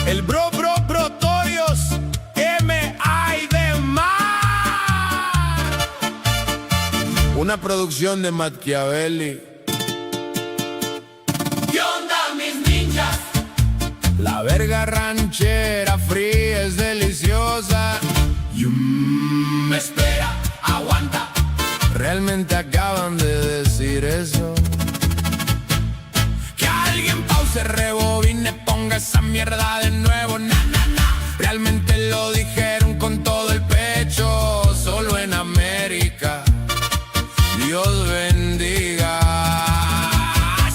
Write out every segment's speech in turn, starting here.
El Brotorios, M. hay de mar. Una producción de Machiavelli. ¿Qué onda, mis ninjas? La verga ranchera fría es deliciosa. Espera, aguanta. Realmente acaban de decir eso. Que alguien pause, rebobine, ponga esa mierda de nuevo. Realmente lo dijeron con todo el pecho. Solo en América. Dios bendiga.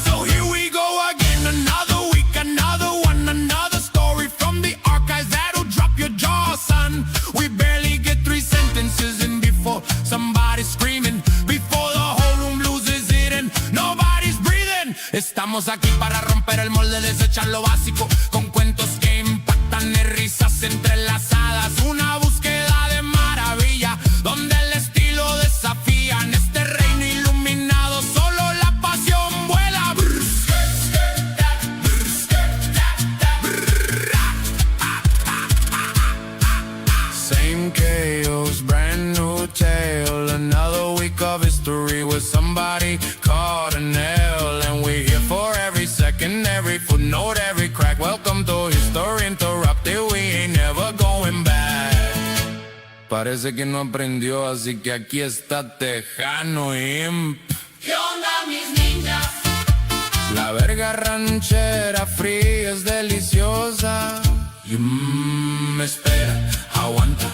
So here we go again, another week, another one, another story from the archives that'll drop your jaw, son. We barely get 3 sentences in before somebody's screaming, before the whole room loses it and nobody's breathing. Estamos aquí para romper el molde, desechar lo básico, con cuentos que impactan y risas entrelazadas. Una búsqueda de maravilla, donde el estilo desafía. En este reino iluminado, solo la pasión vuela. Same chaos, brand new tale. Another week of history with somebody caught in hell. And we're here for every second, every footnote, every crack. Welcome to History Interrupted, we ain't never going back. Parece que no aprendió, así que aquí está Tejano Imp. ¿Qué onda, mis ninjas? La verga ranchera fría es deliciosa. Espera, aguanta.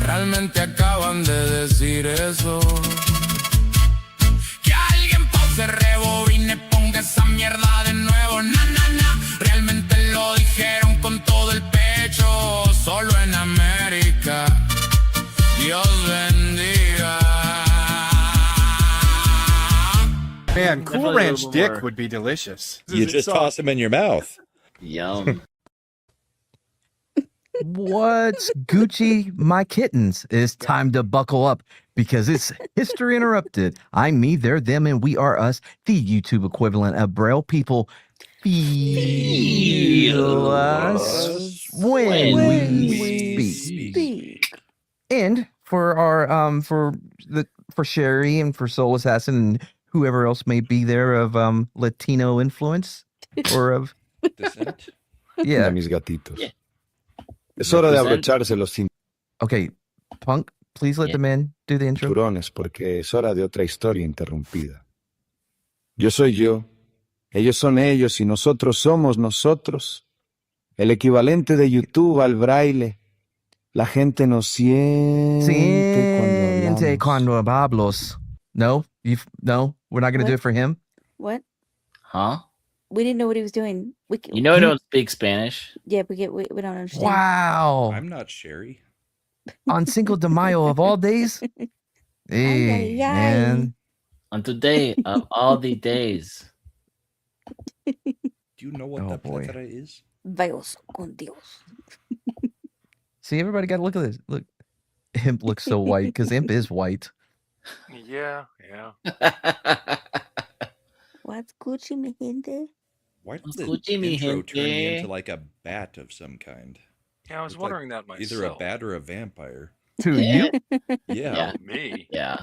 Realmente acaban de decir eso. Que alguien pause, rebobine, ponga esa mierda de nuevo. Realmente lo dijeron con todo el pecho. Solo en América. Dios bendiga. Man, Cool Definitely a Ranch little dick more. would be delicious. You just toss them in your mouth. Yum. What's Gucci, my kittens? It's time to buckle up because it's History Interrupted. I'm me, they're them, and we are us, the YouTube equivalent of Braille people. Feel us when we speak. And for our for Sherry and for Soul Assassin and whoever else may be there of Latino influence or of Descent. yeah. Mis gatitos. Yeah. Es hora de Represent. abrocharse los Okay, Punk, please let Yeah. the men do the intro. cinturones porque es hora de otra historia interrumpida. Yo soy yo, ellos son ellos y nosotros somos nosotros. El equivalente de YouTube al braille. La gente nos siente Siente cuando cuando hablos. No, no, we're not gonna do What? it for him. What? Huh? We didn't know what he was doing. You know I don't speak Spanish. Yeah, we don't understand. Wow, I'm not Sherry. on Cinco de Mayo of all days. Hey, ay, ay. man. On today of all the days. Do you know what Oh, that boy. pletera is? Vayos con Dios. See, everybody got to look at this. Look, Imp looks so white because Imp is white. Yeah. What's Gucci, mi gente? Why did What's the Gucci, mi intro turn me gente? into like a bat of some kind? Yeah, I was Looked like wondering that myself. Either a bat or a vampire. To you, Yeah. Me. Yeah.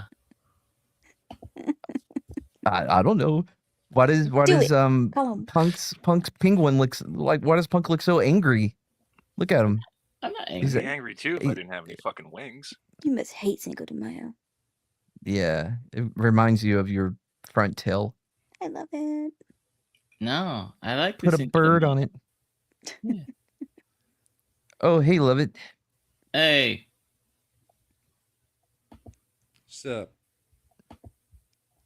I don't know. Why does Do it. Call him. Punk's penguin looks like? Why does Punk look so angry? Look at him. I'm not He's I'd angry. be angry too if I didn't have any fucking wings. You must hate Cinco de Mayo. Yeah, it reminds you of your front tail. I love it. No, I like Put a bird on it. Yeah. Oh, hey, love it. Hey, So,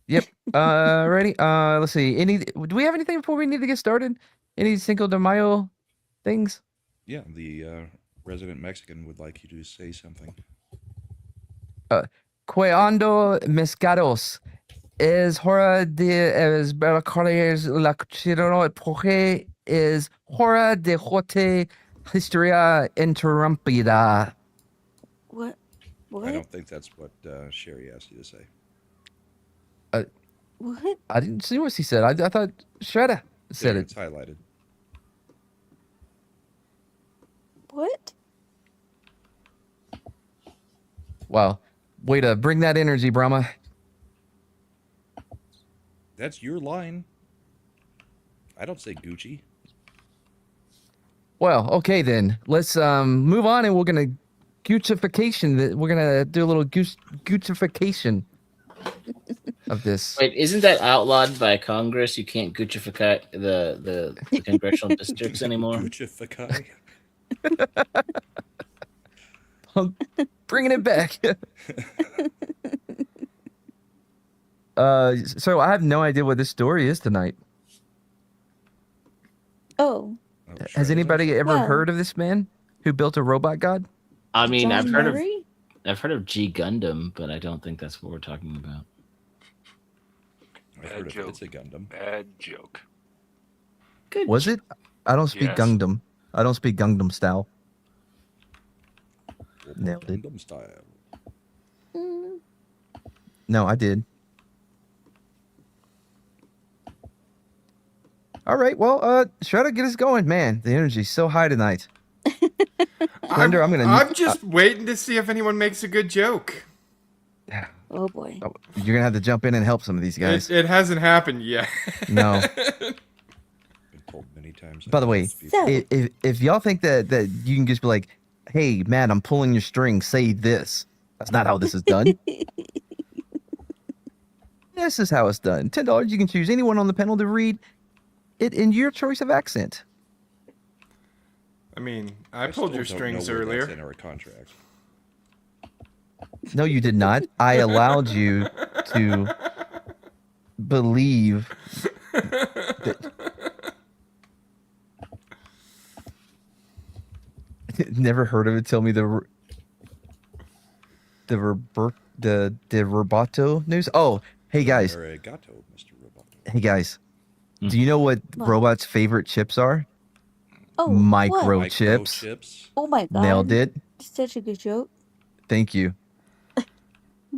Yep. Ready? Let's see. Do we have anything before we need to get started? Any Cinco de Mayo things? yeah, the resident Mexican would like you to say something. Cuando Mescados es hora de es la chino porque es hora de jote historia interrumpida. What? I don't think that's what Sherry asked you to say. What? I didn't see what she said. I thought Shredder said There, it. it's highlighted. What? Wow. Way to bring that energy, Brahma. That's your line. I don't say Gucci. Well, okay then. Let's move on, and we're gonna Guccification. We're gonna do a little Guccification of this. Wait, isn't that outlawed by Congress? You can't Guccificate the congressional districts anymore. Guccifikai. Bringing it back. So I have no idea what this story is tonight. Oh, Has anybody ever Well- heard of this man who built a robot god? I mean, John I've heard Murray? of G Gundam, but I don't think that's what we're talking about. I've heard of joke. It's a Gundam. Bad joke. Good. Was it? I don't speak Yes. Gundam. I don't speak Gundam style. Nailed it. Gundam style. Mm, No, I did. All right. Well, try to get us going, man. The energy's so high tonight. Slender, I'm gonna. I'm just waiting to see if anyone makes a good joke. oh boy. Oh, you're gonna have to jump in and help some of these guys. It hasn't happened yet. No. Been told many times. By the way, So- if y'all think that you can just be like, "Hey, Matt, I'm pulling your string. Say this." That's not how this is done. This is how it's done. $10. You can choose anyone on the panel to read it in your choice of accent. I mean, I still pulled your don't strings know where that's earlier. in our contract. No, you did not. I allowed you to believe that. Never heard of it. Tell me the Roboto news. Oh, hey guys. Arigato, Mr. Robot. Hey guys. Do you know what What? robots' favorite chips are? Oh, Micro what? chips. Microchips. Oh my god. Nailed it. Such a good joke. Thank you.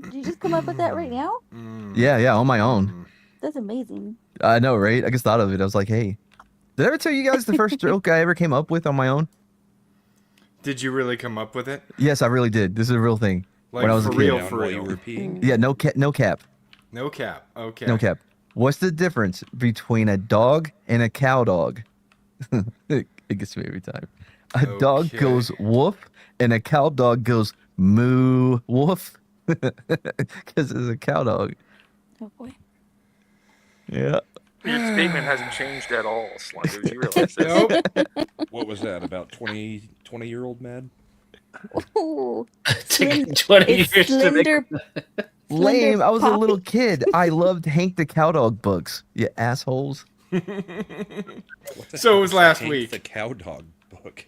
Did you just come up with that right now? Yeah, on my own. That's amazing. I know, right? I just thought of it. I was like, hey. Did I ever tell you guys the first joke I ever came up with on my own? Did you really come up with it? Yes, I really did. This is a real thing. Like when I was for a kid. real, Down for while real. you were peeing. Yeah, no cap. No cap. Okay. No cap. What's the difference between a dog and a cow dog? It gets me every time. A dog Okay. goes woof and a cow dog goes moo woof because it's a cow dog. Oh boy. Yeah. Your statement hasn't changed at all, Slender. Do you realize this? Nope. What was that? About 20-year-old Mad? Oh, Took 20 it's years to make. Slender. Lame. I was a Poppy. little kid. I loved Hank the Cow Dog books. You assholes. What the So it hell was is last Hank week. The Cow Dog book.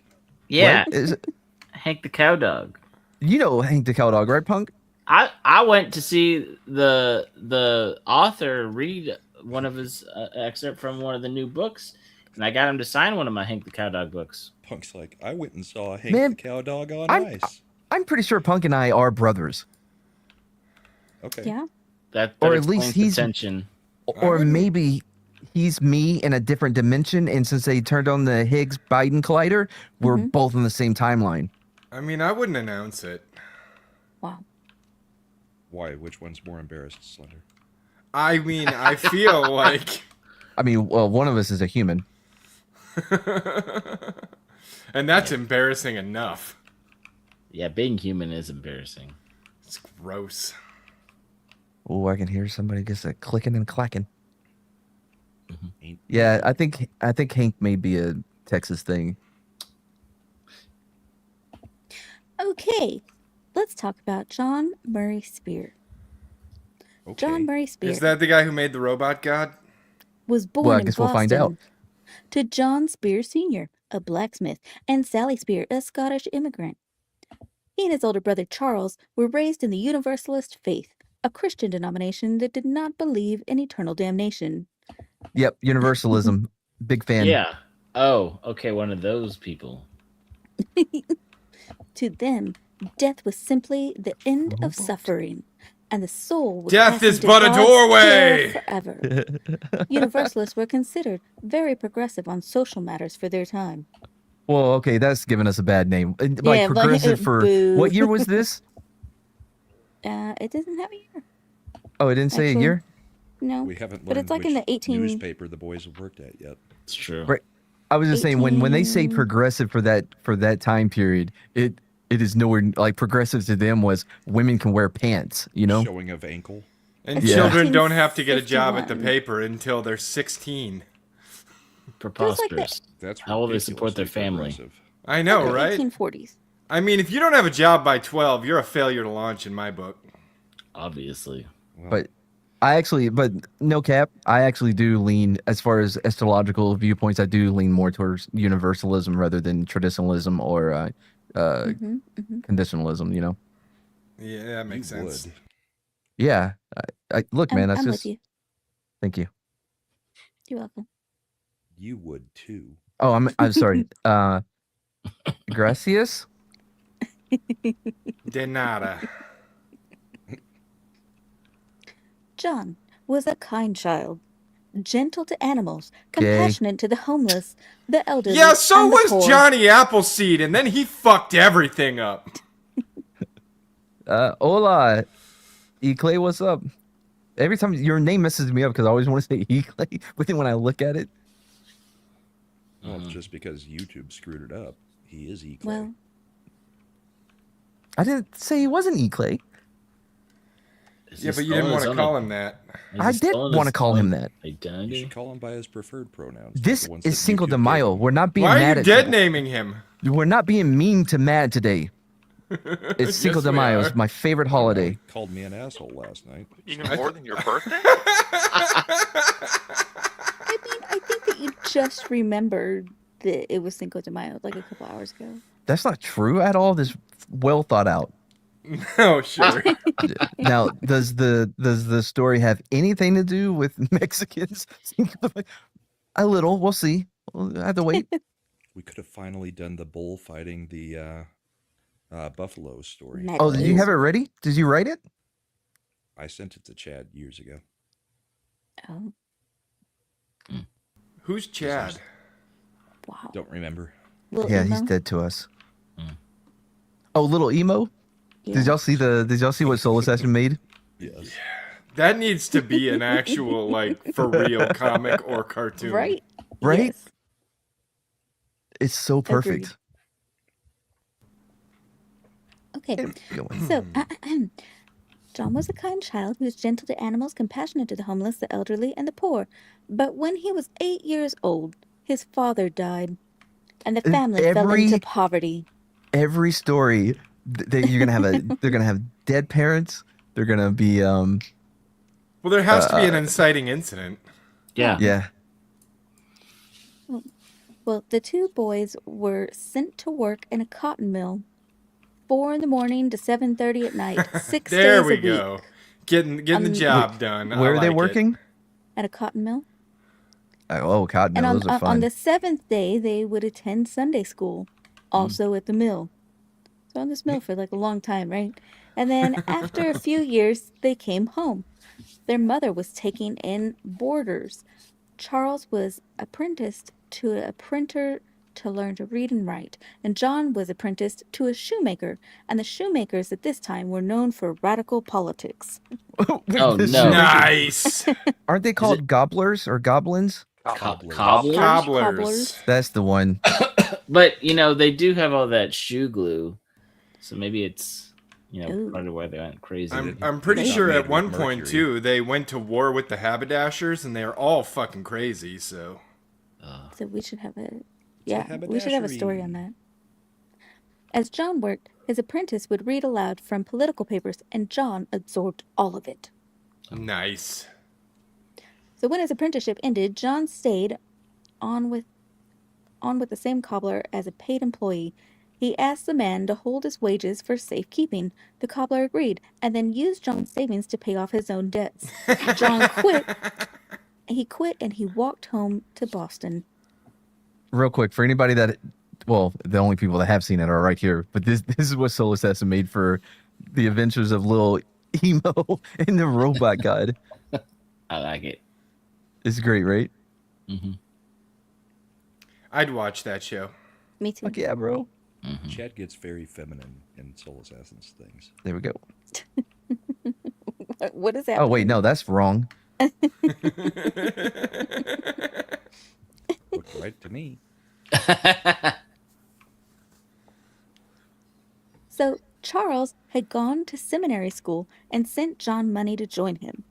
Yeah, What? Is it- Hank the Cow Dog. you know Hank the Cow Dog, right, Punk? I went to see the author read one of his excerpt from one of the new books, and I got him to sign one of my Hank the Cow Dog books. Punk's like, I went and saw Hank Man, the Cow Dog on I'm- ice. I'm pretty sure Punk and I are brothers. Okay. Yeah. That Or at least explains the he's- tension. Or maybe he's me in a different dimension, and since they turned on the Higgs-Biden collider, we're both in the same timeline. I mean, I wouldn't announce it. Wow. Why? Which one's more embarrassed, Slender? I mean, I feel like. I mean, well, one of us is a human. And that's embarrassing enough. Yeah, being human is embarrassing. It's gross. Oh, I can hear somebody just clicking and clacking. Ain't- Yeah, I think Hank may be a Texas thing. Okay. Let's talk about John Murray Spear. Okay. John Murray Spear Is that the guy who made the robot god? was born Well, I in guess Boston we'll find out. to John Spear Sr., a blacksmith, and Sally Spear, a Scottish immigrant. He and his older brother Charles were raised in the Universalist faith, a Christian denomination that did not believe in eternal damnation. Yep, universalism. Big fan. Yeah. Oh, okay, one of those people. To them, death was simply the end of suffering, and the soul would Death pass is into but a God's doorway! care forever. Universalists were considered very progressive on social matters for their time. Well, okay, that's giving us a bad name. Like Yeah, but- progressive for boo. what year was this? It doesn't have a year. Oh, it didn't say Actually, a year. No. We haven't But learned it's like which in the 18 newspaper the boys have worked at yet. It's true. Right. I was just saying when they say 18 progressive for that time period, it is nowhere like progressive to them was women can wear pants. You know. Showing of ankle. And Yeah. children don't have to get a job at the 1951. paper until they're 16. Preposterous. That's How will they support their ridiculously family? progressive. I know, the right? 1840s. I mean, if you don't have a job by 12, you're a failure to launch in my book. Obviously. Well, But but no cap, I actually do lean as far as astrological viewpoints. I do lean more towards universalism rather than traditionalism or conditionalism. You know. Yeah, that makes you sense. would. Yeah. I look, man. That's I'm just. with you. Thank you. You're welcome. You would too. Oh, I'm sorry. Gracias. De nada. John was a kind child, gentle to animals, Gay. compassionate to the homeless, the elderly. Yeah, so and the was poor. Johnny Appleseed, and then he fucked everything up. Hola, Eclay. What's up? Every time your name messes me up because I always want to say Eclay, but then when I look at it, Well, it's just because YouTube screwed it up. He is Eclay. Well, I didn't say he wasn't Eclay. Is Yeah, he but you stolen didn't want his to own call him that. Is I he did stolen want to his call him own that. you Identity. should call him by his preferred pronouns. not This the ones is that Cinco YouTube de gave Mayo. him. We're not being Why mad are you at dead naming him? We're not being mean to Mad today. It's Cinco Yes, de we Mayo. are. It's my favorite holiday. Called me an asshole last night. Even more than your birthday? I mean, I think that you just remembered that it was Cinco de Mayo like a couple hours ago. That's not true at all. This well thought out. Oh, sure. Now, does the story have anything to do with Mexicans? A little. We'll see. We'll have to wait. We could have finally done the bull fighting the buffalo story. Mad Oh, did you Max. have it ready? Did you write it? I sent it to Chad years ago. Oh, Who's Chad? wow. Don't remember. Little Yeah, emo? he's dead to us. Oh, little emo. Yeah. Did y'all see what Soul Assassin made? Yes. That needs to be an actual, like, for real comic or cartoon. Right? Right? Yes. It's so perfect. Okay. Going. So, John was a kind child who was gentle to animals, compassionate to the homeless, the elderly, and the poor. But when he was 8 years old, his father died, and the And family fell every- into poverty. Every story that you're gonna have they're gonna have dead parents. They're gonna be Well, there has to be an inciting incident. Yeah. yeah. Well, the two boys were sent to work in a cotton mill, 4 in the morning to 7:30 at night, 6 There days we a week. go. Getting the job done. I Where are they like it. working? At a cotton mill. Oh, cotton And mills are fun. on the 7th day, they would attend Sunday school, also at the mill. So on this mill for like a long time, right? And then after a few years, they came home. Their mother was taking in boarders. Charles was apprenticed to a printer to learn to read and write, and John was apprenticed to a shoemaker. And the shoemakers at this time were known for radical politics. Oh, The no. Nice. Aren't they called gobblers or goblins? Cobblers. Cobblers. That's the one. But you know they do have all that shoe glue, so maybe it's Ooh. part of why they went crazy. I'm pretty Maybe. sure Made at with one point mercury. too they went to war with the haberdashers and they're all fucking crazy. So So we should have we should have a story on that. As John worked, his apprentice would read aloud from political papers, and John absorbed all of it. nice. So when his apprenticeship ended, John stayed on with the same cobbler as a paid employee. He asked the man to hold his wages for safekeeping. The cobbler agreed, and then used John's savings to pay off his own debts. John quit. He quit and he walked home to Boston. Real quick, for anybody that, well, the only people that have seen it are right here. But this is what Soul Assassin made for the Adventures of Little Emo and the Robot God. I like it. It's great, right? Hmm. I'd watch that show. Me too. Fuck yeah, bro. Chad gets very feminine in Soul Assassins things. There we go. What is that? Oh wait, no, that's wrong. Looked right to me. So Charles had gone to seminary school and sent John money to join him.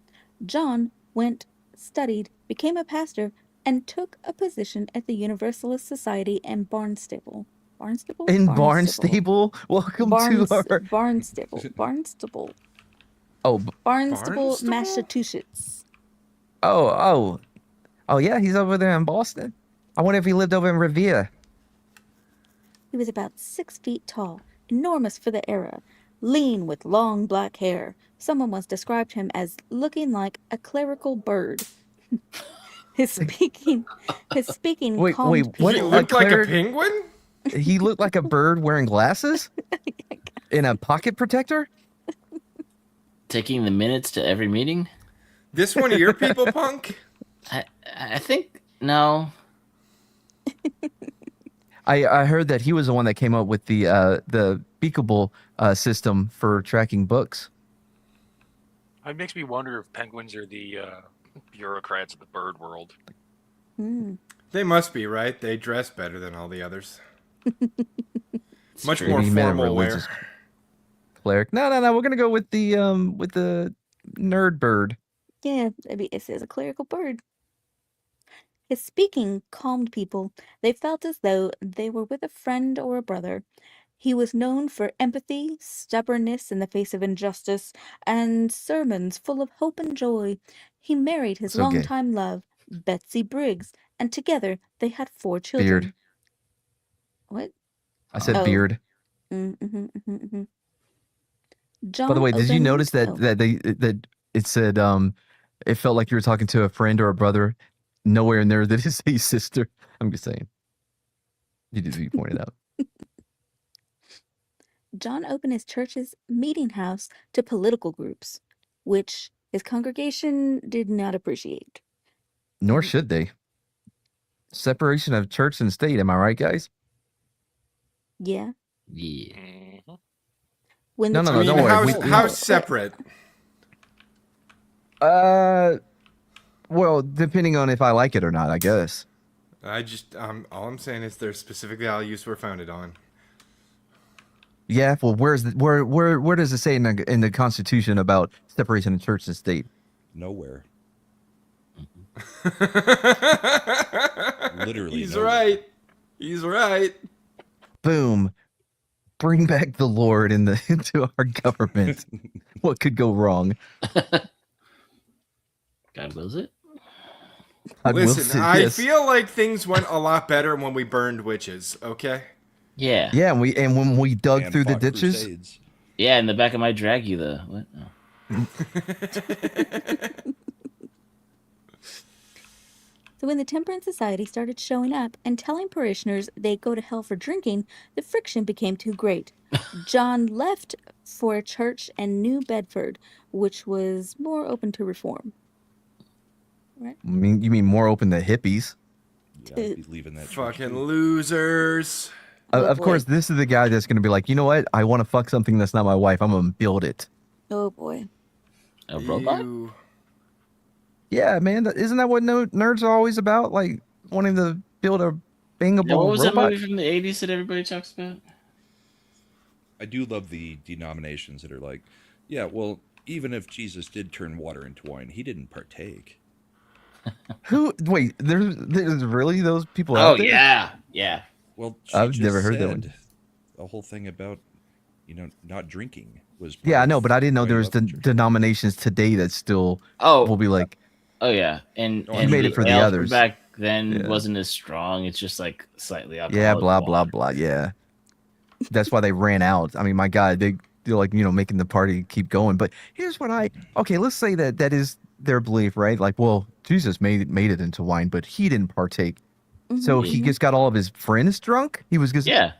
John went, studied, became a pastor, and took a position at the Universalist Society in Barnstable. Barnstable? In Barnstable. Welcome to our. Barnstable. Barnstable. Oh, Barnstable, Barnstable? Massachusetts. oh. Yeah, he's over there in Boston. I wonder if he lived over in Revere. He was about 6 feet tall, enormous for the era, lean with long black hair. Someone once described him as looking like a clerical bird. His speaking Wait, calmed wait, what? He people. looked like a cleric- penguin? He looked like a bird wearing glasses in a pocket protector. Taking the minutes to every meeting. This one of your people, Punk? I think no. I heard that he was the one that came up with the Beakable system for tracking books. It makes me wonder if penguins are the bureaucrats of the bird world. Hmm. They must be, right? They dress better than all the others. Much true. more Maybe he meant a formal wear. religious cleric. No. We're gonna go with the nerd bird. Yeah, it says a clerical bird. His speaking calmed people. They felt as though they were with a friend or a brother. He was known for empathy, stubbornness in the face of injustice, and sermons full of hope and joy. He married his So gay. longtime love, Betsy Briggs, and together they had 4 children. Beard. What? I said Oh. beard. John By the way, did you opened- notice that oh, that it said it felt like you were talking to a friend or a brother? Nowhere in there did it say sister. I'm just saying. You pointed out. John opened his church's meeting house to political groups, which his congregation did not appreciate. Nor should they. Separation of church and state. Am I right, guys? Yeah. Yeah. Mhm. When No, the no, I mean, don't worry, how's, we- how's separate? Well, depending on if I like it or not, I guess. I just, all I'm saying is their specific values were founded on. Yeah. Well, where does it say in the Constitution about separation of church and state? Nowhere. Literally He's nowhere. right. He's right. Boom. Bring back the Lord into our government. What could go wrong? God wills it. God wills Listen, it, I yes. feel like things went a lot better when we burned witches, okay? Yeah. Yeah, and when we dug And through the fought ditches, crusades. Yeah, in the back of my Dragula. What? Oh. So when the Temperance Society started showing up and telling parishioners they'd go to hell for drinking, the friction became too great. John left for a church in New Bedford, which was more open to reform. I mean, you mean more open to hippies? Yeah, I'd be leaving that church Fucking too. losers. Oh, Of boy. course, this is the guy that's going to be like, you know what? I want to fuck something that's not my wife. I'm going to build it. Oh boy. A robot? You- Yeah, man. Isn't that what nerds are always about? Like wanting to build a bangable Yeah, what was that robot? movie from the 80s that everybody talks about? I do love the denominations that are like, yeah, well, even if Jesus did turn water into wine, he didn't partake. Who? Wait, there's really those people Oh, out there? yeah. Yeah. Well, she I've just never heard that one. said the whole thing about, not drinking was. part Yeah, I of know, but I didn't know why there you was love the church. denominations today that still Oh, will be like, oh yeah. And, Oh, I and made it for the ale from others. back then Yeah. wasn't as strong. It's just like slightly yeah, alcoholic blah water. blah blah. Yeah, that's why they ran out. I mean, my God, they're like making the party keep going. But here's what okay, let's say that is their belief, right? Like, well, Jesus made it into wine, but he didn't partake. So he Mhm. just got all of his friends drunk. He was just Yeah.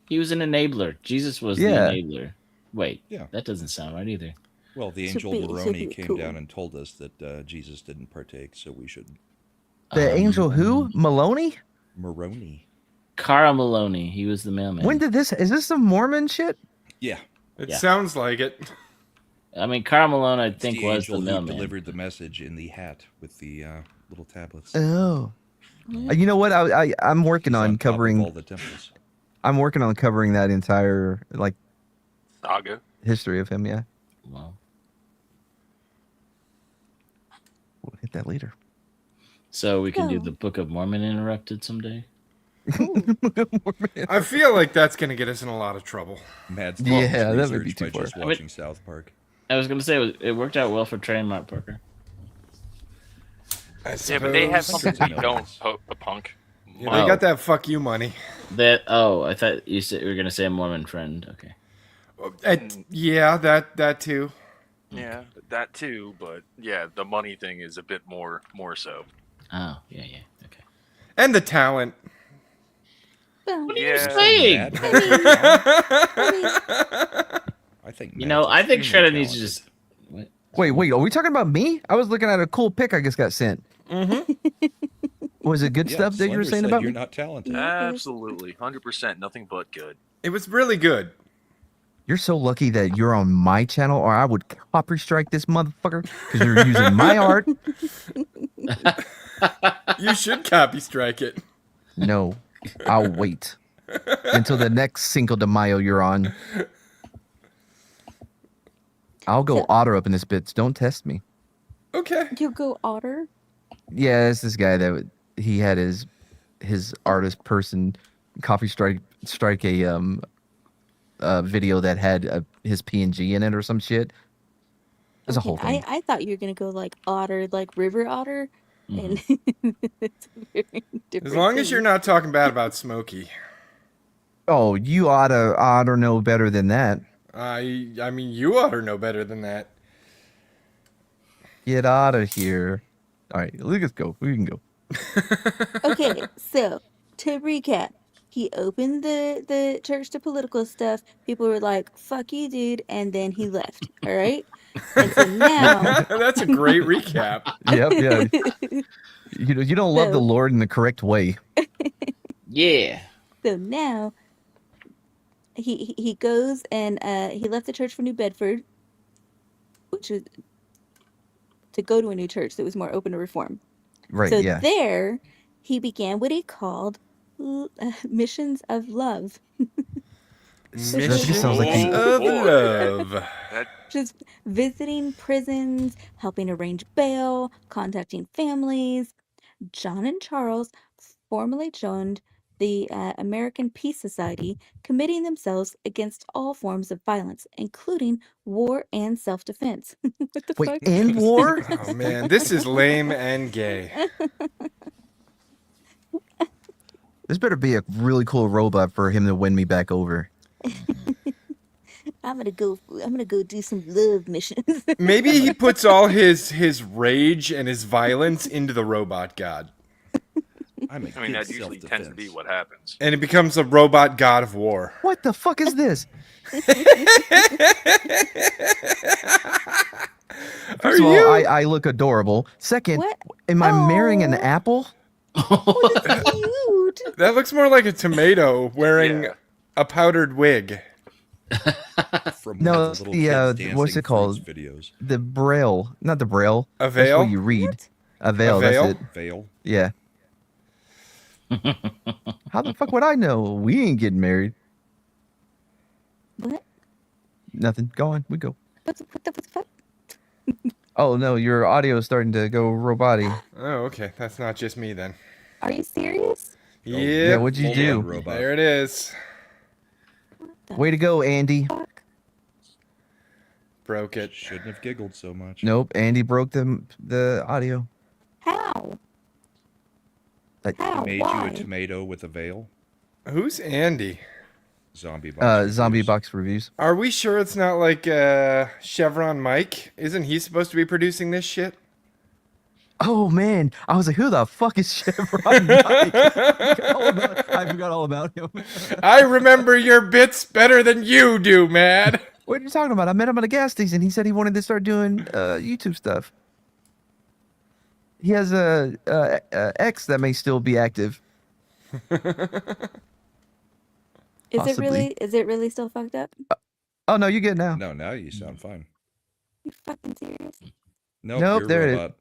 He was an enabler. Jesus was Yeah. the enabler. Wait, Yeah. that doesn't sound right either. Well, the So angel be- so Moroni be came cool. down and told us that Jesus didn't partake, so we should. the angel who Um, Maloney. Moroni. Carl Maloney. He was the mailman. When did this? Is this some Mormon shit? Yeah. It Yeah. sounds like it. I mean, Carl Malone, I It's think, the was the angel who mailman. delivered the message in the hat with the little tablets. Oh. You know what? I'm working He's on top of covering. all the temples. I'm working on covering that entire like Saga. history of him. Yeah, Well, we'll hit that later. so we can do Oh. the Book of Mormon interrupted someday. I feel like that's gonna get us in a lot of trouble. Mad Yeah, science that would research be too by far. just I mean- watching South Park. I was gonna say it worked out well for Trademark Parker. Yeah, but they have suppose. something we don't. A punk. Yeah, they Oh. got that fuck you money. I thought you said you were gonna say a Mormon friend. Okay. Yeah, that too. Yeah, that too. But yeah, the money thing is a bit more so. Oh, yeah. Okay. And the talent. Well, What are you Yeah. saying? Mad I I think. You know, Mad's I think extremely Shredder needs to talented. just. What? Wait, are we talking about me? I was looking at a cool pic I just got sent. Was it good Yeah, stuff that you were Slender saying said about you're me? not talented. Yeah. Absolutely, 100%, nothing but good. It was really good. You're so lucky that you're on my channel, or I would copy strike this motherfucker because you're using my art. You should copy strike it. No, I'll wait until the next Cinco de Mayo you're on. I'll go So- otter up in this bitch. Don't test me. Okay. You go otter. Yeah, it's this guy that he had his artist person copy strike a video that had his PNG in it or some shit. There's a whole thing. I thought you were gonna go like otter, like river otter, and it's a very different. As long as thing. you're not talking bad about Smokey. Oh, you ought to know better than that. I mean, you ought to know better than that. Get out of here. All right, let's go. We can go. Okay, so to recap, he opened the church to political stuff. People were like, "Fuck you, dude," and then he left. All right, and so now, That's a great recap. Yep, yeah. You don't love the So- Lord in the correct way. Yeah. so now, he goes and he left the church for New Bedford, which is to go to a new church that was more open to reform. Right, So yeah. there, he began what he called missions of love. just sounds like he- of boy. love. Just visiting prisons, helping arrange bail, contacting families. John and Charles formally joined the American Peace Society, committing themselves against all forms of violence, including war and self-defense. What the Wait, fuck? and war? Oh man, this is lame and gay. This better be a really cool robot for him to win me back over. I'm gonna go do some love missions. Maybe he puts all his rage and his violence into the robot god, I mean, that usually tends to be what happens. and it becomes a robot god of war. What the fuck is this? Are First of all, you? I look adorable. Second, What? am I marrying an Oh. apple? Cute. That looks more like a tomato wearing Yeah. a powdered wig. From No, one of it's the the, little kids what's dancing it called? fruits videos. The braille, not the braille. A That's what veil? you read. What? A veil. A veil? That's it. Veil. Yeah. How the fuck would I know? We ain't getting married. What? Nothing. Go on. We go. What the fuck? Oh no, your audio is starting to go roboty. Oh, okay. That's not just me then. Are you serious? Yeah. Yeah, what'd you Full do? on robot. There it is. What the Way to go, Andy. fuck? Broke it. Shouldn't have giggled so much. Nope, Andy broke the audio. How? Like, How? Made Why? you a tomato with a veil. Who's Andy? Zombie box. zombie reviews. box reviews. Are we sure it's not like Chevron Mike? Isn't he supposed to be producing this shit? Oh man, I was like, who the fuck is Chevron Mike? I forgot all about him. I remember your bits better than you do, man. What are you talking about? I met him at a gas station. He said he wanted to start doing YouTube stuff. He has a X that may still be active. Possibly. Is it really still fucked up? Oh no, you get now. No, now you sound fine. You fucking serious? Nope, Nope, you're there a it is. robot.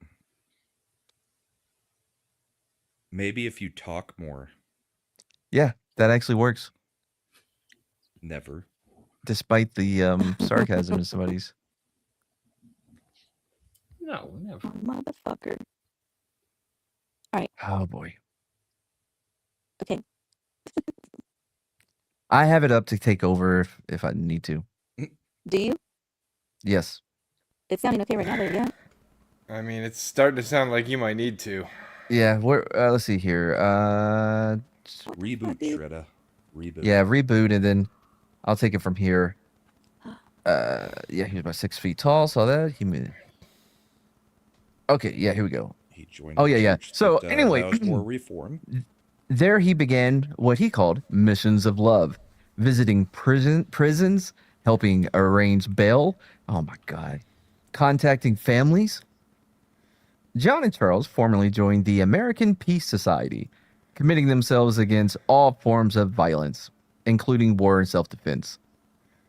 Maybe if you talk more. Yeah, that actually works, Never. despite the sarcasm in somebody's. No, never. Motherfucker. Oh boy. Okay. I have it up to take over if I need to. Do you? Yes. It's sounding okay right now, but yeah. I mean, it's starting to sound like you might need to. Yeah. Let's see here. Reboot, dude? Shredda. Reboot. Yeah, reboot, and then I'll take it from here. Yeah, he's about 6 feet tall. Saw that. Okay, yeah, here we go. He joined Oh, a yeah, yeah. church So, that, anyway. allows more reform. There he began what he called missions of love, visiting prisons, helping arrange bail. Oh my God. Contacting families. John and Charles formally joined the American Peace Society, committing themselves against all forms of violence, including war and self-defense.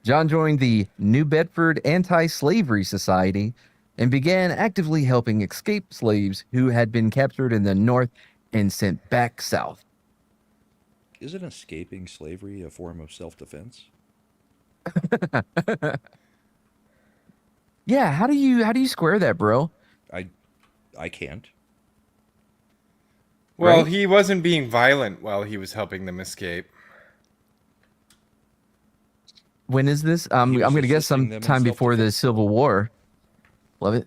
John joined the New Bedford Anti-Slavery Society and began actively helping escaped slaves who had been captured in the North and sent back south. Isn't escaping slavery a form of self-defense? Yeah, how do you square that, bro? I can't. Well, Right? he wasn't being violent while he was helping them escape. When is this? He I'm was gonna guess assisting them in sometime before the self-defense. Civil War. Love it.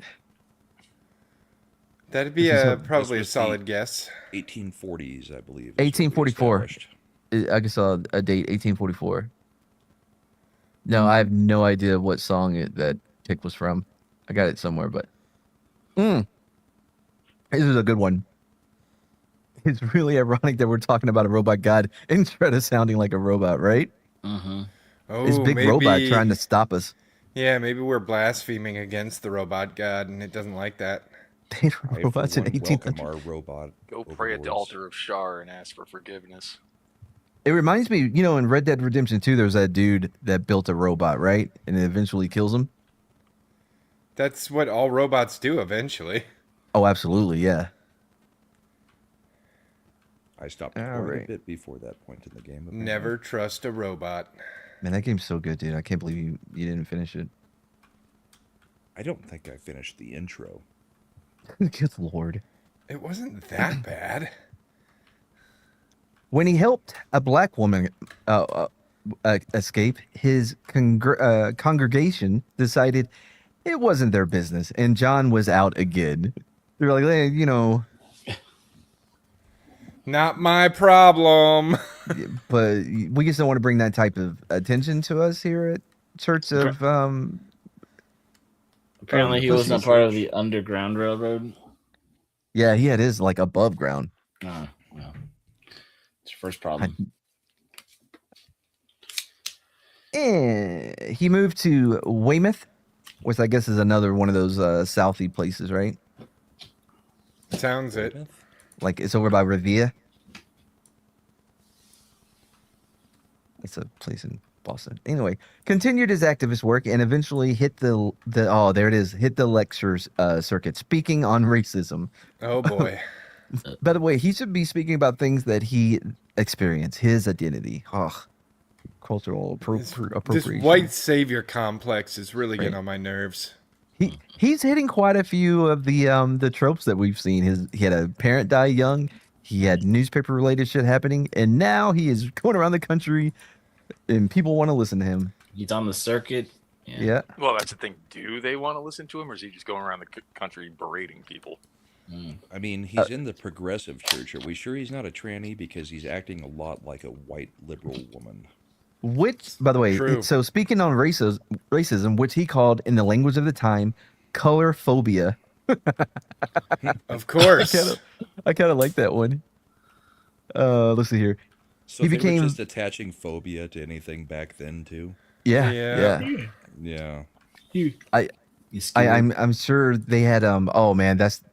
That'd be This is probably a was the- solid guess. 1840s, I believe. is what we 1844. established. I just saw a date, 1844. No, I have no idea what song that pick was from. I got it somewhere, but this is a good one. It's really ironic that we're talking about a robot god and Shredda sounding like a robot, right? Mm-hmm. Oh, This big maybe, robot trying to stop us. Yeah, maybe we're blaspheming against the robot god, and it doesn't like that. They were I, for robots in one, welcome 1800. our robot. Go pray at the overlords. altar of Shar and ask for forgiveness. It reminds me, in Red Dead Redemption 2, there was that dude that built a robot, right? And it eventually kills him. That's what all robots do eventually. Oh, absolutely, yeah. I stopped All quite right. a bit before that point in the game. apparently. Never trust a robot. Man, that game's so good, dude. I can't believe you didn't finish it. I don't think I finished the intro. Good lord. It wasn't that bad. When he helped a black woman escape, his congregation decided it wasn't their business, and John was out again. They're like, hey, Not my problem. but we just don't want to bring that type of attention to us here at Church of Apparently, he Pussy wasn't part of the Underground Railroad. Yeah, he had his like above ground. Oh, well. It's your first problem. He moved to Weymouth, which I guess is another one of those southy places, right? Sounds it. Like it's over by Revere. It's a place in Boston. Anyway, continued his activist work and eventually hit the lectures circuit, speaking on racism. Oh boy. By the way, he should be speaking about things that he experienced, his identity. Ugh. Cultural This appropriation. white savior complex is really getting Right. on my nerves. He's hitting quite a few of the tropes that we've seen. He had a parent die young. He had newspaper related shit happening, and now he is going around the country, and people want to listen to him. He's on the circuit. Yeah. Well, that's the thing. Do they want to listen to him, or is he just going around the country berating people? I mean, he's in the progressive church. Are we sure he's not a tranny because he's acting a lot like a white liberal woman? Which, by the way, True. so speaking on racism, which he called in the language of the time, color phobia. Of course. I kind of like that one. Let's see here. So He they became- were just attaching phobia to anything back then too. Yeah, Yeah. yeah. Yeah. I'm sure they had oh man, that's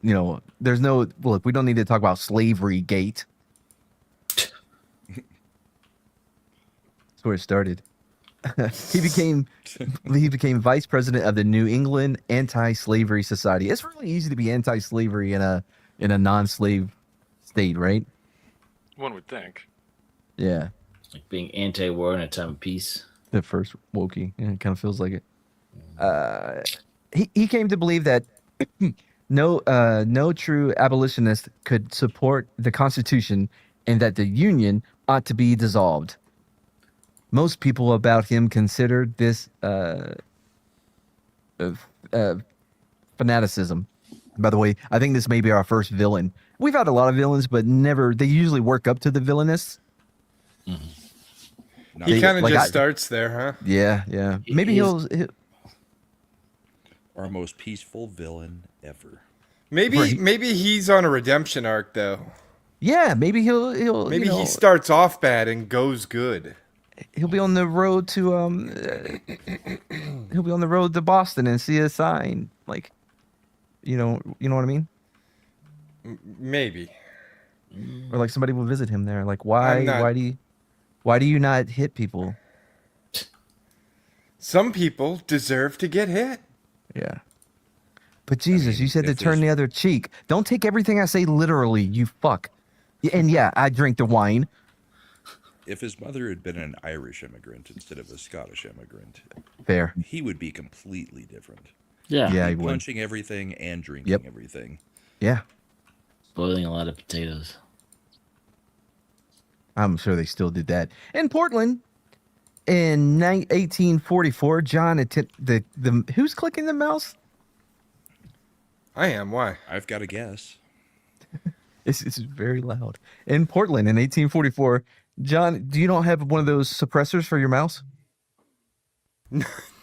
there's no look, we don't need to talk about slavery gate. That's where it started. he became vice president of the New England Anti-Slavery Society. It's really easy to be anti-slavery in a non-slave state, right? One would think. Yeah. Like being anti-war in a time of peace. The first Wokey. Yeah, it kind of feels like it. He came to believe that no true abolitionist could support the Constitution and that the Union ought to be dissolved. Most people about him considered this fanaticism. By the way, I think this may be our first villain. We've had a lot of villains, but never. They usually work up to the villainous. Not He They- kind of like just I- starts there, huh? Yeah, yeah. Maybe He's- he'll our most peaceful villain ever. Maybe Right. maybe he's on a redemption arc though. yeah, maybe he'll Maybe you know, he starts off bad and goes good. he'll be on the road to he'll be on the road to Boston and see a sign like you know what I mean? Maybe. Or like somebody will visit him there like I'm not- why do you not hit people? Some people deserve to get hit. Yeah. But Jesus, mean, you said to if turn there's- the other cheek. Don't take everything I say literally, you fuck. And yeah, I drink the wine. If his mother had been an Irish immigrant instead of a Scottish immigrant, Fair. he would be completely different. Yeah. Yeah, he would. Punching everything and drinking Yep. everything. Yeah. Boiling a lot of potatoes. I'm sure they still did that. In Portland, in 1844, John attempted the who's clicking the mouse? I am. Why? I've got to guess. It's very loud. In Portland in 1844, John, do you not have one of those suppressors for your mouse?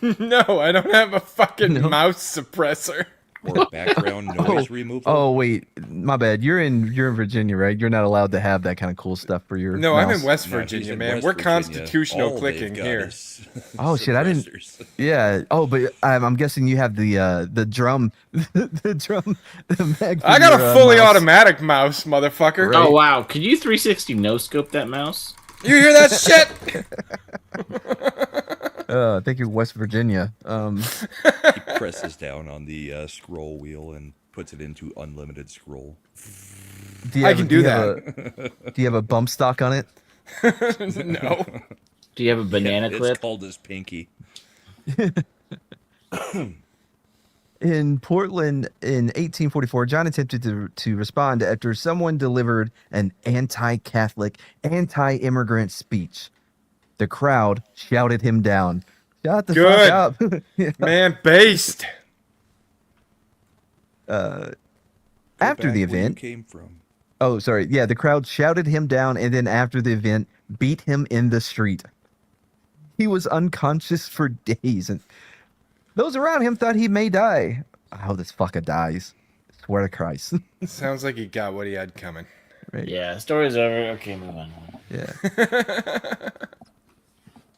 No, I don't have a fucking No. mouse suppressor. Or background noise removal. Oh wait, my bad. You're in Virginia, right? You're not allowed to have that kind of cool stuff for your No, mouse. I'm in West No, he's Virginia, in man. West We're Virginia. constitutional All clicking they've got here. is Oh, shit, I didn't- suppressors. Yeah. Oh, but I'm guessing you have the drum, the mag. I for got your, a fully mouse. automatic mouse, motherfucker. Right. Oh wow! Could you 360 no scope that mouse? You hear that shit? Thank you, West Virginia. He presses down on the scroll wheel and puts it into unlimited scroll. Do you I have- can do you have do you have a bump stock on it? No. Do you have a banana Yeah, clip? It's called his pinky. In Portland in 1844, John attempted to respond after someone delivered an anti-Catholic, anti-immigrant speech. The crowd shouted him down. Shut the Good. fuck up. Yeah. Man, based. Go After back the where you event, came from. oh, sorry. Yeah, the crowd shouted him down and then after the event, beat him in the street. He was unconscious for days and those around him thought he may die. I hope this fucker dies. I swear to Christ. Sounds like he got what he had coming. Right? Yeah, story's over. Okay, move on. Yeah.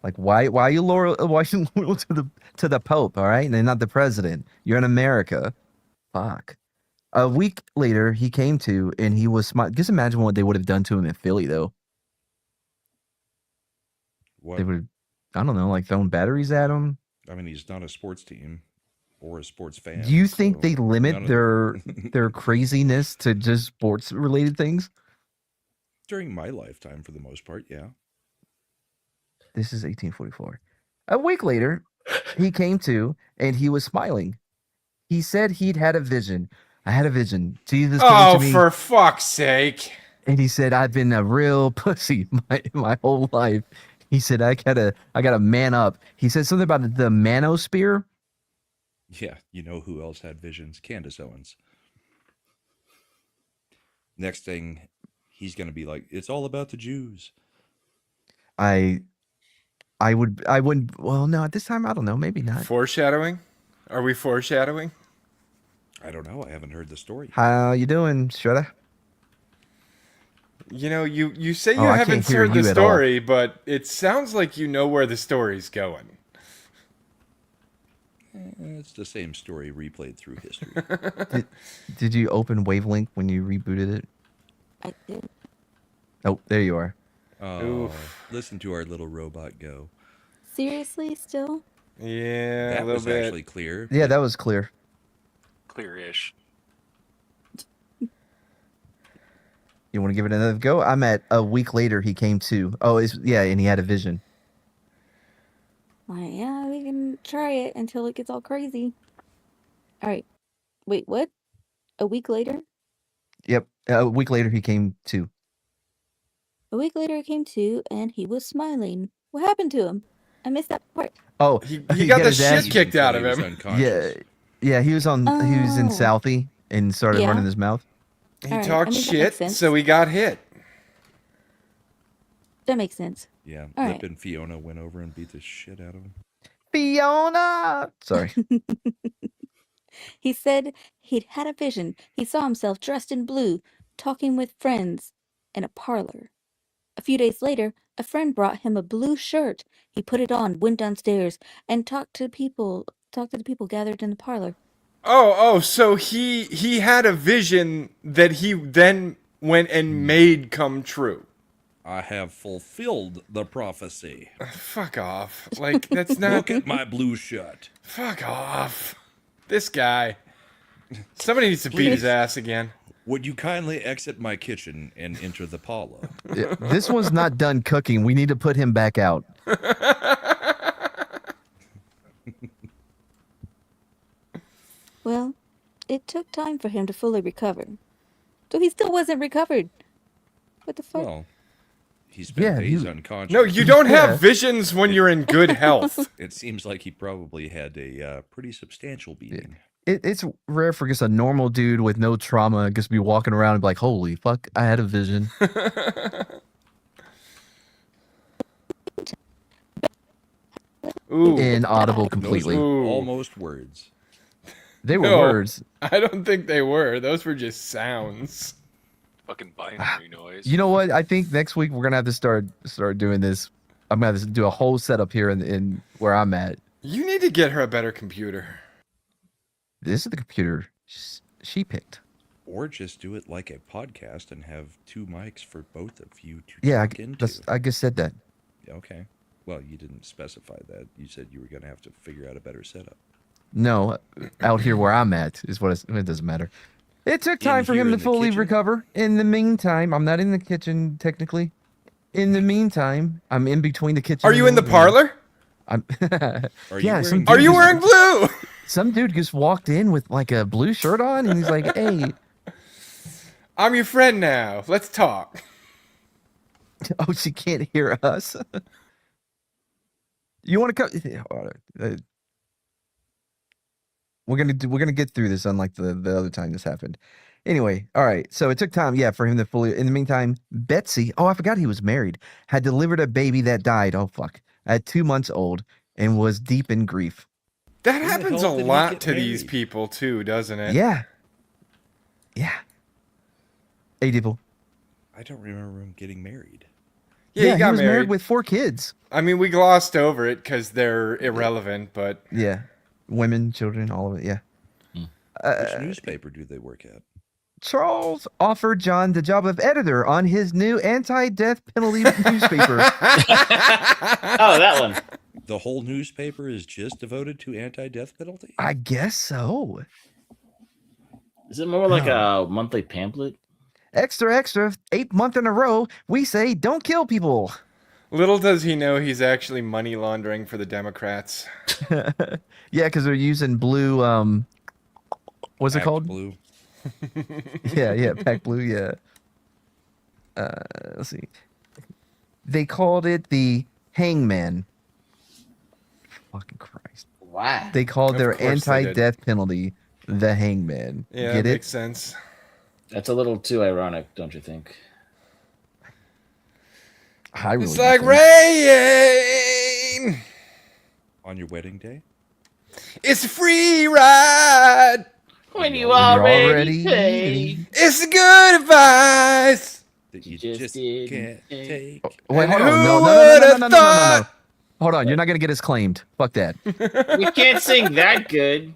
Like why are you loyal to the Pope, all right? And not the president. You're in America. Fuck. A week later, he came to and he was smart. Just imagine what they would have done to him in Philly, though. What? They would, I don't know, like throwing batteries at him. I mean, he's not a sports team or a sports fan. Do you think so they none limit of their craziness to just sports related things? During my lifetime, for the most part, yeah. This is 1844. A week later, he came to and he was smiling. He said he'd had a vision. I had a vision. Jesus came Oh, to me for fuck's sake. and he said, I've been a real pussy my whole life. He said, I gotta man up. He said something about the manosphere. Yeah, you know who else had visions? Candace Owens. Next thing, he's going to be like, it's all about the Jews. I wouldn't. Well, no, at this time, I don't know. Maybe not. Foreshadowing? Are we foreshadowing? I don't know. I haven't heard the story. How you doing, Shredder? You know, you say you Oh, I haven't can't hear heard the you at all. story, but it sounds like you know where the story's going. It's the same story replayed through history. Did you open Wavelength when you rebooted it? I did. Oh, there you are. Oh, Oof. listen to our little robot go. Seriously, still? Yeah, a That little was bit. actually clear. Yeah, but that was clear. Clear-ish. You want to give it another go? I'm at a week later. He came to. Oh, yeah, and he had a vision. Yeah, we can try it until it gets all crazy. All right. Wait, what? A week later? Yep. A week later, he came to. A week later, he came to, and he was smiling. What happened to him? I missed that part. Oh, He got the his ass- shit kicked until out he of was him. unconscious. Yeah, he was on. He was in Oh. Southie and started Yeah. running his mouth. He All right, talked I mean, that shit, makes sense. so he got hit. That makes sense. Yeah, All Lip right. and Fiona went over and beat the shit out of him. Fiona. Sorry. He said he'd had a vision. He saw himself dressed in blue, talking with friends in a parlor. A few days later, a friend brought him a blue shirt. He put it on, went downstairs, and talked to the people gathered in the parlor. Oh, so he had a vision that he then went and made come true. I have fulfilled the prophecy. Fuck off. Like, that's not... Look at my blue shirt. Fuck off. This guy. Somebody needs to beat his ass again. Would you kindly exit my kitchen and enter the parlor? Yeah, this one's not done cooking. We need to put him back out. Well, it took time for him to fully recover. So he still wasn't recovered. What the fuck? Well, he spent Yeah, days you- unconscious. No, you don't Yeah. have visions when you're in good health. It seems like he probably had a pretty substantial beating. It's rare for just a normal dude with no trauma just be walking around and be like, "Holy fuck, I had a vision." Ooh. Inaudible Those completely. were Ooh. almost words. They were No. words. I don't think they were. Those were just sounds. Fucking binary noise. You know what? I think next week we're gonna have to start doing this. I'm gonna have to do a whole setup here in where I'm at. You need to get her a better computer. This is the computer she picked. Or just do it like a podcast and have two mics for both of you to Yeah, talk into. I just said that. Okay. Well, you didn't specify that. You said you were going to have to figure out a better setup. No, out here where I'm at is what it doesn't matter. It took time for here him to in the fully kitchen? recover. In the meantime, I'm not in the kitchen technically. In the meantime, I'm in between the kitchen. Are you in the and- parlor? I'm Are you yeah. wearing Some Are dude you just- wearing blue? Some dude just walked in with like a blue shirt on, and he's like, "Hey, I'm your friend now. Let's talk. oh, she can't hear us. You want to come? We're gonna get through this, unlike the other time this happened. Anyway, all right. So it took time, yeah, for him to fully. In the meantime, Betsy. Oh, I forgot he was married. Had delivered a baby that died. Oh fuck, at 2 months old, and was deep in grief. That the happens a hell did he lot get to these married? people too, doesn't it? Yeah. Yeah. Hey, Dipple. I don't remember him getting married. Yeah, he got was married. with 4 kids. I mean, we glossed over it because they're irrelevant, but Yeah. Women, children, all of it. Yeah. Which newspaper do they work at? Charles offered John the job of editor on his new anti-death penalty newspaper. Oh, that one. The whole newspaper is just devoted to anti-death penalty? I guess so. Is it more like a monthly pamphlet? Extra, extra, 8th month in a row, we say don't kill people. little does he know he's actually money laundering for the Democrats. Yeah, because they're using blue, what's it Act called? Blue. Yeah, Pack Blue, yeah. Let's see. They called it the Hangman. Fucking Christ. Wow. They called Of their course they did. anti-death penalty the Hangman. Yeah, Get that it? makes sense. That's a little too ironic, don't you think? I really It's don't like think- rain. On your wedding day? It's a free ride. When you You're already paid. It's good advice. That you Just just didn't can't take. take. Wait, hold And on. who No. would've thought? Hold on. You're not going to get us claimed. Fuck that. We can't sing that good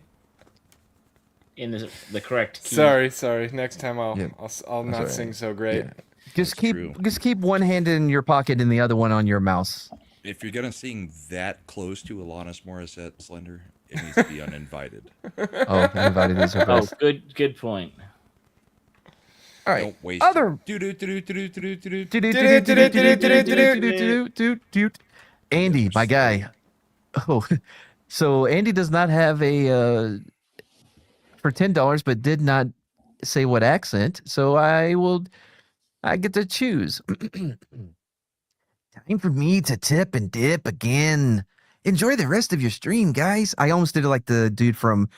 in the correct key. Sorry. Next time Yeah. I'll not sorry. sing so great. Yeah. Just That's true. keep one hand in your pocket and the other one on your mouse. If you're gonna sing that close to Alanis Morissette Slender, it needs to be uninvited. Oh, invited is her Oh, best. good point. All right. Don't waste Other Andy, my guy. Oh, so Andy does not have a for $10, but did not say what accent. So I get to choose. Time for me to tip and dip again. Enjoy the rest of your stream, guys. I almost did it like the dude from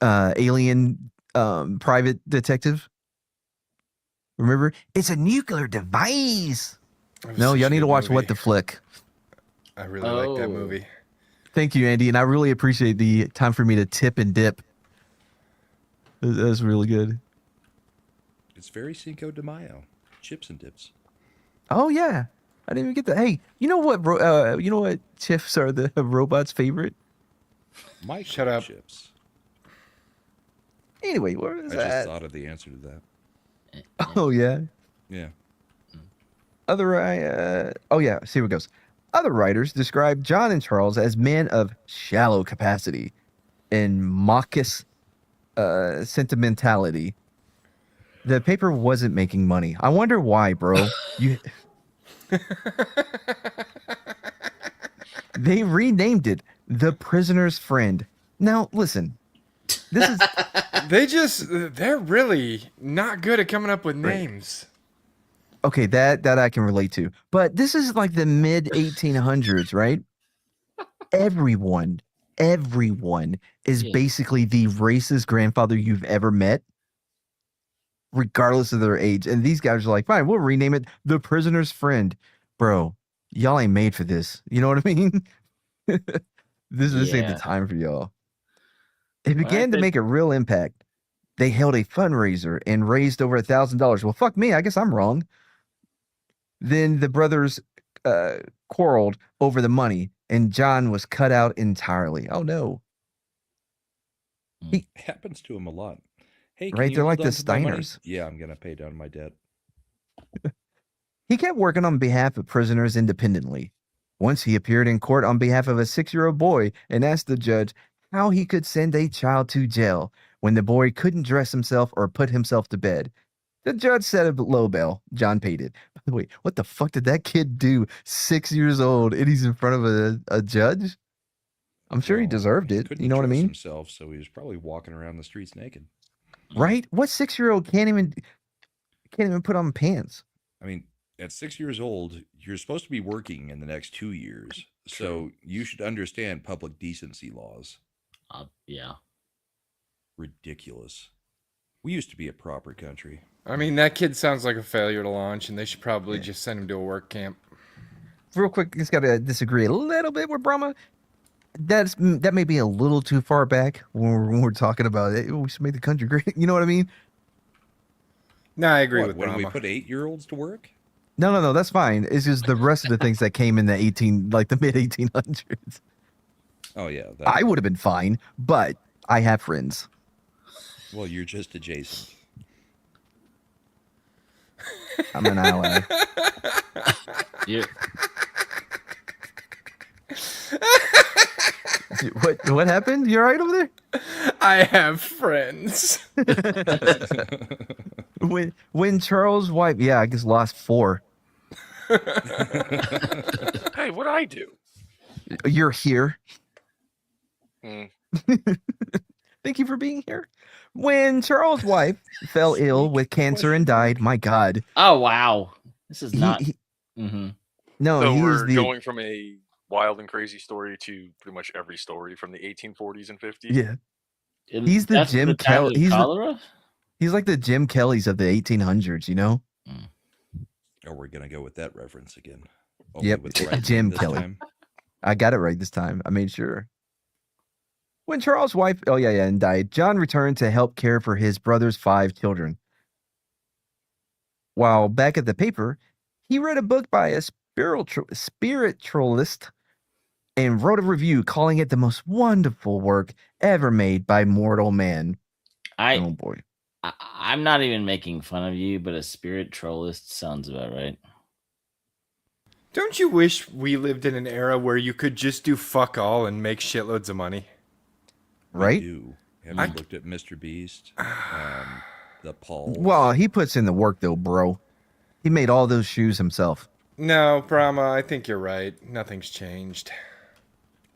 Alien Private Detective. Remember? It's a nuclear device. No, y'all need to watch What the Flick. I really like that Oh. movie. Thank you, Andy, and I really appreciate the time for me to tip and dip. That's really good. It's very Cinco de Mayo. Chips and dips. Oh yeah, I didn't even get that. Hey, you know what? You know what? Chips are the robot's favorite. Mike Shut up. chips. Anyway, what I was just that? thought of the answer to that. Oh yeah. Yeah. Oh yeah. See what goes. Other writers describe John and Charles as men of shallow capacity and mawkish sentimentality. The paper wasn't making money. I wonder why, bro. They renamed it The Prisoner's Friend. Now, listen. This is They're really not good at coming up with Right. names. okay, that I can relate to. But this is like the mid 1800s, right? Everyone is Yeah. basically the racist grandfather you've ever met, regardless of their age. And these guys are like, fine, we'll rename it The Prisoner's Friend. Bro, y'all ain't made for this. You know what I mean? This ain't the Yeah. time for y'all. It Well, began to make a real impact. They held a fundraiser and raised over $1,000. Well, fuck me, I guess I'm wrong. Then the brothers quarreled over the money, and John was cut out entirely. Oh no! It happens to him a lot. Hey, can Right, you they're hold like the on to my money? Steiners. Yeah, I'm gonna pay down my debt. He kept working on behalf of prisoners independently. Once he appeared in court on behalf of a 6-year-old boy and asked the judge how he could send a child to jail when the boy couldn't dress himself or put himself to bed. The judge set a low bail. John paid it. By the way, what the fuck did that kid do? 6 years old, and he's in front of a judge? I'm sure he Well, deserved it. couldn't You know what I dress mean? Himself, so he was probably walking around the streets naked. Right? What 6-year-old can't even put on pants? I mean, at 6 years old, you're supposed to be working in the next 2 years, so you should understand public decency laws. Yeah. Ridiculous. We used to be a proper country. I mean, that kid sounds like a failure to launch, and they should probably just send him to a work camp. Real quick, just gotta disagree a little bit with Brahma. That may be a little too far back when we're talking about it. We should make the country great. You know what I mean? No, I agree What, with when we Brahma. put 8-year-olds to work? No, that's fine. It's just the rest of the things that came in the mid 1800s. Oh yeah. I would have been fine, but I have friends. Well, you're just adjacent. I'm an ally. You What happened? You all right over there? I have friends. When Charles' wife, yeah, I guess lost 4. Hey, what I do? You're here. Hmm. Thank you for being here. When Charles' wife fell ill with cancer and died, my God. Oh wow. This is not He, mhm. no, So he is we're the going from a wild and crazy story to pretty much every story from the 1840s and 50s. yeah. And He's the that's Jim the time Kelly- of he's the- cholera? He's like the Jim Kellys of the 1800s, you know? Oh, we're gonna go with that reference again. Yep, with the right Jim name this Kelly. time. I got it right this time. I made sure. When Charles' wife, and died, John returned to help care for his brother's 5 children. While back at the paper, he read a book by a spiritualist and wrote a review calling it the most wonderful work ever made by mortal man. I Oh boy. I'm not even making fun of you, but a spirit trollist sounds about right. Don't you wish we lived in an era where you could just do fuck all and make shitloads of money? Right? We do. Have you looked at Mr. Beast? The Paul. Well, he puts in the work though, bro. He made all those shoes himself. No, Brahma, I think you're right. Nothing's changed.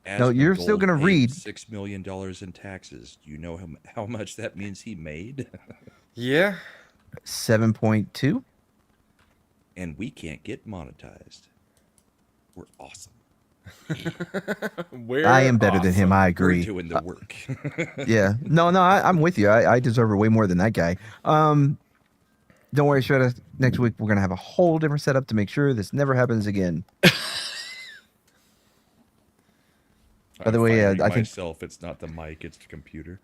No, you're still gonna read. $6 million in taxes. Do you know how much that means he made? Yeah. 7.2. And we can't get monetized. We're awesome. I am better than him. I We're agree. doing the work. Yeah. No, I'm with you. I deserve it way more than that guy. Don't worry, Shredder. Next week we're gonna have a whole different setup to make sure this never happens again. By the way, I think myself, it's not the mic, it's the computer.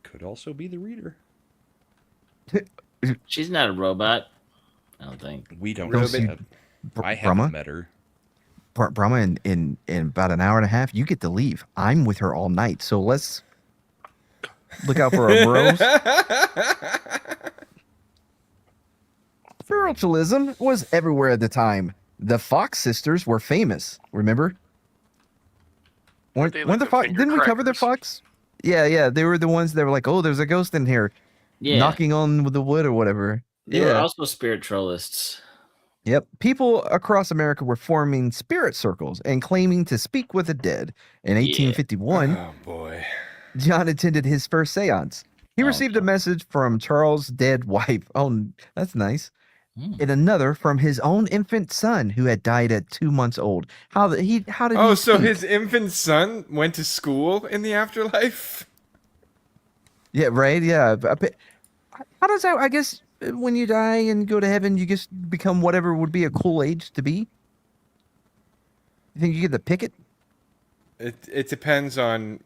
Could also be the reader. She's not a robot. I don't think. We don't Don't know see- that. I Brahma? haven't met her. Brahma, in about an hour and a half, you get to leave. I'm with her all night, so let's look out for our bros. Spiritualism was everywhere at the time. The Fox sisters were famous. Remember? They like The the Fox? finger Didn't we cover the crackers. Fox? Yeah. They were the ones that were like, "Oh, there's a ghost in here, Yeah. knocking on the wood or whatever." They were also spirit trollists. Yep. People across America were forming spirit circles and claiming to speak with the dead. In 1851, Oh boy. John attended his first seance. He received a message from Charles' dead wife. Oh, that's nice. And another from his own infant son who had died at 2 months old. How did he Oh, so speak? his infant son went to school in the afterlife? Yeah, right? Yeah. How does that, I guess, when you die and go to heaven, you just become whatever would be a cool age to be? You think you get to pick it? It depends on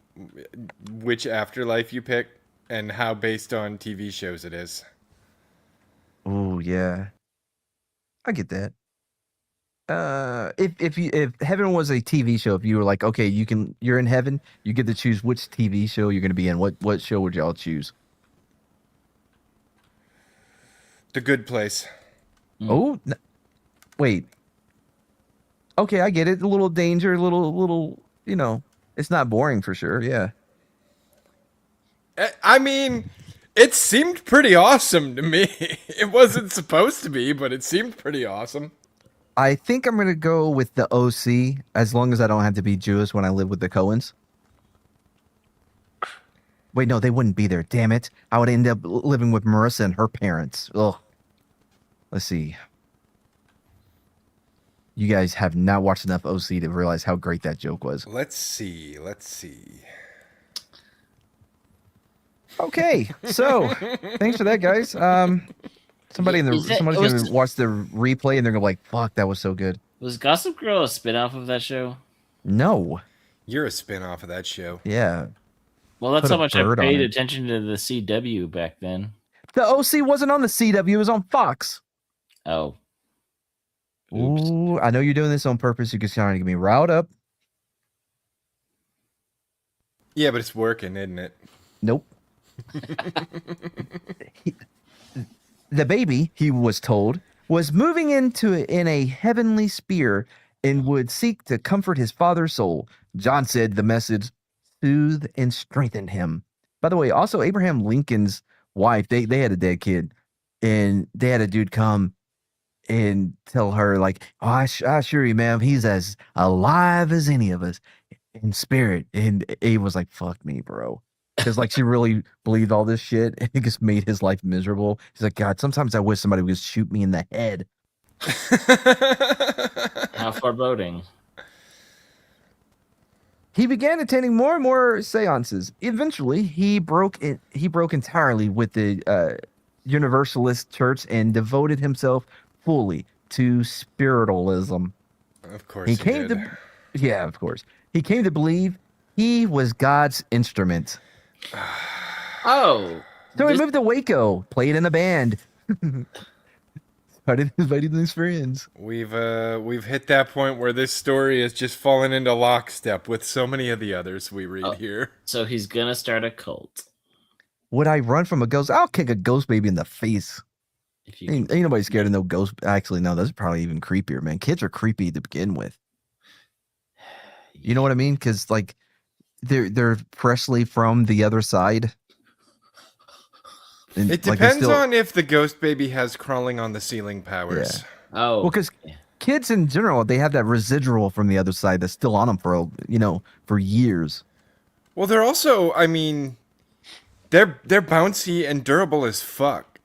which afterlife you pick and how based on TV shows it is. Oh, yeah. I get that. If heaven was a TV show, if you were like, okay, you're in heaven, you get to choose which TV show you're gonna be in. What show would y'all choose? The Good Place. Oh, wait. Okay, I get it. A little danger, a little. It's not boring for sure. Yeah. I mean, it seemed pretty awesome to me. It wasn't supposed to be, but it seemed pretty awesome. I think I'm gonna go with the OC, as long as I don't have to be Jewish when I live with the Coens. Wait, no, they wouldn't be there. Damn it! I would end up living with Marissa and her parents. Ugh. Let's see. You guys have not watched enough OC to realize how great that joke was. Let's see. Okay, so thanks for that, guys. Somebody's gonna watch the replay and they're gonna be like, "Fuck, that was so good." Was Gossip Girl a spin-off of that show? No. You're a spin-off of that show. Yeah. Well, that's Put how a much I bird on paid it. attention to the CW back then. The OC wasn't on the CW; it was on Fox. Oh. Oops. Ooh, I know you're doing this on purpose. You're just trying to get me riled up. Yeah, but it's working, isn't it? Nope. The baby, he was told, was moving in a heavenly sphere and would seek to comfort his father's soul. John said the message soothed and strengthened him. By the way, also Abraham Lincoln's wife, they had a dead kid, and they had a dude come and tell her like, "Oh, I assure you, ma'am, he's as alive as any of us in spirit." And Abe was like, "Fuck me, bro." Because like she really believed all this shit, and it just made his life miserable. He's like, "God, sometimes I wish somebody would just shoot me in the head." How foreboding. He began attending more and more seances. Eventually, he broke entirely with the Universalist Church and devoted himself fully to spiritualism. Of course He came did. yeah, of course. He came to believe he was God's instrument. Oh. So he this- moved to Waco, played in a band. Started inviting his friends. We've hit that point where this story has just fallen into lockstep with so many of the others we read here. So he's gonna start a cult. Would I run from a ghost? I'll kick a ghost baby in the face. If you Ain't nobody scared of no ghost. Actually, no, that's probably even creepier, man. Kids are creepy to begin with. You know what I mean? Because like they're freshly from the other side. And, It like, they're depends still- on if the ghost baby has crawling on the ceiling powers. Oh, well, because yeah. kids in general, they have that residual from the other side that's still on them for for years. Well, they're also, I mean, they're bouncy and durable as fuck.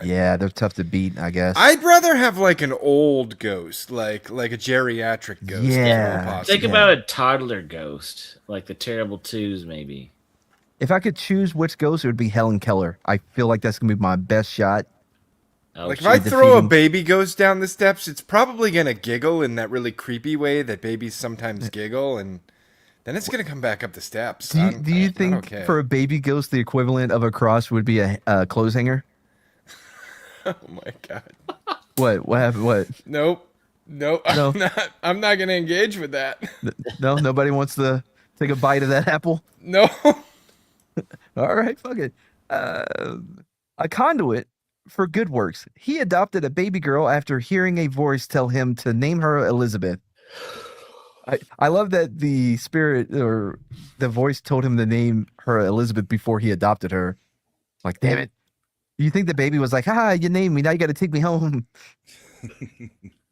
Yeah, they're tough to beat, I guess. I'd rather have like an old ghost, like a geriatric ghost. if Yeah. at all possible. Think about a toddler ghost, like the Terrible Twos, maybe. If I could choose which ghost, it would be Helen Keller. I feel like that's gonna be my best shot. Oh, Like if shit. I throw a defeating- baby ghost down the steps, it's probably gonna giggle in that really creepy way that babies sometimes giggle, and then it's gonna come back up the steps. Do you I'm think okay. for a baby ghost, the equivalent of a cross would be a clothes hanger? Oh my god. What happened? What? Nope. No. I'm not gonna engage with that. No, nobody wants to take a bite of that apple. No. All right, fuck it. A conduit for good works. He adopted a baby girl after hearing a voice tell him to name her Elizabeth. I love that the spirit or the voice told him to name her Elizabeth before he adopted her. Like, damn it. You think the baby was like, "Ha, you named me. Now you got to take me home."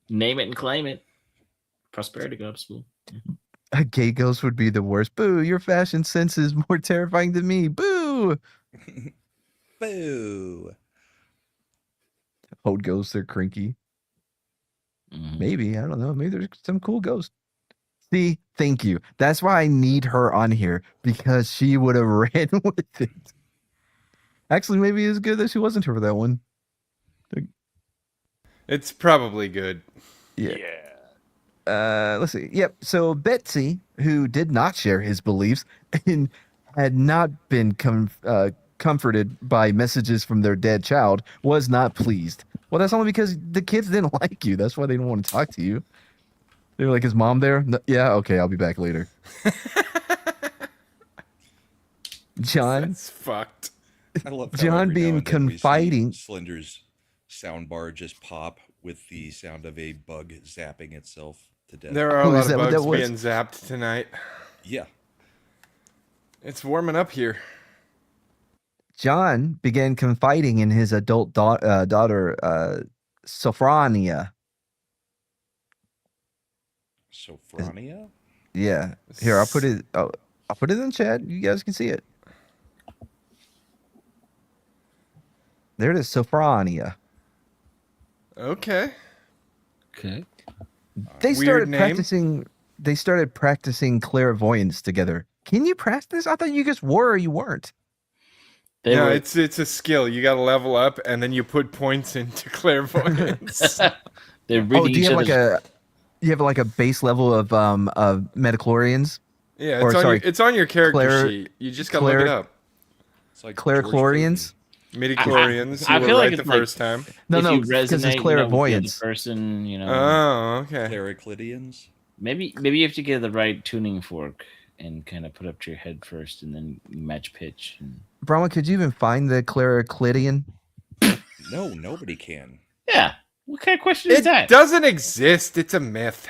Name it and claim it. Prosperity gospel. A gay ghost would be the worst. Boo, your fashion sense is more terrifying than me. Boo. Boo. Old ghosts are cranky. Mhm. Maybe. I don't know. Maybe there's some cool ghost. See, thank you. That's why I need her on here, because she would have ran with it. Actually, maybe it's good that she wasn't here for that one. It's probably good. Yeah. Let's see. Yep. So Betsy, who did not share his beliefs and had not been comforted by messages from their dead child, was not pleased. Well, that's only because the kids didn't like you. That's why they didn't want to talk to you. They were like, "Is mom there?" "No, yeah. Okay. I'll be back later." John. That's fucked. I love how John every being now and then we see confiding- Slender's soundbar just pop with the sound of a bug zapping itself to death. There are a Oh, lot is of that what that bugs was? being zapped tonight. Yeah. It's warming up here. John began confiding in his adult daughter, Sophronia. Sophronia? Yeah. Here, I'll put it. I'll put it in chat. You guys can see it. There it is, Sophronia. Okay. Okay. They Weird started name. practicing. They started practicing clairvoyance together. Can you practice? I thought you just were or you weren't. They No, were, it's a skill. You got to level up, and then you put points into clairvoyance. they're reading Oh, do you each have like other's- you have like a base level of metachlorians? Yeah, Or, sorry, it's on your character Claire- sheet. You just got to look it up. It's like Clairchlorians? Midi-chlorians. I you feel were like right the it's like- first time. No, if no, you because resonate, it's with the clairvoyance. other person, Oh, okay. Clariclidians? maybe you have to get the right tuning fork and kind of put up to your head first, and then match pitch. And... Brahma, could you even find the Clariclidian? No, nobody can. Yeah, what kind of question is It that? doesn't exist. It's a myth.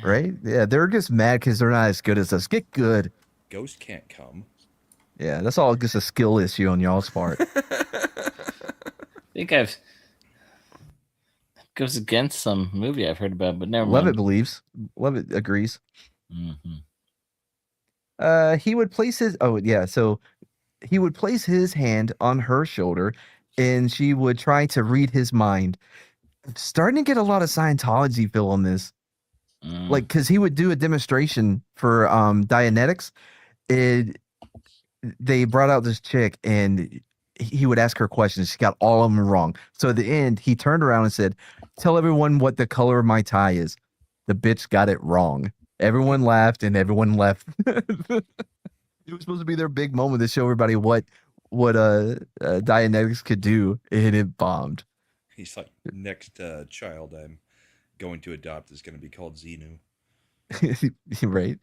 Right? Yeah, they're just mad because they're not as good as us. Get good. Ghost can't come. Yeah, that's all just a skill issue on y'all's part. I think I've goes against some movie I've heard about, but never Love it mind. believes. Love it agrees. Mhm. He would place his so he would place his hand on her shoulder and she would try to read his mind. Starting to get a lot of Scientology feel on this. Mm. Like, because he would do a demonstration for Dianetics. They brought out this chick and he would ask her questions. She got all of them wrong. So at the end, he turned around and said, "Tell everyone what the color of my tie is." The bitch got it wrong. Everyone laughed and everyone left. It was supposed to be their big moment to show everybody what Dianetics could do, and it bombed. He's like, next child I'm going to adopt is going to be called Xenu. Right.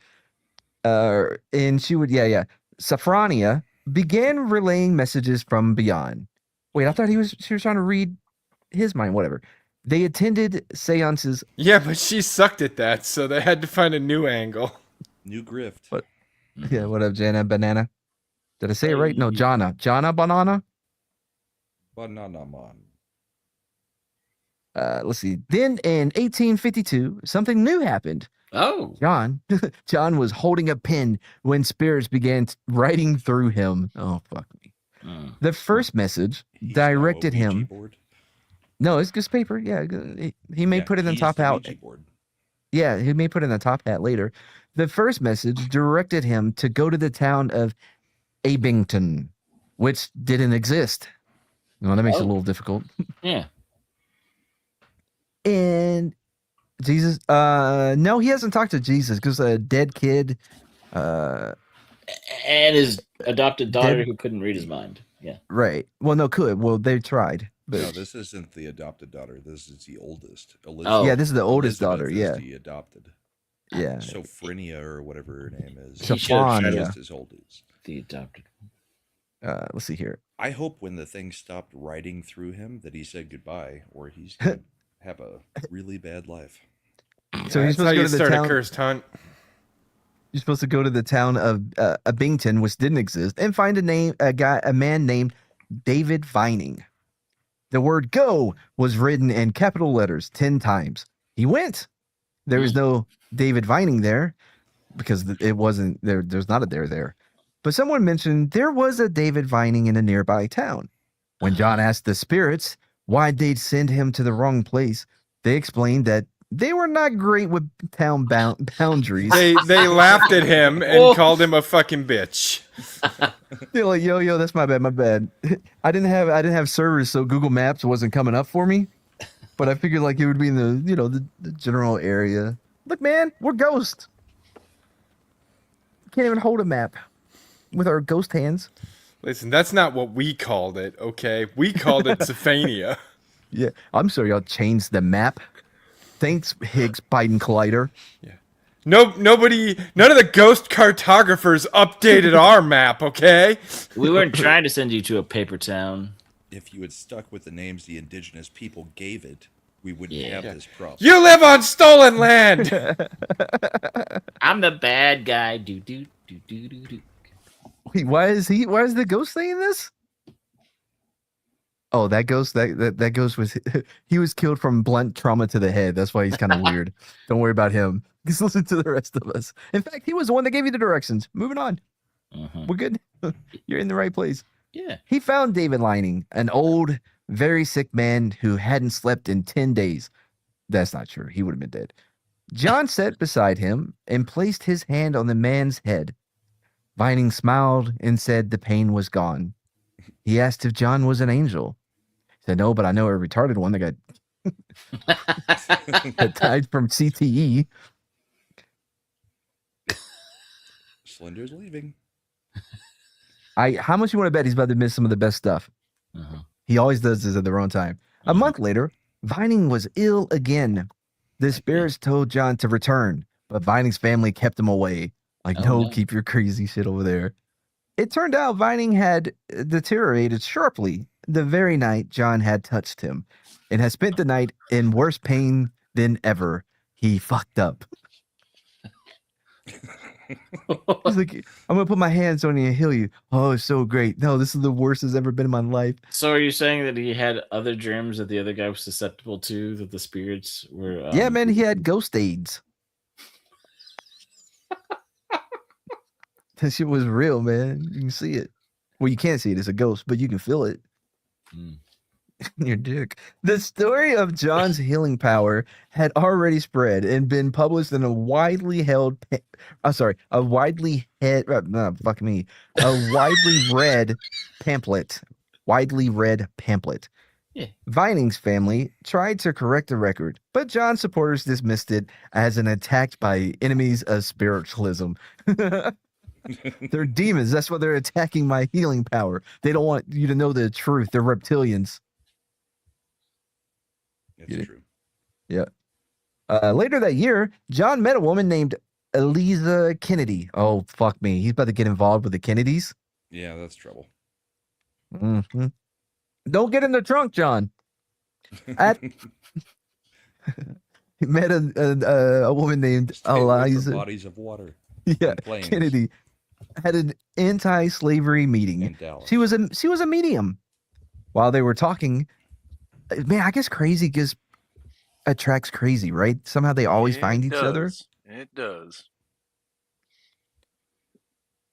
And she would, Sophronia began relaying messages from beyond. Wait, I thought she was trying to read his mind. Whatever. They attended seances. Yeah, but she sucked at that, so they had to find a new angle. New grift. What? Yeah, what up, Jana Banana? Did I say it right? No, Jana Banana. Banana man. Let's see. Then in 1852, something new happened. Oh, John was holding a pen when spirits began writing through him. Oh, fuck me. The first message He's now a directed Ouija him. board. No, it's just paper. Yeah, he may Yeah, put it in the he's top the hat. Ouija board. Yeah, he may put it in the top hat later. The first message directed him to go to the town of Abington, which didn't exist. Well, that makes it a little difficult. yeah. And Jesus, no, he hasn't talked to Jesus because a dead kid, And his adopted daughter Dead- who couldn't read his mind. Yeah. right. Well, no, could. Well, they tried. But No, this isn't the adopted daughter. This is the oldest. Oh. yeah, this is the oldest Elizabeth daughter. is Yeah. the adopted. Yeah. Sophronia or whatever her name is. He should've Sophron, tried yeah. Just as old as. The adopted. Let's see here. I hope when the thing stopped writing through him that he said goodbye, or he's gonna have a really bad life. So you're That's how supposed to go you to the start town. a cursed hunt. You're supposed to go to the town of Abington, which didn't exist, and find a man named David Vining. The word "go" was written in capital letters 10 times. He went. There was no David Vining there because it wasn't there. There's not a there. But someone mentioned there was a David Vining in a nearby town. When John asked the spirits why they'd send him to the wrong place, they explained that they were not great with town boundaries. They laughed at him and called him a fucking bitch. They're like, yo, that's my bad. I didn't have servers, so Google Maps wasn't coming up for me. But I figured like it would be in the general area. Look, man, we're ghosts. Can't even hold a map with our ghost hands. Listen, that's not what we called it, okay? We called it Zephania. Yeah, I'm sorry, y'all changed the map. Thanks, Higgs Biden Collider. None of the ghost cartographers updated our map, okay? We weren't trying to send you to a paper town. If you had stuck with the names the indigenous people gave it, we wouldn't Yeah. have this problem. You live on stolen land! I'm the bad guy. Do do do do do do. Wait, why is the ghost saying this? Oh, that ghost that ghost was he was killed from blunt trauma to the head. That's why he's kind of weird. Don't worry about him. Just listen to the rest of us. In fact, he was the one that gave you the directions. Moving on. We're good. You're in the right place. Yeah. He found David Lining, an old, very sick man who hadn't slept in 10 days. That's not true. He would have been dead. John sat beside him and placed his hand on the man's head. Vining smiled and said the pain was gone. He asked if John was an angel. He said, no, but I know a retarded one that got died from CTE. Slender's leaving. How much you want to bet he's about to miss some of the best stuff? He always does this at the wrong time. A month later, Vining was ill again. The spirits told John to return, but Vining's family kept him away. Like, no, keep your crazy shit over there. It turned out Vining had deteriorated sharply the very night John had touched him and had spent the night in worse pain than ever. He fucked up. He's like, I'm gonna put my hands on you and heal you. Oh, it's so great. No, this is the worst it's ever been in my life. So are you saying that he had other germs that the other guy was susceptible to, that the spirits were... Yeah, man, he had ghost AIDS. That shit was real, man. You can see it. Well, you can't see it. It's a ghost, but you can feel it. Your dick. The story of John's healing power had already spread and been published in a widely read pamphlet. Widely read pamphlet. Yeah. Vining's family tried to correct the record, but John's supporters dismissed it as an attack by enemies of spiritualism. They're demons. That's why they're attacking my healing power. They don't want you to know the truth. They're reptilians. That's true. Yeah. Later that year, John met a woman named Eliza Kennedy. Oh, fuck me. He's about to get involved with the Kennedys. Yeah, that's trouble. Mhm. Don't get in the trunk, John. At he met a woman named Stay away from Eliza. bodies of water. Yeah, and planes Kennedy had an anti-slavery meeting. in Dallas. She was a medium. While they were talking, man, I guess crazy just attracts crazy, right? Somehow they always find each other. It does.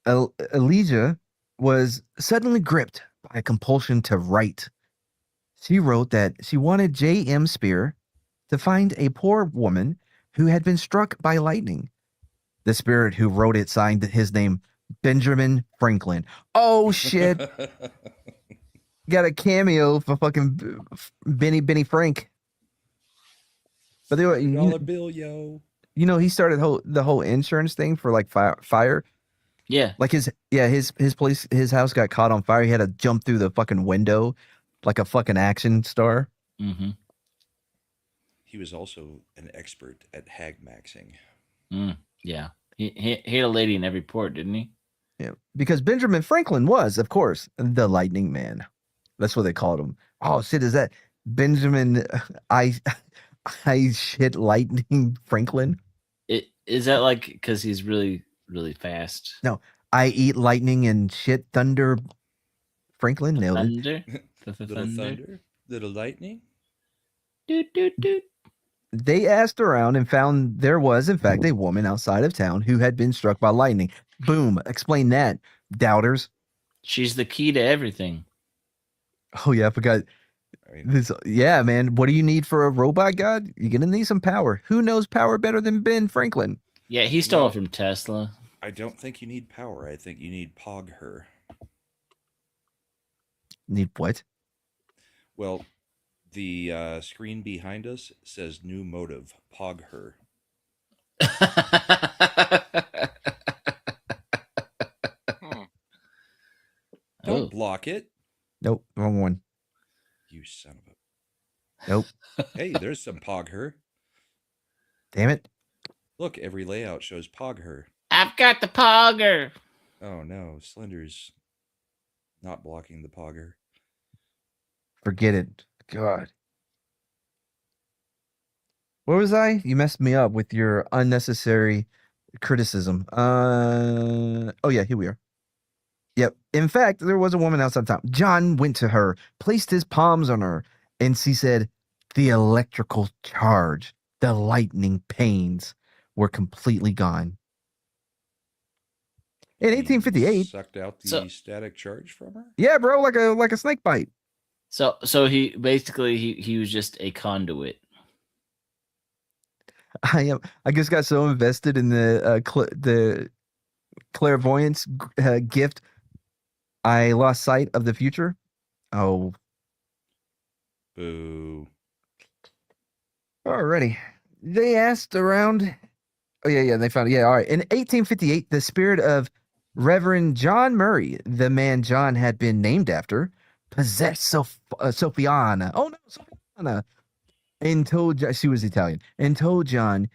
Elijah was suddenly gripped by a compulsion to write. She wrote that she wanted J.M. Spear to find a poor woman who had been struck by lightning. The spirit who wrote it signed his name, Benjamin Franklin. Oh, shit. Got a cameo for fucking Benny Frank. But they were, $1 bill, yo. you know, he started the whole insurance thing for like fire. Yeah. Like his place, his house got caught on fire. He had to jump through the fucking window like a fucking action star. Mm-hmm. He was also an expert at hag maxing. Yeah. He had a lady in every port, didn't he? Yeah, because Benjamin Franklin was, of course, the Lightning Man. That's what they called him. Oh shit, is that Benjamin? I shit Lightning Franklin. Is that like because he's really really fast? No, I eat lightning and shit thunder. Franklin nailed it. Thunder. Little thunder, little lightning. Doot, doot, doot. They asked around and found there was, in fact, a woman outside of town who had been struck by lightning. Boom. Explain that, doubters. She's the key to everything. Oh, yeah, I forgot. I mean, This, yeah, man. What do you need for a robot god? You're going to need some power. Who knows power better than Ben Franklin? Yeah, he stole it from Tesla. I don't think you need power. I think you need pog her. Need what? Well, the screen behind us says new motive, pog her. Don't Oh. block it, Nope, wrong one. you son of a. Nope. Hey, there's some pog her. Damn it. Look, every layout shows pog her. I've got the pogger. Oh no, Slender's not blocking the pogger. Forget it. God. Where was I? You messed me up with your unnecessary criticism. Oh yeah, here we are. Yep. In fact, there was a woman outside town. John went to her, placed his palms on her, and she said, the electrical charge, the lightning pains were completely gone. In He 1858, sucked out the So- static charge from her. yeah, bro, like a snake bite. So he basically he was just a conduit. I just got so invested in the clairvoyance gift, I lost sight of the future. Oh, Boo. alrighty. They asked around. Oh yeah, they found it. Yeah, all right. In 1858, the spirit of Reverend John Murray, the man John had been named after, possessed Sophiana. Oh no, Sophiana. And she was Italian, and told John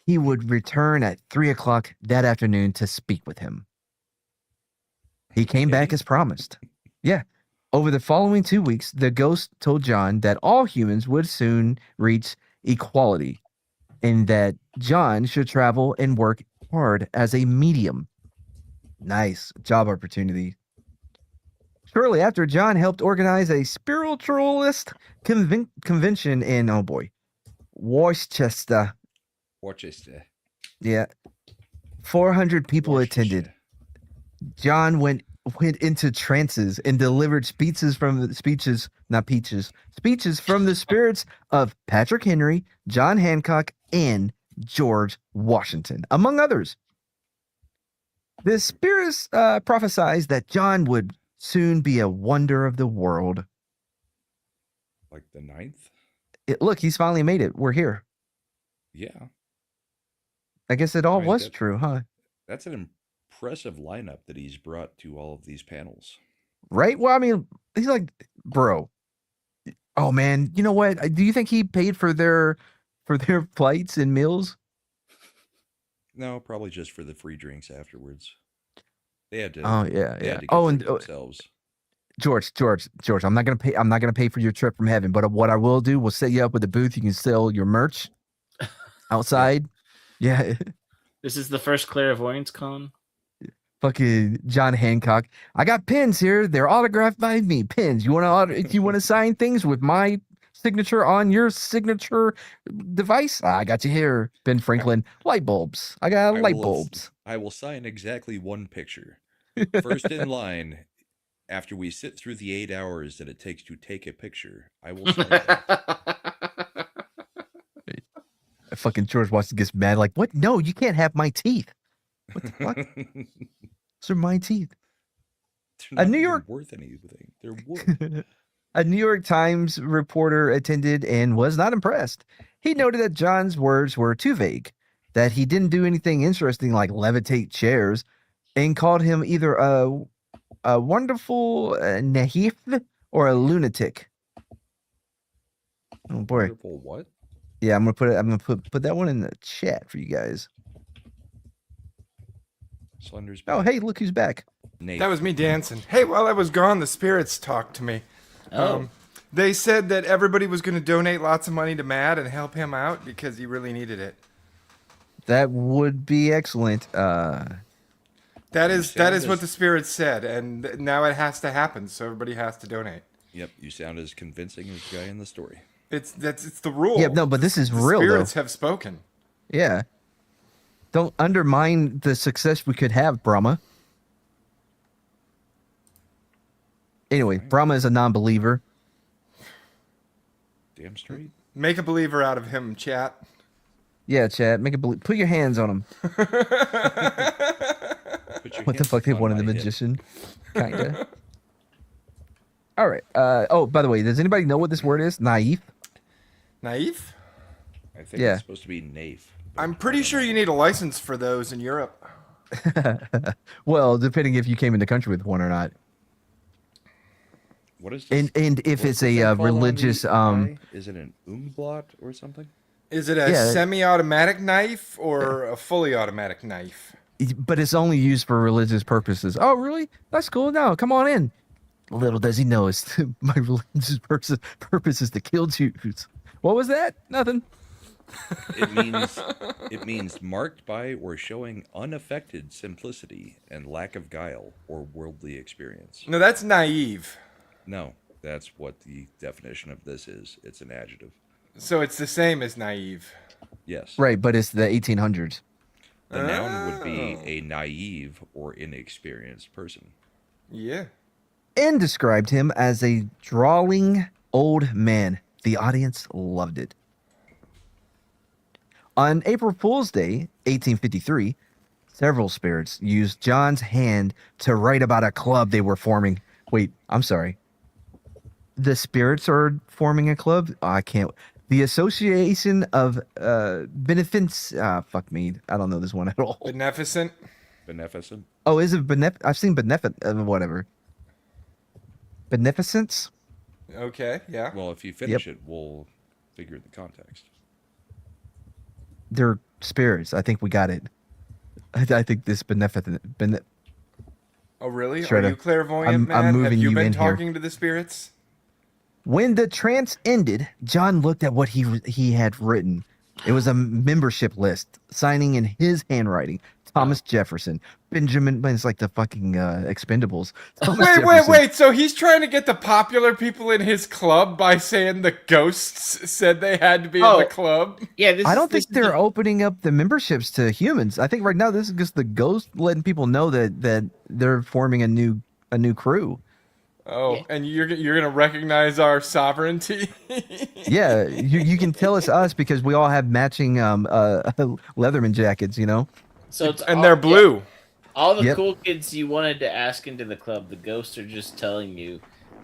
he would return at 3:00 that afternoon to speak with him. He came back Okay. as promised. Yeah. Over the following 2 weeks, the ghost told John that all humans would soon reach equality and that John should travel and work hard as a medium. Nice job opportunity. Shortly after, John helped organize a spiritualist convention in, oh boy, Worcester. Worcester. Yeah. 400 people attended. Worcestershire. John went into trances and delivered speeches from the speeches from the spirits of Patrick Henry, John Hancock, and George Washington, among others. The spirits prophesied that John would soon be a wonder of the world. Like the 9th? Look, he's finally made it. We're here. Yeah. I guess it all Right, was that- true, huh? That's an impressive lineup that he's brought to all of these panels. Right? Well, I mean, he's like, bro. Oh man, you know what? Do you think he paid for their flights and meals? No, probably just for the free drinks afterwards. They had to. Oh yeah, They yeah. had to get Oh, through and themselves. George, I'm not gonna pay. I'm not gonna pay for your trip from heaven. But what I will do, we'll set you up with a booth. You can sell your merch outside. Yeah. This is the first clairvoyance con. Fucking John Hancock. I got pins here. They're autographed by me. Pins. You want to? If you want to sign things with my signature on your signature device, I got you here. Ben Franklin. Light bulbs. I got light bulbs. I will sign exactly one picture. First in line, after we sit through the 8 hours that it takes to take a picture, I will sign that. Fucking George Washington gets mad. Like, what? No, you can't have my teeth. What the fuck? Those are my teeth. They're A not New even York- worth anything. They're wood. A New York Times reporter attended and was not impressed. He noted that John's words were too vague, that he didn't do anything interesting like levitate chairs, and called him either a wonderful naif or a lunatic. Oh boy. Wonderful what? Yeah, I'm gonna put that one in the chat for you guys. Slender's Oh, back. hey, look who's back. Nate. That was me dancing. Hey, while I was gone, the spirits talked to me. Oh. They said that everybody was going to donate lots of money to Matt and help him out because he really needed it. That would be excellent. That is what the spirits said, and now it has to happen. So everybody has to donate. Yep, you sound as convincing as the guy in the story. It's the rule. Yeah, no, but this is The real though. spirits have spoken. Yeah. Don't undermine the success we could have, Brahma. Anyway, Brahma is a non-believer. Damn straight. Make a believer out of him, chat. Yeah, Chad, make a believe. Put your hands on him. Put your What the hands fuck? They on wanted the my hip. magician, kinda. All right. Oh, by the way, does anybody know what this word is? Naive. Naive? I think Yeah. it's supposed to be naif. but I'm I pretty don't sure know. you need a license for those in Europe. Well, depending if you came in the country with one or not, What is this? and if What's it's that a called on the religious eye? Is it an umlaut or something? Is it a Yeah. semi-automatic knife or a fully automatic knife? but it's only used for religious purposes. Oh, really? That's cool. No, come on in. Little does he know, it's my religious purpose is to kill Jews. What was that? Nothing. It means marked by or showing unaffected simplicity and lack of guile or worldly experience. No, that's naive. No, that's what the definition of this is. It's an adjective. So it's the same as naive. Yes. Right, but it's the 1800s. The noun would be Oh. a naive or inexperienced person. Yeah. And described him as a drawling old man. The audience loved it. On April Fool's Day, 1853, several spirits used John's hand to write about a club they were forming. Wait, I'm sorry. The spirits are forming a club? Oh, I can't. The Association of Benefits. Fuck me. I don't know this one at all. Beneficent. Beneficent. Oh, is it I've seen Beneficent. Whatever. Beneficence? Okay, yeah. Well, if you finish it, we'll figure the context. They're spirits. I think we got it. I think this beneficent. Oh, really? Sure Are to- you clairvoyant, I'm man? Have moving you you been in here. talking to the spirits? When the trance ended, John looked at what he had written. It was a membership list, signing in his handwriting. Thomas Jefferson, Benjamin. It's like the fucking Expendables. Thomas Jefferson. Wait. So he's trying to get the popular people in his club by saying the ghosts said they had to be in Oh. the club? Yeah, this I don't this think they're opening up the memberships to humans. I think right now this is just the ghost letting people know that they're forming a new crew. Oh, Yeah. and you're gonna recognize our sovereignty? Yeah, you can tell it's us because we all have matching Leatherman jackets, you know. So it's and all- they're yeah, blue. all the Yep. cool kids you wanted to ask into the club, the ghosts are just telling you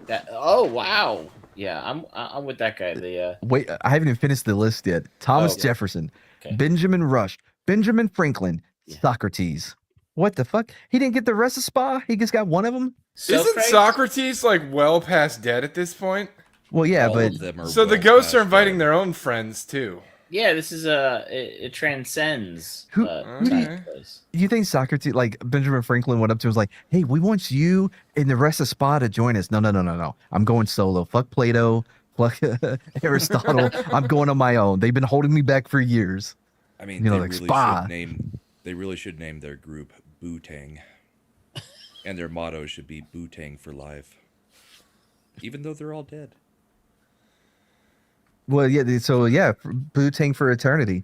that. Oh wow, yeah, I'm with that guy. The Wait, I haven't even finished the list yet. Thomas Oh, Jefferson, okay. Benjamin Rush, Benjamin Franklin, Yeah. Socrates. What the fuck? He didn't get the rest of Spa. He just got one of them. Isn't Socrates? Socrates like well past dead at this point? Well, yeah, All but of them are So the well ghosts are past inviting dead. their own friends too. Yeah, this is it transcends Who do you, time and place. you think Socrates, like Benjamin Franklin, went up to him was like, "Hey, we want you and the rest of Spa to join us." No. I'm going solo. Fuck Plato. Fuck Aristotle. I'm going on my own. They've been holding me back for years. I mean, You know, they like really Spa. should name. They really should name their group Bootang, and their motto should be Bootang for life. Even though they're all dead. Well, yeah. So yeah, Bootang for eternity.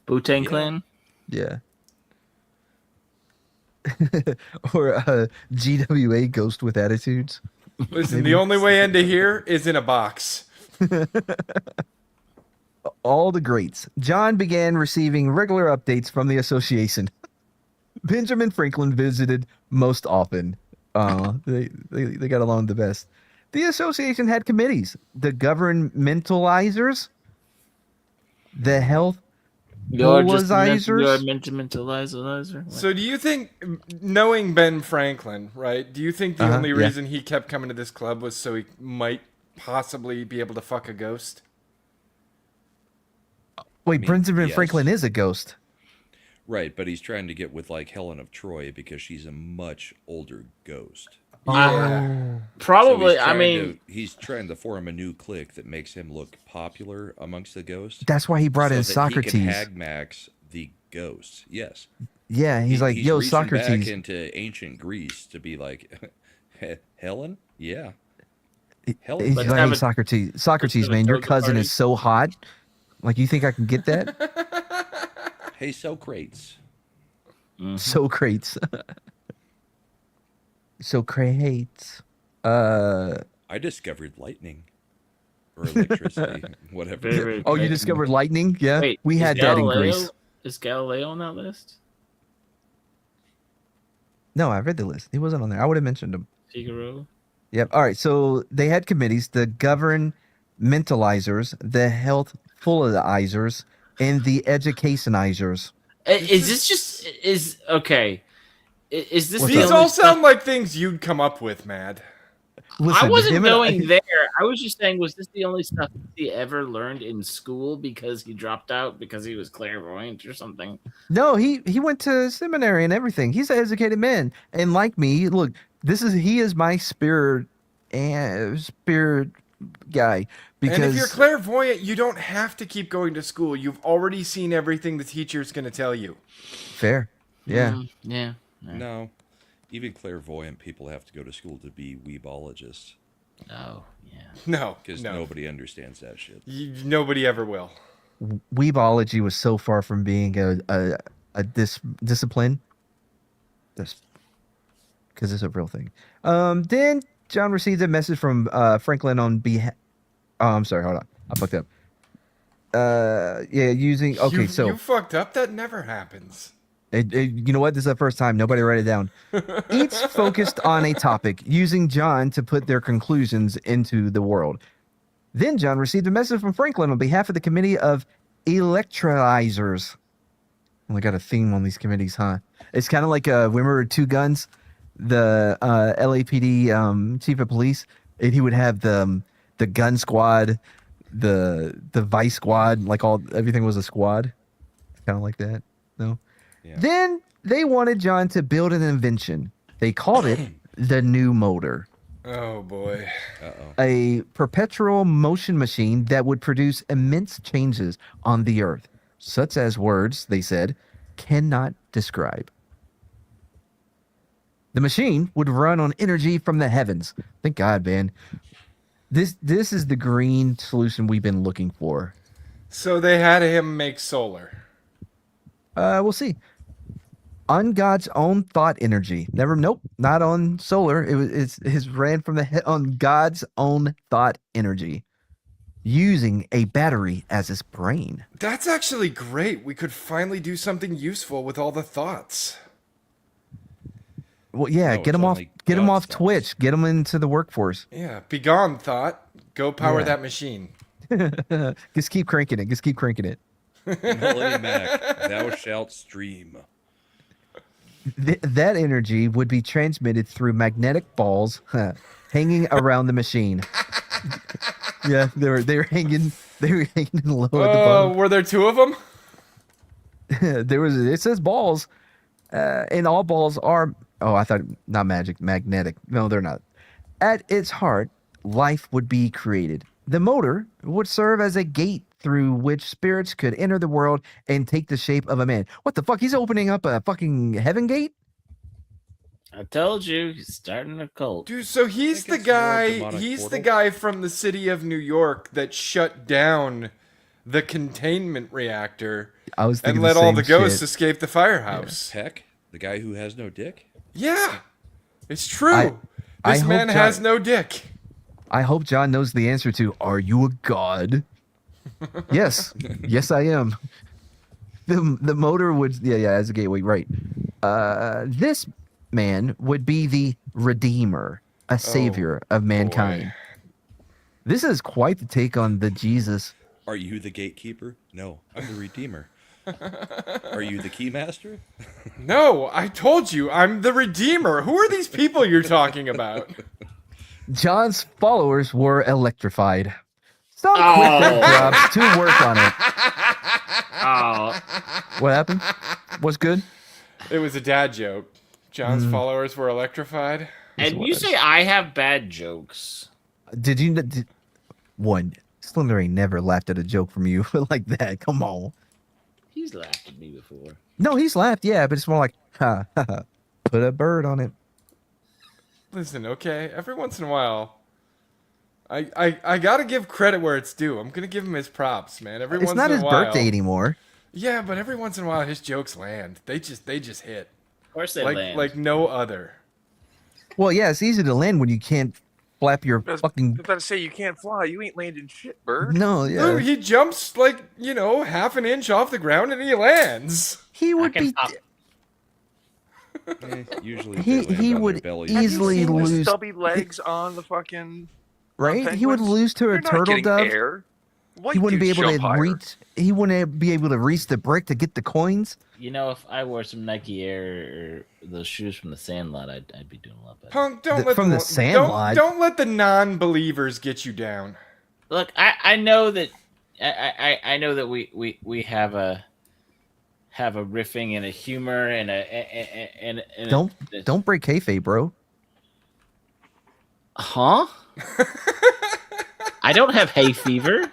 Wu-Tang Yeah. Clan. Yeah. Or GWA, Ghost with Attitudes. Listen, Maybe. the only way into here is in a box. All the greats. John began receiving regular updates from the association. Benjamin Franklin visited most often. They got along the best. The association had committees: the governmentalizers, the health You're Polizers? mentalizer. So do you think, knowing Ben Franklin, right, do you think the Uh-huh, only yeah. reason he kept coming to this club was so he might possibly be able to fuck a ghost? Wait, mean, Benjamin yes. Franklin is a ghost. Right, but he's trying to get with like Helen of Troy because she's a much older ghost. Yeah. Probably. So I mean, he's trying to form a new clique that makes him look popular amongst the ghosts. That's why he brought so in that Socrates. He can hag max the ghosts. Yes. Yeah, he's like, he's yo, reaching Socrates. back into ancient Greece to be like, Helen? Yeah. Helen. He's Let's like, have hey, a- Socrates, have a man, your toga cousin party." is so hot. Like, you think I can get that? Hey, Socrates. Socrates. Socrates. I discovered lightning. Or electricity. Whatever. Very, very Oh, you quick. discovered lightning? Yeah, Wait, we is had that in Galileo- Greece. Is Galileo on that list? No, I read the list. He wasn't on there. I would have mentioned him. Figaro. Yep. All right. So they had committees: the governmentalizers, the healthfulizers, and the educationizers. Is this just okay? Is this What's the These only all stuff- sound like things you'd come up with, Mad. Listen, I wasn't him and going there. I was just saying, was this the only stuff he ever learned in school because he dropped out because he was clairvoyant or something? No, he went to seminary and everything. He's an educated man, and like me, look, he is my spirit guy because And if you're clairvoyant, you don't have to keep going to school. You've already seen everything the teacher's going to tell you. fair. Yeah. Yeah. No. Even clairvoyant people have to go to school to be weebologists. Oh, yeah. No, Because no. nobody understands that shit. Nobody ever will. Weebology was so far from being a discipline. This because it's a real thing. Then John received a message from Franklin on behalf. Oh, I'm sorry. Hold on. I fucked up. Yeah, using. Okay, you, so you fucked up. That never happens. you know what? This is the first time. Nobody write it down. Each focused on a topic, using John to put their conclusions into the world. Then John received a message from Franklin on behalf of the committee of electrolyzers. Well, I got a theme on these committees, huh? It's kind of like remember Two Guns, the LAPD chief of police, and he would have the gun squad, the vice squad, like everything was a squad. Kind of like that. No. Yeah. Then they wanted John to build an invention. They called it the new motor, Oh, boy. Uh-oh. a perpetual motion machine that would produce immense changes on the earth, such as words, they said, cannot describe. The machine would run on energy from the heavens. Thank God, man. This is the green solution we've been looking for. So they had him make solar. We'll see. On God's own thought energy. Nope, not on solar. It's ran from on God's own thought energy, using a battery as its brain. That's actually great. We could finally do something useful with all the thoughts. Well, yeah, No, get them it's off. only Get them God's off Twitch. Get them into the workforce. Yeah. Begone, thought. Go power Yeah. that machine. Just keep cranking it. Just keep cranking it. Melody Mac, thou shalt stream. That energy would be transmitted through magnetic balls hanging around the machine. Yeah, they were hanging They were hanging low at the Oh, bottom. were there two of them? There was. It says balls, and all balls are. Oh, I thought not magic, magnetic. No, they're not. At its heart, life would be created. The motor would serve as a gate through which spirits could enter the world and take the shape of a man. What the fuck? He's opening up a fucking heaven gate? I told you, he's starting a cult. Dude, so he's think the it's more guy. demonic He's the portal. guy from the city of New York that shut down the containment reactor I was thinking and let all same the ghosts shit. escape the firehouse. Peck, the guy who has no dick. Yeah, it's true. I This hope man John- has no dick. I hope John knows the answer to "Are you a god?" Yes, yes, I am. The motor would as a gateway, right? This man would be the redeemer, a savior of mankind. This is quite the take on the Jesus. Are you the gatekeeper? No, I'm the redeemer. Are you the keymaster? No, I told you, I'm the Redeemer. Who are these people you're talking about? John's followers were electrified. Some quit their jobs to work on it. Oh, What happened? What's good? It was a dad joke. John's followers were electrified. and you say I have bad jokes. Did you? One, Slender ain't never laughed at a joke from you like that. Come on. He's laughed at me before. No, he's laughed, yeah, but it's more like, ha, ha, ha. Put a bird on it. Listen, okay, every once in a while, I gotta give credit where it's due. I'm gonna give him his props, man. Every It's once not in a his while. birthday anymore. Yeah, but every once in a while his jokes land. They just hit. Of course they Like land. like no other. Well, yeah, it's easy to land when you can't flap your I was fucking. about to say you can't fly. You ain't landing shit, bird. No, yeah. Dude, he jumps like, half an inch off the ground and he lands. He I would can be. pop. Usually He- they land he on would their belly. easily Have you seen the lose- stubby legs on the fucking Right? He would penguins? lose to a They're not turtle getting dove. air. White He wouldn't be dudes able jump to higher. reach. He wouldn't be able to reach the brick to get the coins. You know, if I wore some Nike Air or those shoes from the Sandlot, I'd be doing a lot better. Punk, don't The- let from the don't- Sandlot? Don't let the non-believers get you down. Look, I know that I know that we have a riffing and a humor and a Don't break kayfabe, bro. Huh? I don't have hay fever.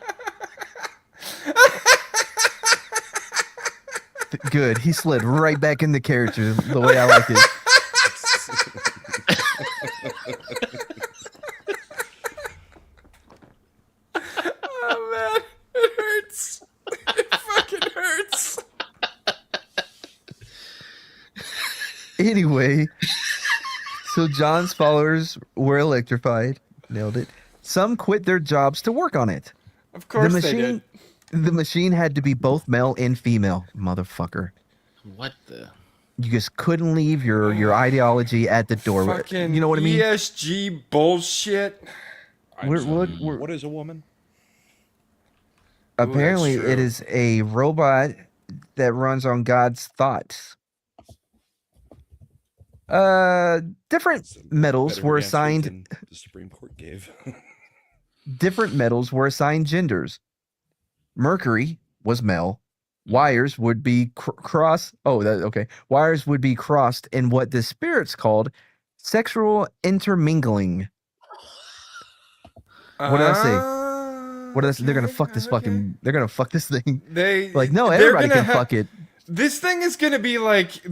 Good. He slid right back into character the way I like it. Oh man, it hurts. It fucking hurts. Anyway, so John's followers were electrified. Nailed it. Some quit their jobs to work on it. Of course the they machine, did. the machine had to be both male and female. Motherfucker. What the? You just couldn't leave your ideology at the door. Fucking You know what I mean? ESG bullshit. What is a woman? Apparently, true. it is a robot that runs on God's thoughts. Different metals Better were answer assigned. than the Supreme Court gave. Different metals were assigned genders. Mercury was male. Wires would be crossed. Oh, okay. Wires would be crossed in what the spirits called sexual intermingling. What did I say? What did I say? They're gonna fuck this fucking. They're gonna fuck this thing. They Like, no, they're everybody gonna can fuck it. This thing is gonna be like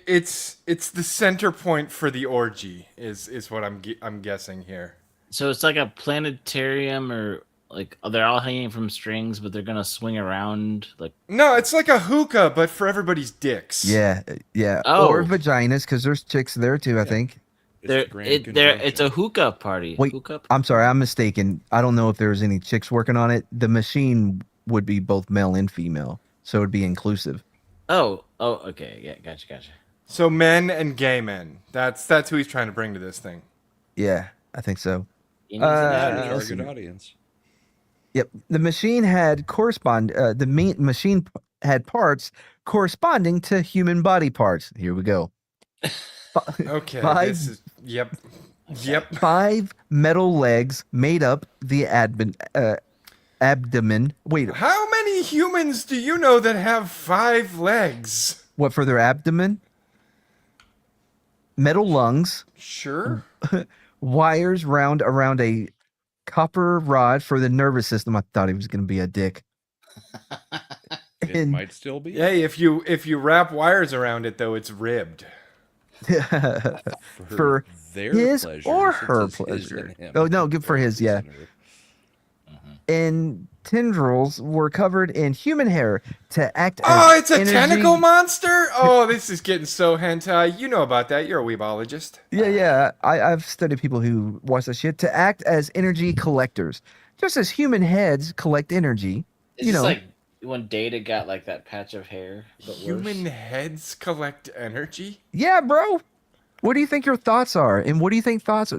it's the center point for the orgy. Is what I'm guessing here. So it's like a planetarium, or like they're all hanging from strings, but they're gonna swing around like. No, it's like a hookah, but for everybody's dicks. Yeah, yeah. Oh. Or vaginas, because there's chicks there too. I think. It's They're the Grand it's a Conjunction. hookah party. Wait, Hookah. I'm sorry, I'm mistaken. I don't know if there's any chicks working on it. The machine would be both male and female, so it'd be inclusive. Oh, okay, yeah, gotcha. So men and gay men. That's who he's trying to bring to this thing. Yeah, I think so. It needs an Uh, average. Target listen. audience. Yep. The machine had machine had parts corresponding to human body parts. Here we go. Okay. Five- This is Yep. 5 metal legs made up the abdomen. Wait, How many humans do you know that have 5 legs? what for their abdomen? Metal lungs, Sure. wires round around a copper rod for the nervous system. I thought he was going to be a dick. It And- might still be. Hey, if you wrap wires around it though, it's ribbed. For their his pleasure, or since her it's his pleasure. and him. Oh, no, good for his, yeah. And tendrils were covered in human hair to act as Oh, it's a energy- tentacle monster? Oh, this is getting so hentai. You know about that. You're a weebologist. Yeah. I've studied people who watch that shit to act as energy collectors. Just as human heads collect energy. It's You just know. like when Data got like that patch of hair. But worse. Human heads collect energy? Yeah, bro. What do you think your thoughts are? And what do you think thoughts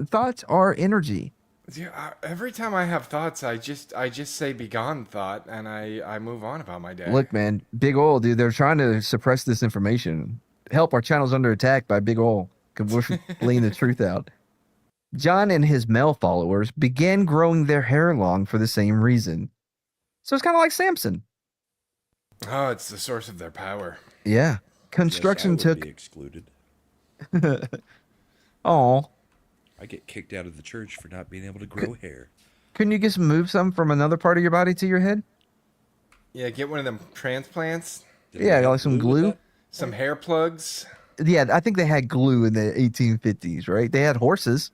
are energy? Yeah, every time I have thoughts, I just say "begone, thought," and I move on about my day. Look, man, Big Oil, dude, they're trying to suppress this information. Help, our channel's under attack by Big Oil. 'Cause we're laying the truth out. John and his male followers began growing their hair long for the same reason. So it's kind of like Samson. Oh, it's the source of their power. Yeah. Yes, Construction I would took. be excluded. Oh, I get kicked out of the church for not being able to grow hair. couldn't you just move some from another part of your body to your head? Yeah, get one of them transplants, Did we Yeah, have like some with glue. that? some hair plugs. Yeah, I think they had glue in the 1850s, right? They had horses.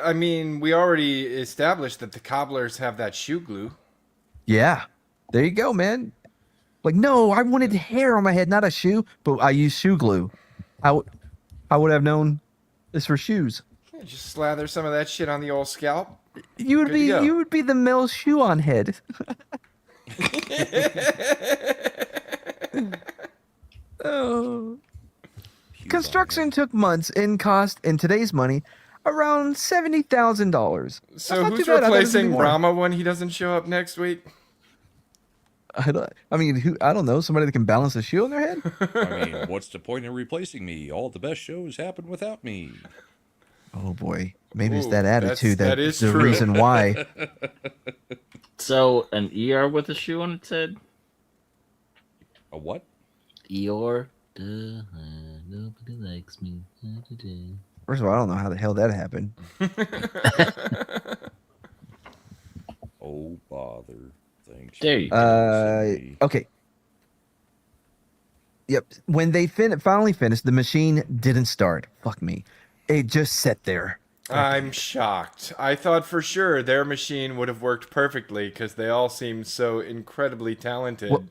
I mean, we already established that the cobblers have that shoe glue. Yeah. There you go, man. Like, no, I wanted hair on my head, not a shoe, but I used shoe glue. I would have known it's for shoes. Yeah, just slather some of that shit on the old scalp. You would Good to be go. you would be the male shoe on head. Oh. Huge Construction on took months and cost in today's money around $70,000. So not who's too bad. I thought it was gonna be replacing more. Rama when he doesn't show up next week? I don't know, somebody that can balance a shoe on their head. it. I mean, what's the point of replacing me? All the best shows happen without me. Oh boy, maybe it's Ooh, that that's- attitude that that's is the true. reason why. So an ER with a shoe on its head. A what? Eeyore. Duh, nobody likes me. Da-da-da. First of all, I don't know how the hell that happened. Oh, bother. Thanks. There you go. Okay. Yep. When they finally finished, the machine didn't start. Fuck me. It just sat there. I'm shocked. I thought for sure their machine would have worked perfectly because they all seemed so incredibly talented. Well,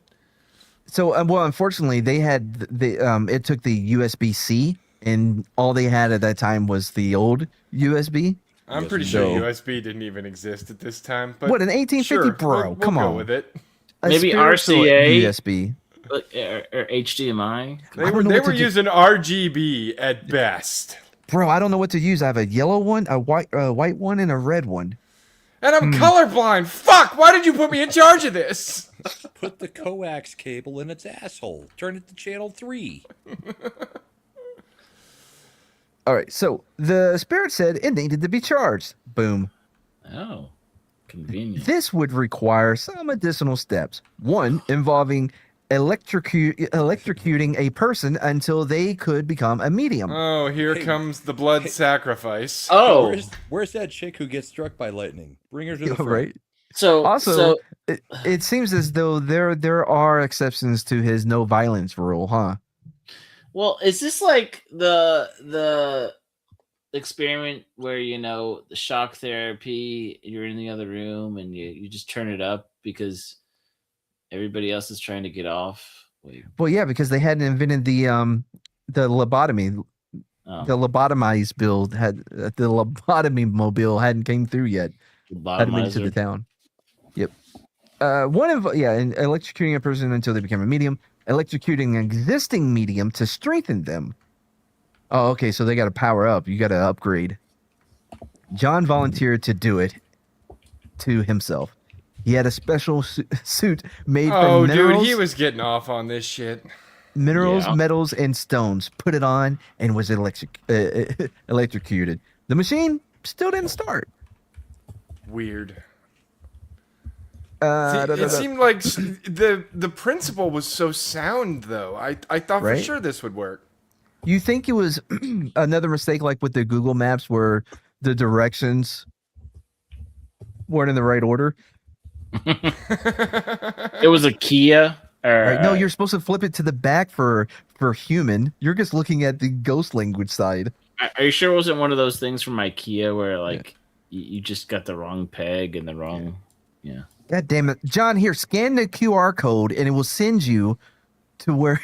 So, well, unfortunately, they had it took the USB-C, and all they had at that time was the old USB. I'm Yes, pretty we sure know. USB didn't even exist at this time. But What, an 1850, sure, bro? we'll Come go on. with it. A Maybe spiritual RCA? USB. Or HDMI. They don't were know they what to were do. using RGB at best. Bro, I don't know what to use. I have a yellow one, a white one, and a red one. And I'm colorblind. Fuck! Why did you put me in charge of this? Put the coax cable in its asshole. Turn it to channel 3. All right, so the spirit said it needed to be charged. Boom. Oh, convenient. This would require some additional steps. One, involving electrocuting a person until they could become a medium. Oh, here Hey. comes the blood sacrifice. Oh, Where's that chick who gets struck by lightning? Bring her to the front. Right. so Also, it seems as though there are exceptions to his no violence rule, huh? well, is this like the experiment where the shock therapy? You're in the other room and you just turn it up because everybody else is trying to get off. Wait, Well, yeah, because they hadn't invented the lobotomy. oh, The lobotomized build had the lobotomy mobile hadn't came through yet. Hadn't made it to the lobotomizer. town. Yep. And electrocuting a person until they become a medium. Electrocuting an existing medium to strengthen them. Oh, okay. So they got to power up. You got to upgrade. John volunteered to do it to himself. He had a special suit made Oh, from minerals, dude, he was getting off on this shit. Yeah. metals, and stones. Put it on and was electrocuted. The machine still didn't start. Weird. It seemed like the principle was so sound, though. I thought Right? for sure this would work. You think it was another mistake like with the Google Maps where the directions weren't in the right order? It was a Kia. Or, Right? No, you're supposed to flip it to the back for human. You're just looking at the ghost language side. Are you sure it wasn't one of those things from IKEA where like you just got the wrong peg and the wrong? Yeah. God damn it. John, here, scan the QR code and it will send you to where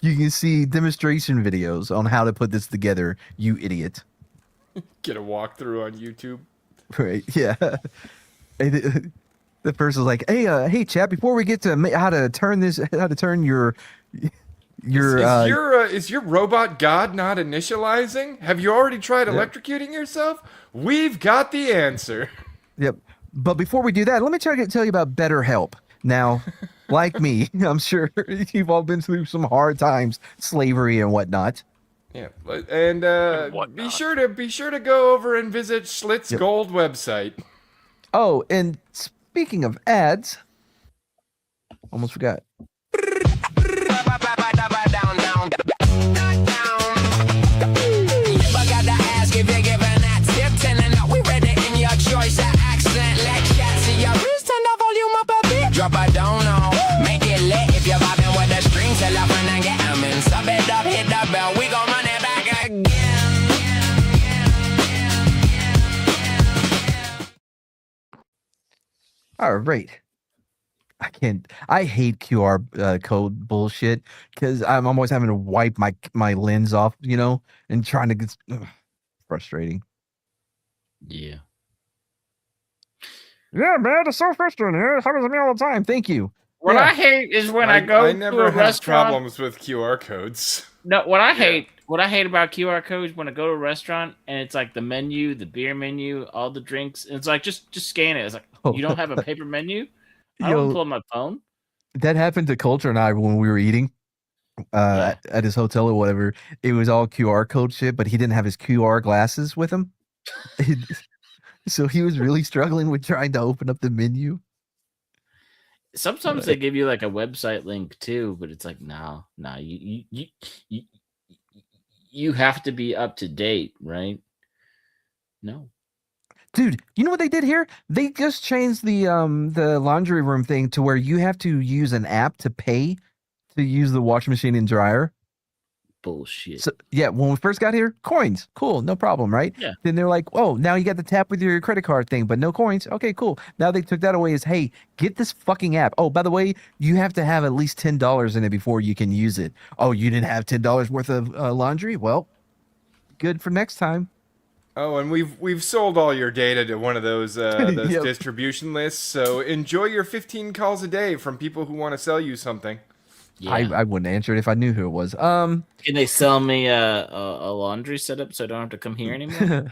you can see demonstration videos on how to put this together, you idiot. Get a walkthrough on YouTube. Right, yeah. And the person's like, hey, chap, before we get to how to turn your Is your robot god not initializing? Have you already tried electrocuting yourself? We've got the answer. Yep. But before we do that, let me try to tell you about BetterHelp. Now, like me, I'm sure you've all been through some hard times, slavery and whatnot. Yeah, and be sure to go over and visit Schlitz Gold website. Oh, and speaking of ads, almost forgot. Drop a down now, make it lit if you're vibing with the strings. Tell a friend and get 'em in. Sub it up, hit the bell, we gon' run it back again. All right. I hate QR code bullshit because I'm always having to wipe my lens off, and trying to get frustrating. Yeah. Yeah, man, it's so frustrating. It happens to me all the time. Thank you. What I hate is when I go I to never a have restaurant. problems with QR codes. No, what I hate about QR codes when I go to a restaurant and it's like the menu, the beer menu, all the drinks, and it's like just scan it. It's like you don't have a paper menu. I don't pull up my phone. That happened to Culture and I when we were eating at his hotel or whatever. It was all QR code shit, but he didn't have his QR glasses with him. So he was really struggling with trying to open up the menu. Sometimes they give you like a website link too, but it's like no, you have to be up to date, right? No. Dude, you know what they did here? They just changed the laundry room thing to where you have to use an app to pay to use the washing machine and dryer. Bullshit. So yeah, when we first got here, coins, cool, no problem, right? Yeah. Then they're like, oh, now you got the tap with your credit card thing, but no coins. Okay, cool. Now they took that away as, hey, get this fucking app. Oh, by the way, you have to have at least $10 in it before you can use it. Oh, you didn't have $10 worth of laundry? Well, good for next time. Oh, and we've sold all your data to one of those distribution lists. So enjoy your 15 calls a day from people who want to sell you something. Yeah. I wouldn't answer it if I knew who it was. Can they sell me a laundry setup so I don't have to come here anymore?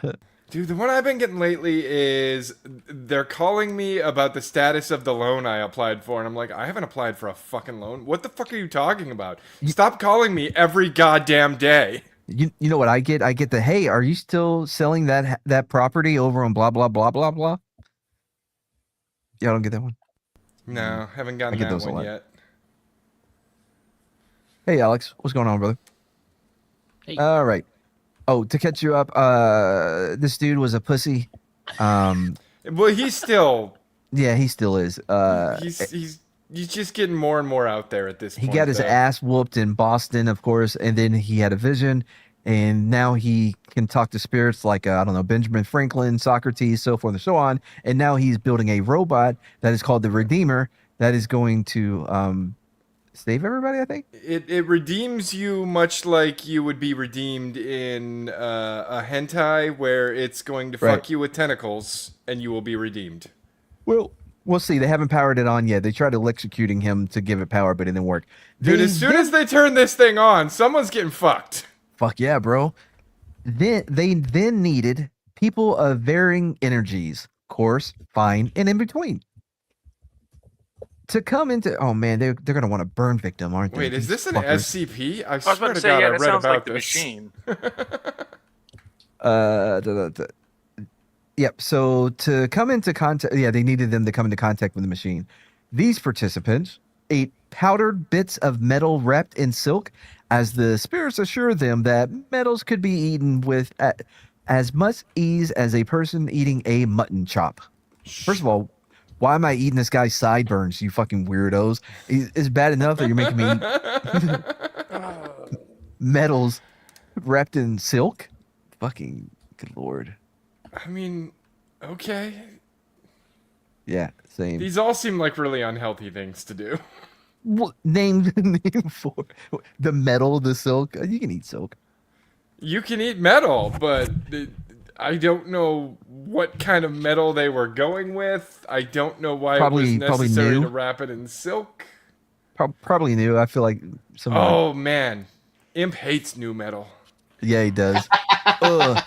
Dude, the one I've been getting lately is they're calling me about the status of the loan I applied for, and I'm like, I haven't applied for a fucking loan. What the fuck are you talking about? Stop calling me every goddamn day. You know what I get? I get the, hey, are you still selling that property over on blah blah blah blah blah? Yeah, I don't get that one. No, haven't gotten get that those a one lot. yet. Hey, Alex, what's going on, brother? Hey. All right. Oh, to catch you up, this dude was a pussy. Well, he's still Yeah, he still is. he's just getting more and more out there at this He point. got his though. ass whooped in Boston, of course, and then he had a vision, and now he can talk to spirits like, I don't know, Benjamin Franklin, Socrates, so forth and so on. And now he's building a robot that is called the Redeemer that is going to save everybody, I think. It redeems you much like you would be redeemed in a hentai where it's going to Right. fuck you with tentacles and you will be redeemed. Well, we'll see. They haven't powered it on yet. They tried electrocuting him to give it power, but it didn't work. Dude, as soon as they turn this thing on, someone's getting fucked. Fuck yeah, bro. Then they needed people of varying energies, coarse, fine, and in between. To come into, oh man, they're gonna want to burn victim, aren't they? Wait, is These this an fuckers. SCP? I I was about swear to to say, God, yeah, I that read sounds like about the this. machine. Yep. So to come into contact, yeah, they needed them to come into contact with the machine. These participants ate powdered bits of metal wrapped in silk, as the spirits assured them that metals could be eaten with as much ease as a person eating a mutton chop. First of all, why am I eating this guy's sideburns, you fucking weirdos? It's bad enough that you're making me eat metals wrapped in silk? Fucking good lord. I mean, okay. Yeah, same. These all seem like really unhealthy things to do. Name for the metal, the silk. You can eat silk. You can eat metal, but I don't know what kind of metal they were going with. I don't know why it was necessary new. to wrap it in silk. Probably new. I feel like someone. Oh man, Imp hates new metal. Yeah, he does. Ugh.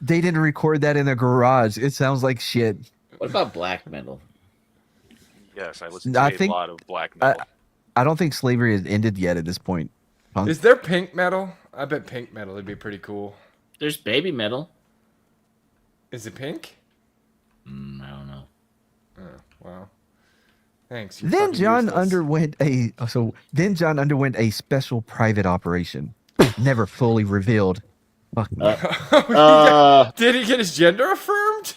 They didn't record that in a garage. It sounds like shit. What about black metal? Yes, I listen to a lot of black metal. I don't think slavery has ended yet at this point. Punk. Is there pink metal? I bet pink metal would be pretty cool. There's baby metal. Is it pink? I don't know. Oh, wow. Thanks. you Then fucking John useless. underwent a special private operation, never fully revealed. Fuck me. Did he get his gender affirmed?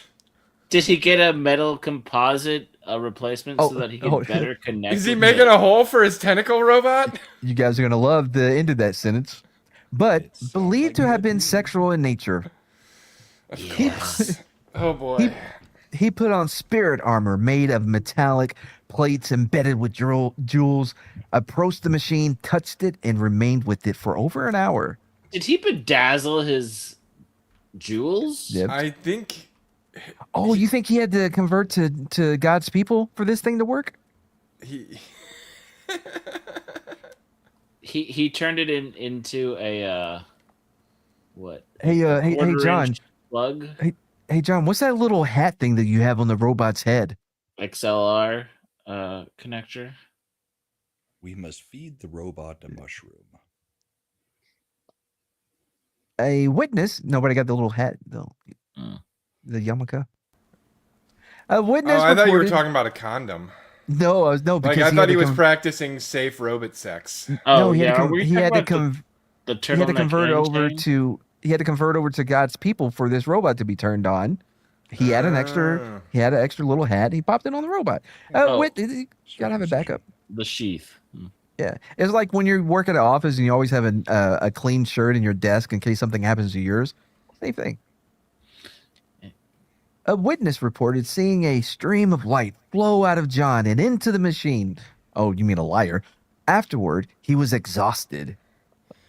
Did he get a metal composite replacement so that he can better connect? Is he with making it? a hole for his tentacle robot? You guys are gonna love the end of that sentence. But believed to have been sexual in nature. Yes. Oh boy. He put on spirit armor made of metallic plates embedded with jewels, approached the machine, touched it, and remained with it for over an hour. Did he bedazzle his jewels? Yep. I think Oh, you think he had to convert to God's people for this thing to work? he He turned it into a what? Hey, hey, Quarter-inch John. Plug Hey, John, what's that little hat thing that you have on the robot's head? XLR connector. We must feed the robot a mushroom. A witness. Nobody got the little hat though. The yarmulke. A witness. I thought you were reported- talking about a condom. No, no. Like Because I thought he was con- practicing safe robot sex. Oh no, he yeah, had to, are we he had talking to about con- the he had to turtleneck convert gang over chain? to he had to convert over to God's people for this robot to be turned on. He had an extra little hat. He popped it on the robot. Oh. You gotta have a backup. the sheath. Yeah, it's like when you work at an office and you always have a clean shirt in your desk in case something happens to yours. Same thing. A witness reported seeing a stream of light flow out of John and into the machine. Oh, you mean a liar? Afterward, he was exhausted.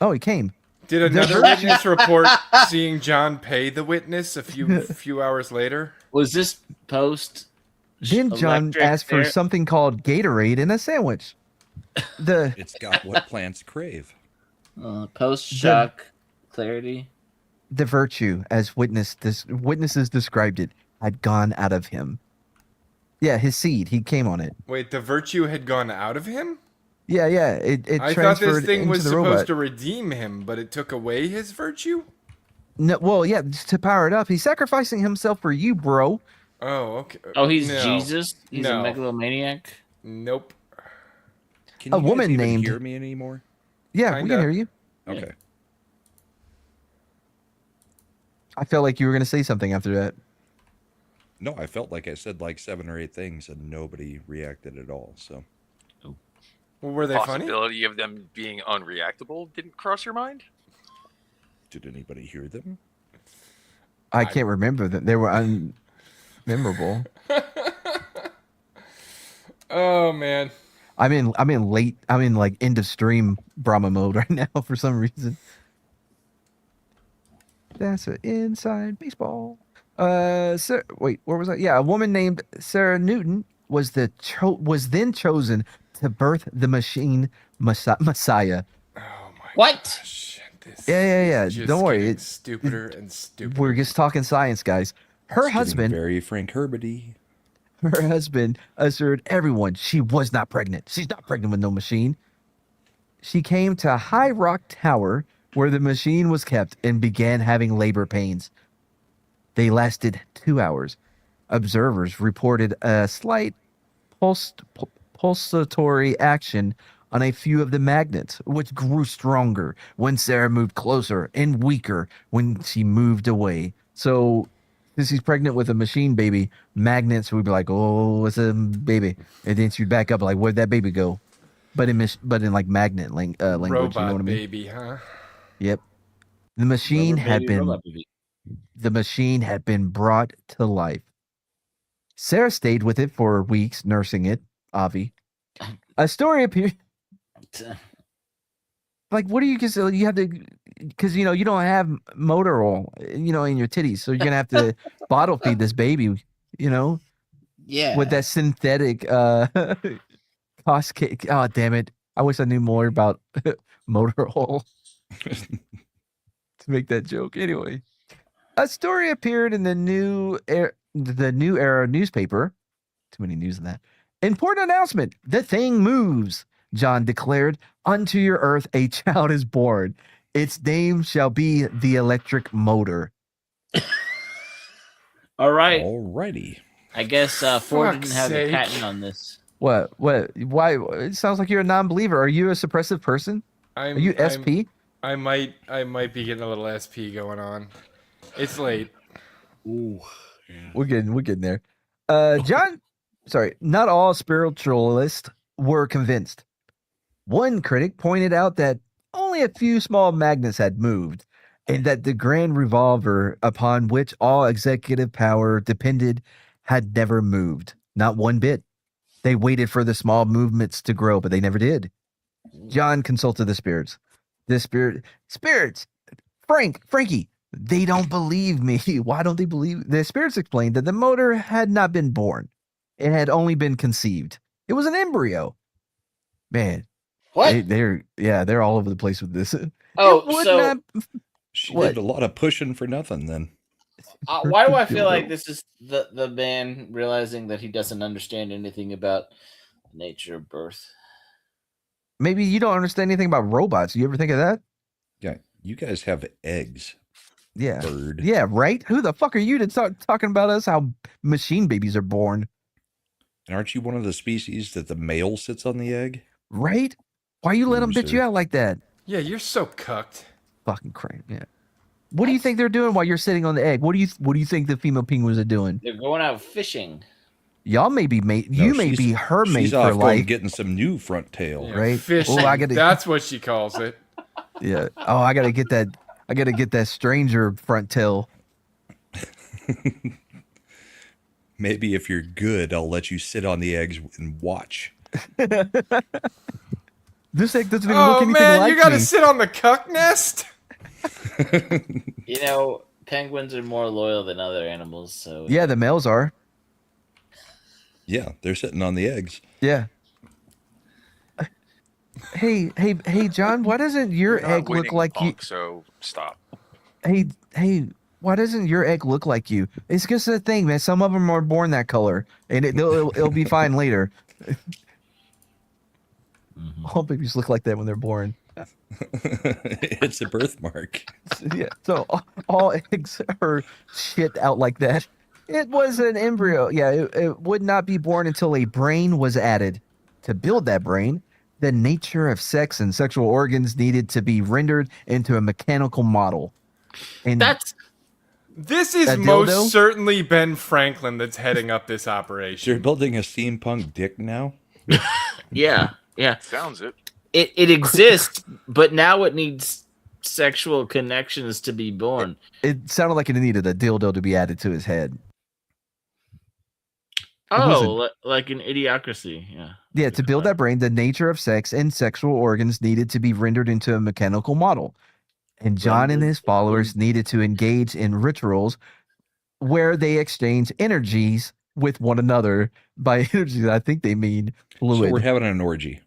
Oh, he came. Did another witness report seeing John pay the witness a few hours later? Was this post? Then John electric asked for there? something called Gatorade and a sandwich. The It's got what plants crave. Post shock clarity. the virtue, as witnesses described it, had gone out of him. Yeah, his seed. He came on it. Wait, the virtue had gone out of him? Yeah. It I thought transferred this thing into was the supposed robot. to redeem him, but it took away his virtue? No, well, yeah, just to power it up. He's sacrificing himself for you, bro. Oh, okay. Oh, he's No. Jesus. He's No. a megalomaniac. Nope. Can A you guys woman even named- hear me anymore? Yeah, we Kinda. can hear you. Okay. I felt like you were going to say something after that. No, I felt like I said like 7 or 8 things and nobody reacted at all. So Well, were they funny? Possibility of them being unreactable didn't cross your mind? did anybody hear them? I can't remember that. They were unmemorable. Oh man. I'm in like end of stream Brahma mode right now for some reason. That's an inside baseball. Wait, where was I? Yeah, a woman named Sarah Newton was then chosen to birth the machine Messiah. Oh my What? gosh. This Yeah. is just Don't worry, getting it's stupider and stupider. we're just talking science, guys. Her It's getting husband very Frank Herbert-y. Her husband assured everyone she was not pregnant. She's not pregnant with no machine. She came to High Rock Tower where the machine was kept and began having labor pains. They lasted 2 hours. Observers reported a slight repulsatory action on a few of the magnets, which grew stronger when Sarah moved closer and weaker when she moved away. So, since she's pregnant with a machine baby, magnets would be like, "Oh, it's a baby," and then she'd back up like, "Where'd that baby go?" But in like magnet language, Robot you know what I mean? baby, huh? Yep. The machine Rubber had baby, been robot baby. the machine had been brought to life. Sarah stayed with it for weeks, nursing it. Avi. A story appeared. Like, what do you consider? You have to, because you don't have motor oil, in your titties, so you're gonna have to bottle feed this baby, Yeah. with that synthetic cost cake. Oh, damn it! I wish I knew more about motor oil to make that joke. Anyway, a story appeared in the New Era newspaper. Too many news in that. Important announcement: the thing moves. John declared, "Unto your earth a child is born. Its name shall be the electric motor." All right. Alrighty. I guess Ford Fuck's didn't have sake. a patent on this. What? Why? It sounds like you're a non-believer. Are you a suppressive person? Are you SP? I might be getting a little SP going on. It's late. Ooh. We're getting there. John, sorry, not all spiritualists were convinced. One critic pointed out that only a few small magnets had moved, and that the grand revolver upon which all executive power depended had never moved, not one bit. They waited for the small movements to grow, but they never did. John consulted the spirits. Spirits, Frankie, they don't believe me. Why don't they believe? The spirits explained that the motor had not been born. It had only been conceived. It was an embryo. Man, What? they're all over the place with this. Oh, It would so not- She What? did a lot of pushing for nothing then. why do I feel like this is the man realizing that he doesn't understand anything about the nature of birth? Maybe you don't understand anything about robots. You ever think of that? Yeah, you guys have eggs, Yeah. bird. Yeah, right? Who the fuck are you to start talking about us how machine babies are born? And aren't you one of the species that the male sits on the egg? Right? Why you let them bitch you Loser. out like that? Yeah, you're so cucked. Fucking crank, yeah. What do you think they're doing while you're sitting on the egg? What do you think the female penguins are doing? They're going out fishing. Y'all may be mate. No, You may she's- be her mate She's for off going life. getting some new front tail. Yeah, Right? Fishing. Oh, I gotta- That's what she calls it. Yeah. Oh, I gotta get that. I gotta get that stranger front tail. Maybe if you're good, I'll let you sit on the eggs and watch. This egg doesn't even look Oh anything man, like you gotta me. sit on the cuck nest. You know, penguins are more loyal than other animals, so Yeah, the males are. Yeah, they're sitting on the eggs. Yeah. Hey, John. Why doesn't your You're not egg look winning, like you? punk, So stop. Hey. Why doesn't your egg look like you? It's just a thing, man. Some of them are born that color, and it'll be fine later. All babies look like that when they're born. It's a birthmark. Yeah. So all eggs are shit out like that. It was an embryo. Yeah. It would not be born until a brain was added. To build that brain, the nature of sex and sexual organs needed to be rendered into a mechanical model. And This is A most dildo? certainly Ben Franklin that's heading up this So you're operation. building a steampunk dick now? yeah. Sounds it. It exists, but now it needs sexual connections to be born. it sounded like it needed a dildo to be added to his head. Oh, like an idiocracy. Yeah. Yeah, to build that brain, the nature of sex and sexual organs needed to be rendered into a mechanical model. And John and his followers needed to engage in rituals where they exchange energies with one another. By energies, I think they mean fluid. So we're having an orgy.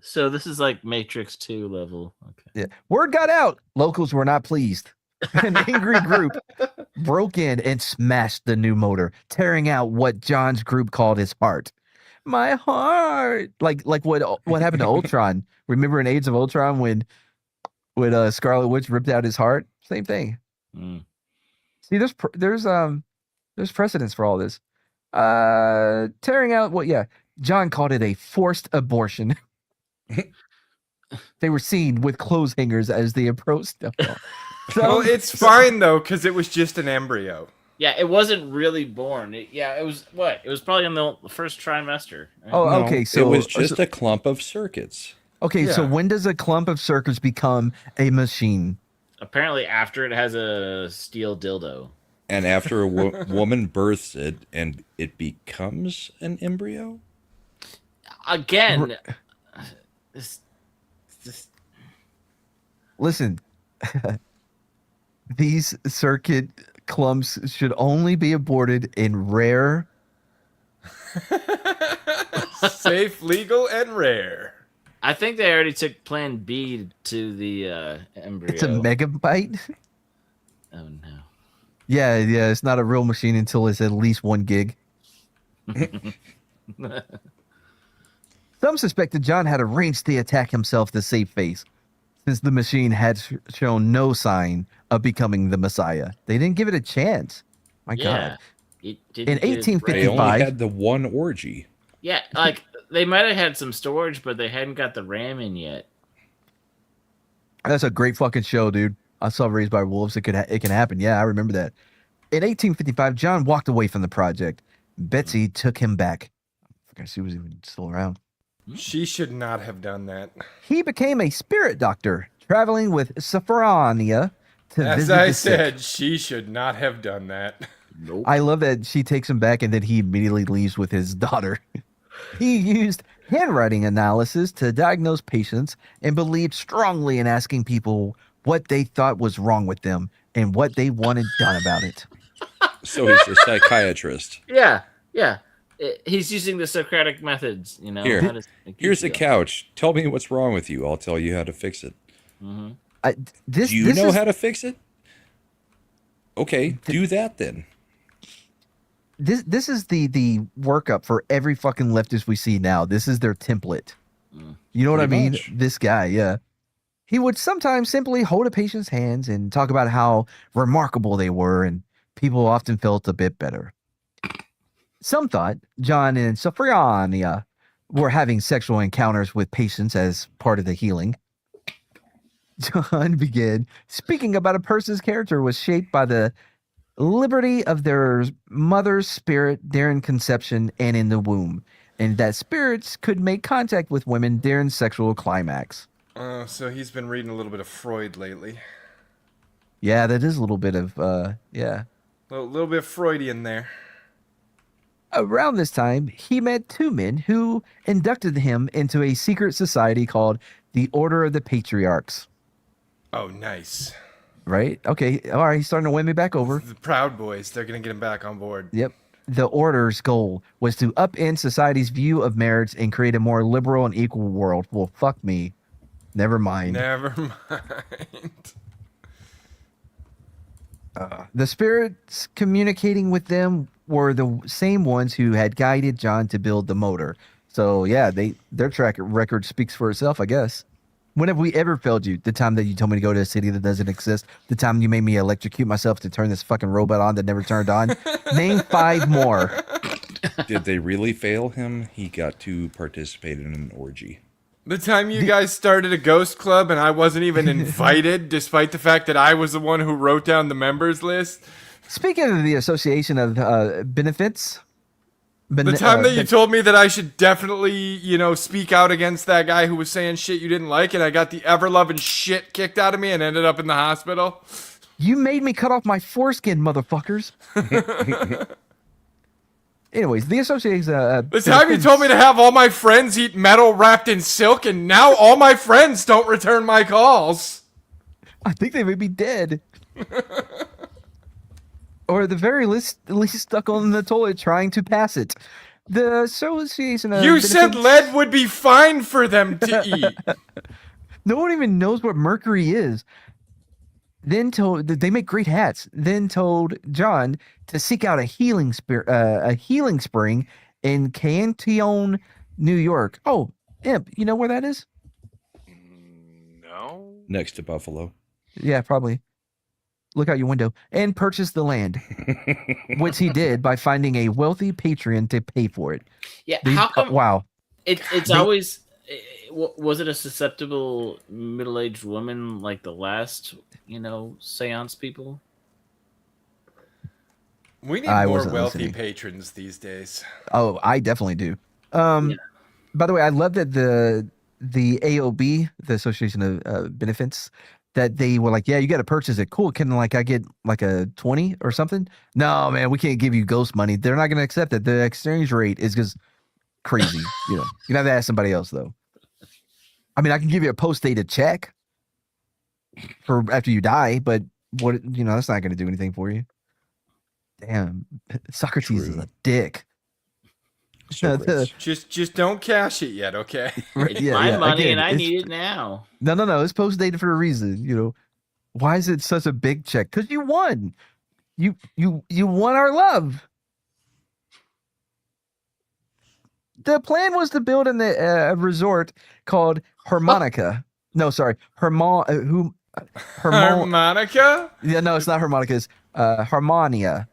So this is like Matrix 2 level. Okay. Yeah. Word got out. Locals were not pleased. An angry group broke in and smashed the new motor, tearing out what John's group called his heart. My heart. Like what happened to Ultron. Remember in Age of Ultron when Scarlet Witch ripped out his heart? Same thing. Mm. See, there's precedence for all this. Tearing out John called it a forced abortion. They were seen with clothes hangers as they approached them. Well, it's fine though, because it was just an embryo. Yeah, it wasn't really born. It was what? It was probably in the first trimester. Right? Oh, No, okay. So it was just a clump of circuits. okay. So Yeah. when does a clump of circuits become a machine? Apparently, after it has a steel dildo. And after a woman births it and it becomes an embryo? Again, this Listen, these circuit clumps should only be aborted in rare. Safe, legal, and rare. I think they already took Plan B to the embryo. It's a megabyte. Oh no. Yeah, it's not a real machine until it's at least 1 gig. Some suspected John had arranged the attack himself to save face, since the machine had shown no sign of becoming the Messiah. They didn't give it a chance. My Yeah. God. It In didn't get it 1850 They only 55. had the one orgy. Yeah, like they might have had some storage, but they hadn't got the RAM in yet. That's a great fucking show, dude. I saw Raised by Wolves. It can happen. Yeah, I remember that. In 1855, John walked away from the project. Betsy took him back. I forgot she was even still around. She should not have done that. He became a spirit doctor, traveling with Sophronia to As visit I the sick. said, she should not have done that. Nope. I love that she takes him back and then he immediately leaves with his daughter. He used handwriting analysis to diagnose patients and believed strongly in asking people what they thought was wrong with them and what they wanted done about it. So he's a psychiatrist. Yeah. He's using the Socratic methods, you know. Here. how to make you Here's a feel. couch. Tell me what's wrong with you. I'll tell you how to fix it. Mhm. Do you know how to fix it? Okay, do that then. This is the workup for every fucking leftist we see now. This is their template. You know what Pretty I mean? much. This guy, yeah. He would sometimes simply hold a patient's hands and talk about how remarkable they were, and people often felt a bit better. Some thought John and Sophronia were having sexual encounters with patients as part of the healing. John began speaking about a person's character was shaped by the liberty of their mother's spirit during conception and in the womb, and that spirits could make contact with women during sexual climax. Oh, so he's been reading a little bit of Freud lately. Yeah, that is a little bit of, yeah. A little bit Freudian there. Around this time, he met 2 men who inducted him into a secret society called the Order of the Patriarchs. Oh, nice. Right? Okay. All right. He's starting to win me back over. The Proud Boys, they're going to get him back on board. Yep. The Order's goal was to upend society's view of marriage and create a more liberal and equal world. Well, fuck me. Never mind. Never mind. The spirits communicating with them were the same ones who had guided John to build the motor. So yeah, their track record speaks for itself, I guess. When have we ever failed you? The time that you told me to go to a city that doesn't exist? The time you made me electrocute myself to turn this fucking robot on that never turned on? Name 5 more. Did they really fail him? He got to participate in an orgy. The time you guys started a ghost club and I wasn't even invited, despite the fact that I was the one who wrote down the members list. Speaking of the Association of Benefits, The time that you told me that I should definitely, speak out against that guy who was saying shit you didn't like, and I got the ever-loving shit kicked out of me and ended up in the hospital. You made me cut off my foreskin, motherfuckers. Anyways, the Association The time you told me to have all my friends eat metal wrapped in silk, and now all my friends don't return my calls. I think they may be dead. Or at the very least stuck on the toilet trying to pass it. The Association of You said Benefits- lead would be fine for them to eat. No one even knows what mercury is. Then told they make great hats. Then told John to seek out a healing spring in Cantillon, New York. Oh, Imp, you know where that is? No. Next to Buffalo. Yeah, probably. look out your window, and purchase the land, which he did by finding a wealthy patron to pay for it. Yeah, They- how come wow. it's They- always was it a susceptible middle-aged woman like the last, seance people? We need I more wasn't wealthy listening. patrons these days. Oh, I definitely do. Yeah. By the way, I love that the AOB, the Association of Benefits, that they were like, yeah, you got to purchase it. Cool. Can I get like a 20 or something? No, man, we can't give you ghost money. They're not going to accept it. The exchange rate is just crazy. You have to ask somebody else though. I mean, I can give you a post-dated check for after you die, but that's not going to do anything for you. Damn, Socrates is True. a dick. Socrates. Just don't cash it yet, okay? Right, It's yeah, my yeah. money Again, and I it's- need it now. No. It's post-dated for a reason. Why is it such a big check? Because you won. You won our love. The plan was to build a resort called Harmonica. No, sorry, Harmonica. Yeah, no, it's not Harmonica. It's Harmonia.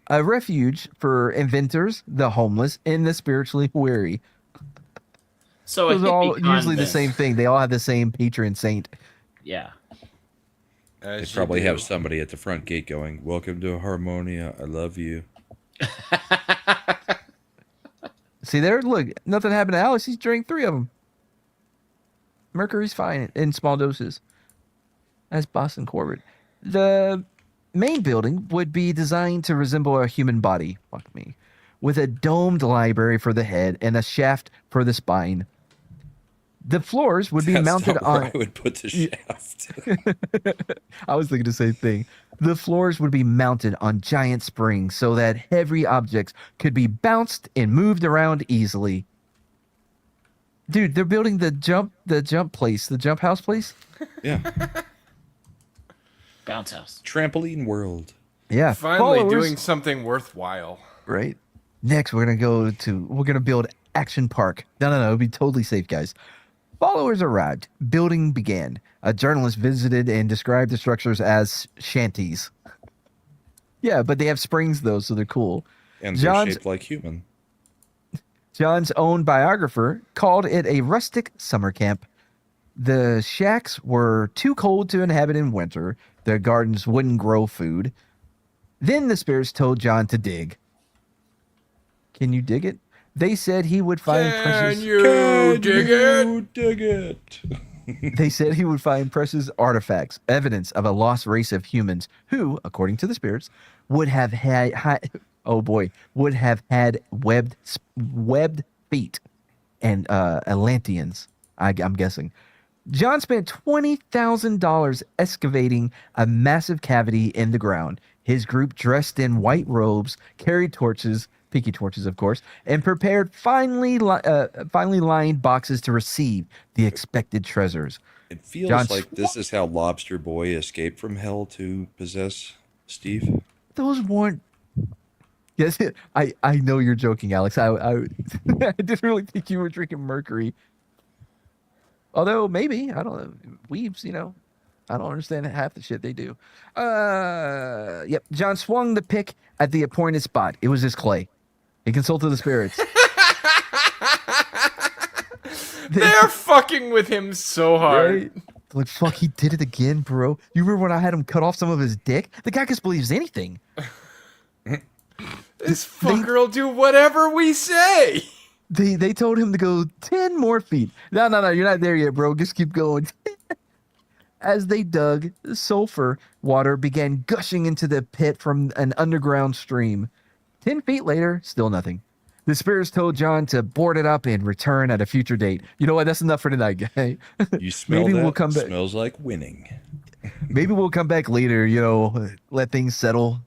A refuge for inventors, the homeless, and the spiritually weary. So a Those are all hippie usually the convent. same thing. They all have the same patron saint. Yeah. They As you probably do. have somebody at the front gate going, "Welcome to Harmonia. I love you." See there? Look, nothing happened to Alex. He's drank 3 of them. Mercury's fine in small doses. That's Boston Corbett. The main building would be designed to resemble a human body. Fuck me. With a domed library for the head and a shaft for the spine. The floors would be That's mounted not where on. I would put the shaft. I was thinking the same thing. The floors would be mounted on giant springs so that heavy objects could be bounced and moved around easily. Dude, they're building the jump house place. Yeah. Bounce house. Trampoline world. Yeah, Finally followers- doing something worthwhile. right. Next, we're gonna build Action Park. No, it'll be totally safe, guys. Followers arrived. Building began. A journalist visited and described the structures as shanties. Yeah, but they have springs though, so they're cool. And they're John's- shaped like human. John's own biographer called it a rustic summer camp. The shacks were too cold to inhabit in winter. Their gardens wouldn't grow food. Then the spirits told John to dig. Can you dig it? They said he would find Can precious. you dig it? Dig it. They said he would find precious artifacts, evidence of a lost race of humans who, according to the spirits, would have had webbed feet and Atlanteans. I'm guessing. John spent $20,000 excavating a massive cavity in the ground. His group, dressed in white robes, carried torches, pinky torches, of course, and prepared finely lined boxes to receive the expected treasures. It feels John like this is how Lobster Boy escaped from hell to possess Steve. Those weren't. Yes, I know you're joking, Alex. I I didn't really think you were drinking mercury. Although maybe I don't know. Weaves, I don't understand half the shit they do. Yep. John swung the pick at the appointed spot. It was his clay. He consulted the spirits. They're fucking with him so hard. Right? Like, fuck, he did it again, bro. You remember when I had him cut off some of his dick? The guy just believes anything. This fucker will do whatever we say. They told him to go 10 more feet. No, you're not there yet, bro. Just keep going. As they dug, sulfur water began gushing into the pit from an underground stream. 10 feet later, still nothing. The spirits told John to board it up and return at a future date. You know what? That's enough for tonight, guy. You smell Maybe that? we'll come back. Smells like winning. Maybe we'll come back later, let things settle,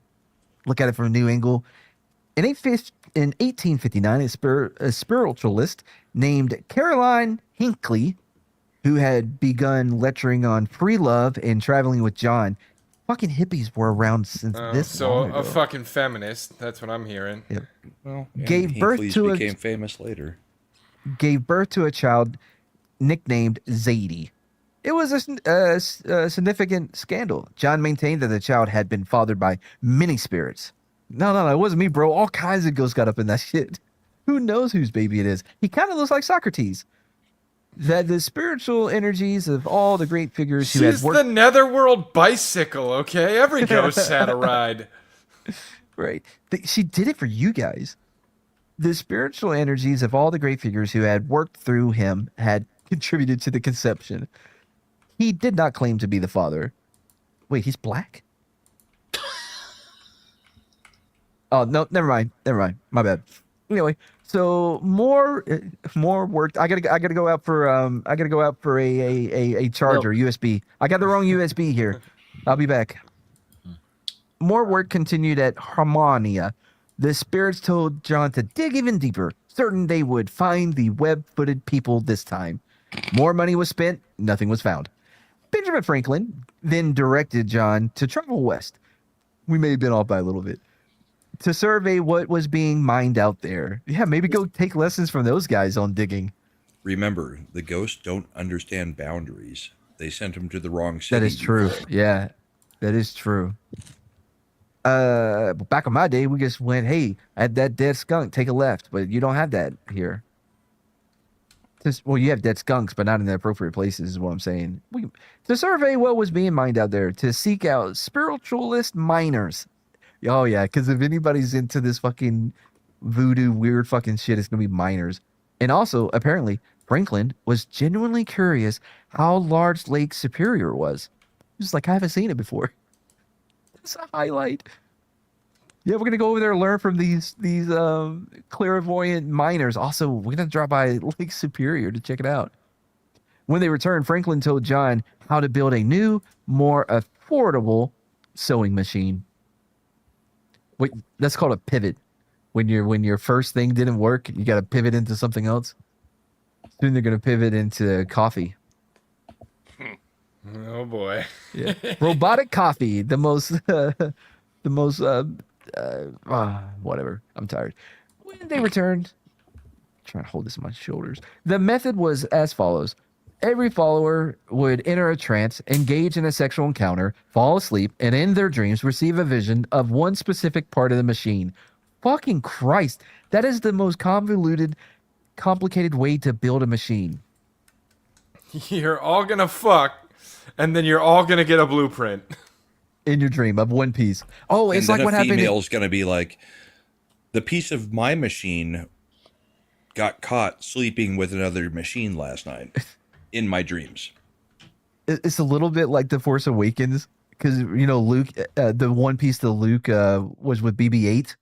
look at it from a new angle. In 1859, a spiritualist named Caroline Hinckley, who had begun lecturing on free love and traveling with John. Fucking hippies were around since this So long a ago. fucking feminist. That's what I'm hearing. Well, and Gave birth Hinckley's to a- became famous later. Gave birth to a child nicknamed Zadie. It was a significant scandal. John maintained that the child had been fathered by many spirits. No, it wasn't me, bro. All kinds of ghosts got up in that shit. Who knows whose baby it is? He kind of looks like Socrates. That the spiritual energies of all the great figures who had She's worked... the netherworld bicycle, okay? Every ghost had a ride. Right. She did it for you guys. The spiritual energies of all the great figures who had worked through him had contributed to the conception. He did not claim to be the father. Wait, he's black? Oh, no, never mind. My bad. Anyway, so more work. I gotta go out for a charger, USB. I got the wrong USB here. I'll be back. More work continued at Harmonia. The spirits told John to dig even deeper, certain they would find the web-footed people this time. More money was spent, nothing was found. Benjamin Franklin then directed John to travel west. We may have been off by a little bit. To survey what was being mined out there. Yeah, maybe go take lessons from those guys on digging. Remember, the ghosts don't understand boundaries. They sent him to the wrong city. That is true. Yeah, that is true. Back in my day, we just went, hey, at that dead skunk, take a left. But you don't have that here. Well, you have dead skunks, but not in the appropriate places, is what I'm saying. To survey what was being mined out there, to seek out spiritualist miners. Oh, yeah, because if anybody's into this fucking voodoo weird fucking shit, it's going to be miners. And also, apparently, Franklin was genuinely curious how large Lake Superior was. Just like, I haven't seen it before. That's a highlight. Yeah, we're going to go over there and learn from these clairvoyant miners. Also, we're going to drop by Lake Superior to check it out. When they returned, Franklin told John how to build a new, more affordable sewing machine. Wait, that's called a pivot. When your first thing didn't work, you got to pivot into something else. Soon they're going to pivot into coffee. Oh boy. Yeah. Robotic coffee, the most whatever. I'm tired. When they returned, trying to hold this on my shoulders. The method was as follows. Every follower would enter a trance, engage in a sexual encounter, fall asleep, and in their dreams receive a vision of one specific part of the machine. Fucking Christ. That is the most convoluted, complicated way to build a machine. You're all gonna fuck, and then you're all gonna get a blueprint. In your dream of One Piece. Oh, it's like what happened. And then a female's going to be like, the piece of my machine got caught sleeping with another machine last night in my dreams. It's a little bit like The Force Awakens, because, you know, Luke, the One Piece to Luke was with BB-8.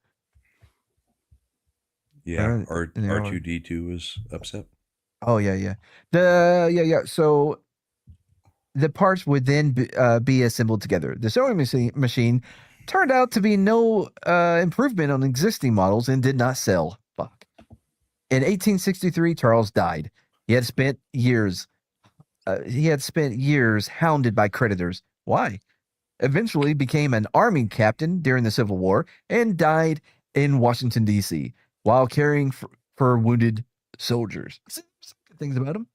Yeah, R2-D2 was upset. Oh, yeah. So the parts would then be assembled together. The sewing machine turned out to be no improvement on existing models and did not sell. Fuck. In 1863, Charles died. He had spent years hounded by creditors. Why? Eventually became an army captain during the Civil War and died in Washington, D.C. while caring for wounded soldiers. Some good things about him.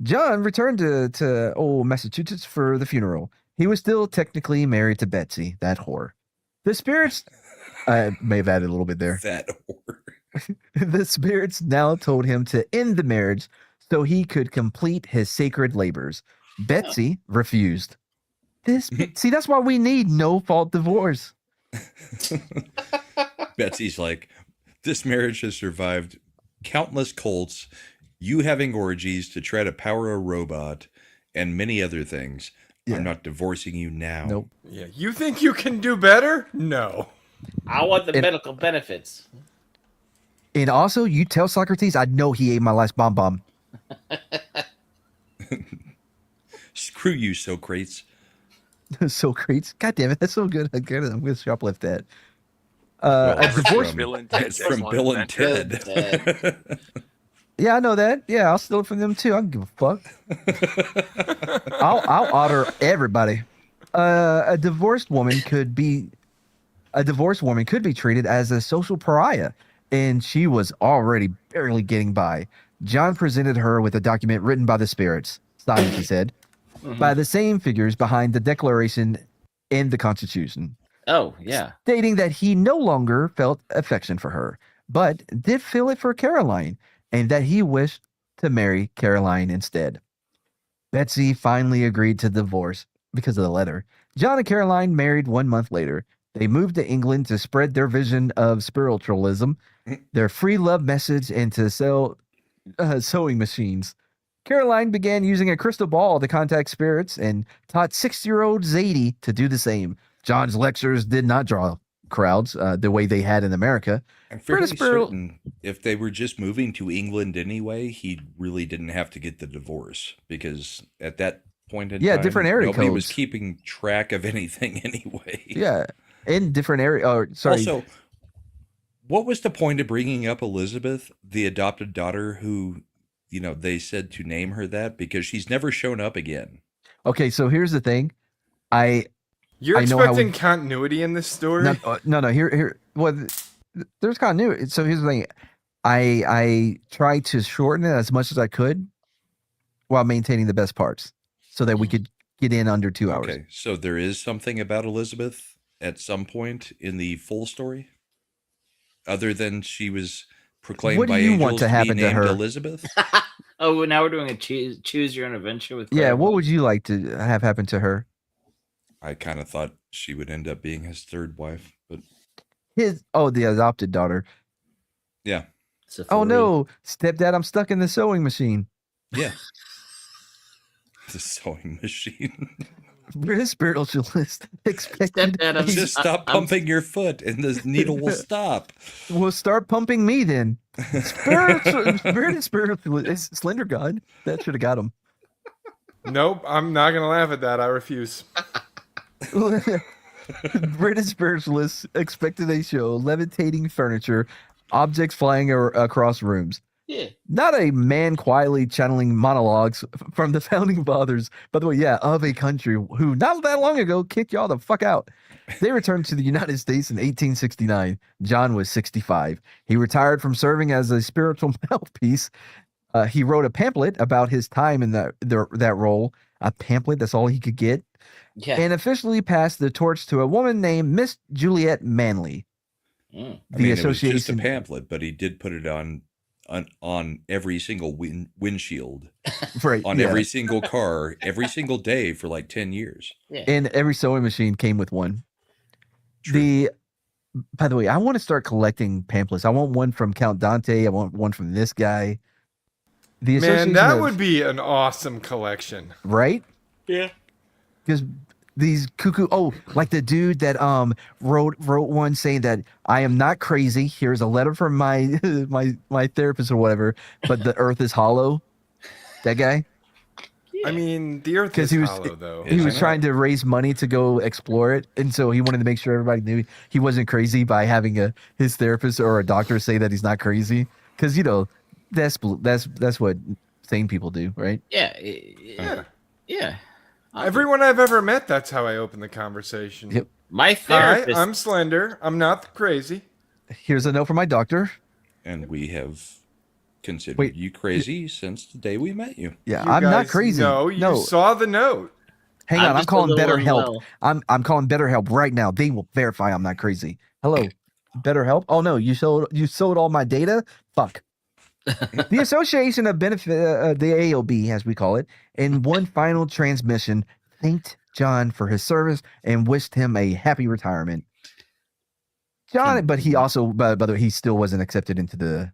John returned to old Massachusetts for the funeral. He was still technically married to Betsy, that whore. The spirits, I may have added a little bit there. That whore. The spirits now told him to end the marriage so he could complete his sacred labors. Betsy refused. See, that's why we need no-fault divorce. Betsy's like, this marriage has survived countless cults, you having orgies to try to power a robot, and many other things. Yeah. I'm not divorcing you now. Nope. Yeah, you think you can do better? No. I want the medical benefits. And also, you tell Socrates, I know he ate my last bomb. Screw you, Socrates. Socrates? God damn it, that's so good. I'm going to shoplift that. It's from Bill and Ted. Yeah, I know that. Yeah, I'll steal it from them too. I don't give a fuck. I'll order everybody. A divorced woman could be treated as a social pariah, and she was already barely getting by. John presented her with a document written by the spirits. signed, he said, by the same figures behind the Declaration and the Constitution, Oh, yeah. stating that he no longer felt affection for her, but did feel it for Caroline, and that he wished to marry Caroline instead. Betsy finally agreed to divorce because of the letter. John and Caroline married 1 month later. They moved to England to spread their vision of spiritualism, their free love message, and to sell sewing machines. Caroline began using a crystal ball to contact spirits and taught 6-year-old Zadie to do the same. John's lectures did not draw crowds the way they had in America. I'm fairly British Spirit- certain if they were just moving to England anyway, he really didn't have to get the divorce because at that point in time, different area nobody was codes. keeping track of anything anyway. Yeah, in different area. Or sorry, Also, what was the point of bringing up Elizabeth, the adopted daughter, who, you know, they said to name her that because she's never shown up again. okay. So here's the thing. You're I know how expecting we- continuity in this story? No. Here. Well, there's continuity. So here's the thing. I tried to shorten it as much as I could, while maintaining the best parts, so that we could get in under 2 hours. Okay, so there is something about Elizabeth at some point in the full story, other than she was proclaimed What do by you angels want to be happen to named her? Elizabeth. Oh, well, now we're doing a choose your own adventure with. Yeah. Clarabelle. What would you like to have happen to her? I kind of thought she would end up being his third wife, but The adopted daughter. yeah, It's a Oh three. no, stepdad, I'm stuck in the sewing machine. yeah. The sewing machine. British spiritualist expected. Stepdad, I'm Just stop I'm- pumping your foot, and the needle will stop. Well, start pumping me then. British spiritualist, Slender God. That should have got him. Nope, I'm not gonna laugh at that. I refuse. British spiritualists expected a show, levitating furniture, objects flying across rooms. Yeah. Not a man quietly channeling monologues from the founding fathers, by the way, of a country who not that long ago kicked y'all the fuck out. They returned to the United States in 1869. John was 65. He retired from serving as a spiritual mouthpiece. He wrote a pamphlet about his time in that role. A pamphlet, that's all he could get. Yeah. And officially passed the torch to a woman named Miss Juliet Manley. Mm. I mean, it was just a association. pamphlet, but he did put it on every single windshield, Right, on yeah. every single car, every single day for like 10 years. Yeah. And every sewing machine came with one. True. By the way, I want to start collecting pamphlets. I want one from Count Dante. I want one from this guy. The Man, Association that of- would be an awesome collection. right, Yeah. because these cuckoo. Oh, like the dude that wrote one saying that I am not crazy. Here's a letter from my my therapist or whatever. But the Earth is hollow. That guy. I mean, the Earth 'Cause is he was- hollow, though. He Is was it? trying to raise money to go explore it, and so he wanted to make sure everybody knew he wasn't crazy by having his therapist or a doctor say that he's not crazy. Because that's what sane people do, right? Yeah. Yeah. Yeah. Everyone I've ever met, that's how I open the conversation. Yep. My Hi, therapist. I'm Slender. I'm not crazy. Here's a note from my doctor. And we have considered Wait, you crazy since the day we met you. Yeah, You I'm not guys- crazy. No, you saw the note. Hang I'm on, I'm just a calling little BetterHelp. unwell. I'm calling BetterHelp right now. They will verify I'm not crazy. Hello, BetterHelp. Oh no, you sold all my data. Fuck. The Association of Benefit, the AOB, as we call it, in one final transmission, thanked John for his service and wished him a happy retirement. John, but he also, by the way, he still wasn't accepted into the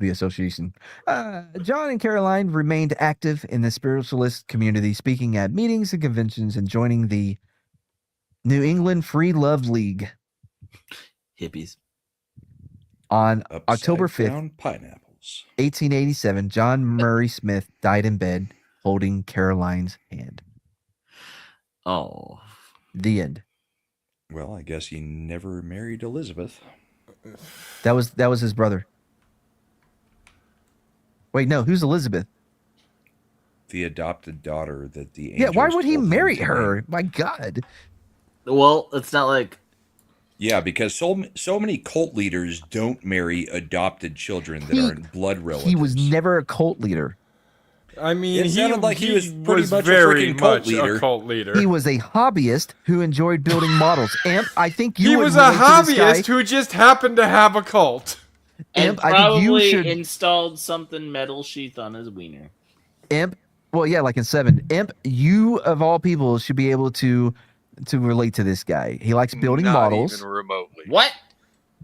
association. John and Caroline remained active in the spiritualist community, speaking at meetings and conventions and joining the New England Free Love League Hippies. on Upside October 5th, down pineapples. 1887. John Murray Smith died in bed holding Caroline's hand. Oh. The end. Well, I guess he never married Elizabeth. That was his brother. Wait, no, who's Elizabeth? The adopted daughter that the Yeah, why angels would he told him marry to her? name. My God. Well, it's not like. Yeah, because so many cult leaders don't marry adopted children that He- aren't blood relatives. He was never a cult leader. I mean, It sounded like he was pretty much a very freaking cult much leader. a cult leader. He was a hobbyist who enjoyed building models. Imp, I think you He would was a relate to this guy. hobbyist who just happened to have a cult. And Imp, I think you probably should- installed something metal sheath on his wiener. Imp, well, yeah, like in 7. Imp, you of all people should be able to relate to this guy. He likes building Not models, even remotely. What?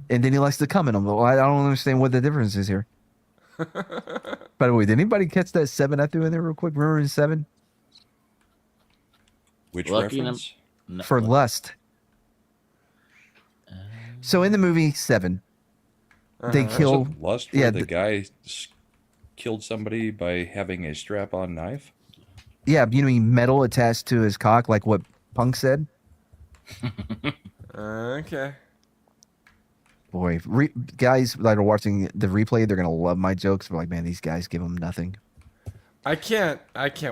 and then he likes to come in them. Well, I don't understand what the difference is here. By the way, did anybody catch that 7 I threw in there real quick? Remember in 7? Which Lucky reference? No. For lust. So in the movie 7, they Uh-huh. kill. Was it Lust yeah, where the the- guy killed somebody by having a strap-on knife? Yeah, you know, metal attached to his cock, like what Punk said. Okay. Boy, guys that are watching the replay, they're gonna love my jokes. They're like, man, these guys give them nothing. I can't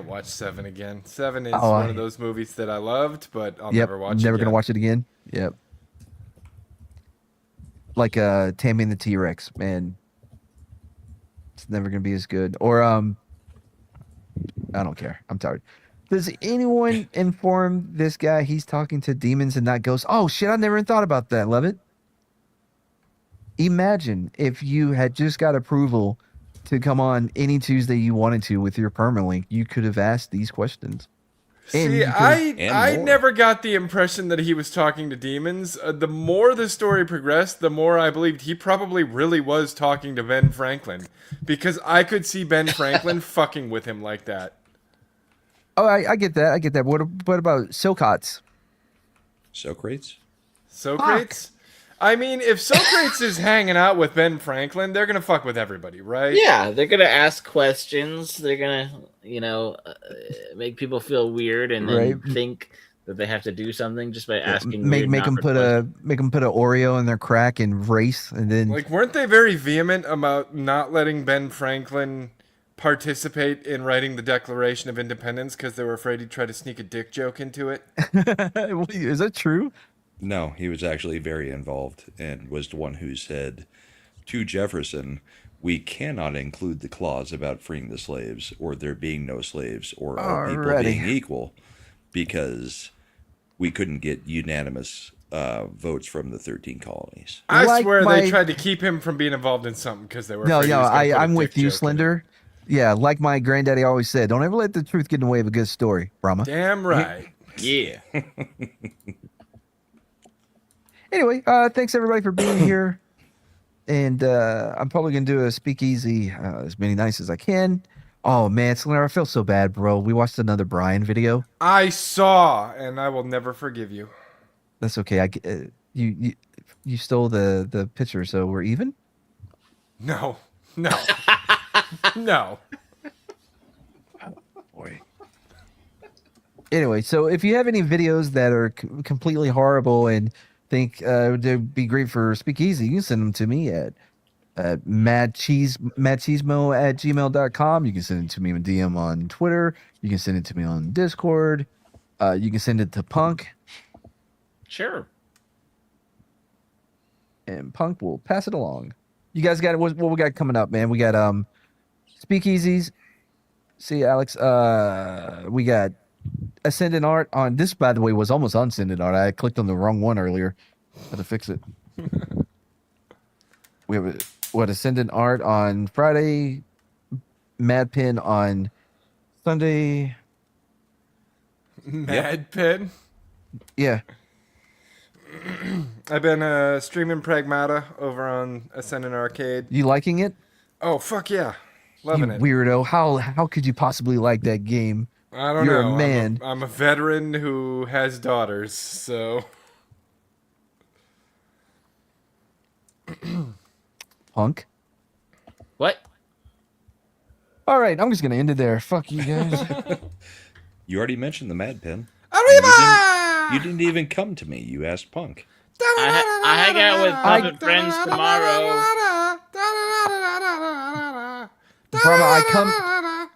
watch 7 again. 7 is Oh, one of those movies that I loved, but I'll Yep, never watch. never again. gonna watch it again. Yep. Like Tammy and the T-Rex, man. It's never gonna be as good. Or I don't care. I'm tired. Does anyone inform this guy he's talking to demons and not ghosts? Oh shit! I never even thought about that. Love it. Imagine if you had just got approval to come on any Tuesday you wanted to with your permalink. You could have asked these questions. And See, you could've- And I more. never got the impression that he was talking to demons. The more the story progressed, the more I believed he probably really was talking to Ben Franklin, because I could see Ben Franklin fucking with him like that. Oh, I get that. I get that. What about Socrates? Socrates? Socrates? I mean, if Socrates is hanging out with Ben Franklin, they're gonna fuck with everybody, right? Yeah, they're gonna ask questions. They're gonna, make people feel weird and then Right. think that they have to do something just by asking. Make weird, make them not put questions. a Oreo in their crack and race, and then Like, weren't they very vehement about not letting Ben Franklin participate in writing the Declaration of Independence because they were afraid he'd try to sneak a dick joke into it? Is that true? No, he was actually very involved and was the one who said to Jefferson, "We cannot include the clause about freeing the slaves or there being no slaves or all people Alrighty. being equal because we couldn't get unanimous votes from the 13 colonies." I Like swear my- they tried to keep him from being involved in something because they were No, afraid he no, was gonna put a I'm dick with you, joke in it. Slender. Yeah, like my granddaddy always said, don't ever let the truth get in the way of a good story, Brahma. Damn right. Yeah. Anyway, thanks everybody for being here. And I'm probably gonna do a speakeasy as many nights as I can. Oh man, Slender, I feel so bad, bro. We watched another Brian video. I saw, and I will never forgive you. That's okay. You stole the picture, so we're even. No. No. No. Boy. Anyway, so if you have any videos that are completely horrible and think they'd be great for Speakeasy, you can send them to me at madcheesemo@gmail.com. You can send it to me in DM on Twitter. You can send it to me on Discord. You can send it to Punk, Sure. and Punk will pass it along. You guys got what we got coming up, man? We got Speakeasies. See, Alex. We got Ascendant Art on this. By the way, was almost Unscendant Art. I clicked on the wrong one earlier. Had to fix it. We have Ascendant Art on Friday. Mad Pin on Sunday. Mad Pin. Yeah. I've been streaming Pragmata over on Ascendant Arcade. You liking it? Oh, fuck yeah. Loving You it. weirdo. How could you possibly like that game? I don't You're know. a man. I'm a veteran who has daughters, so. Punk. What? All right, I'm just gonna end it there. Fuck you guys. You already mentioned the Mad Pen. Arriba! You didn't even come to me. You asked Punk. I hang out with puppet friends tomorrow. Brahma,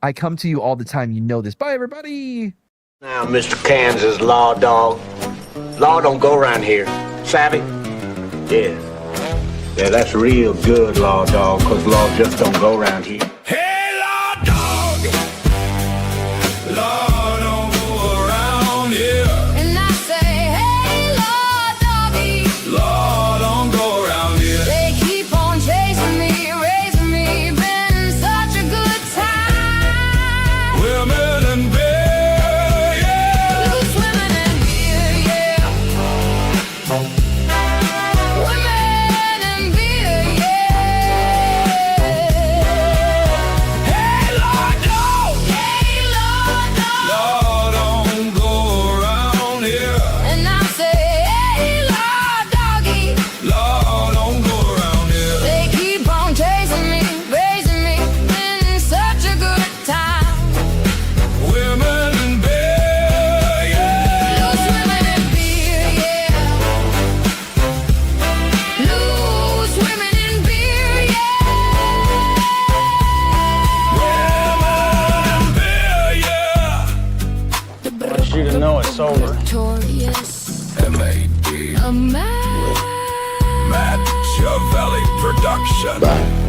I come to you all the time. You know this. Bye, everybody. Now, Mr. Kansas Law Dog. Law don't go around here. Savvy? Yeah. Yeah, that's real good, Law Dog, because law just don't go around here. Hey, Law Dog! know it's over. Victorious. M.A.D. Machiavelli Production.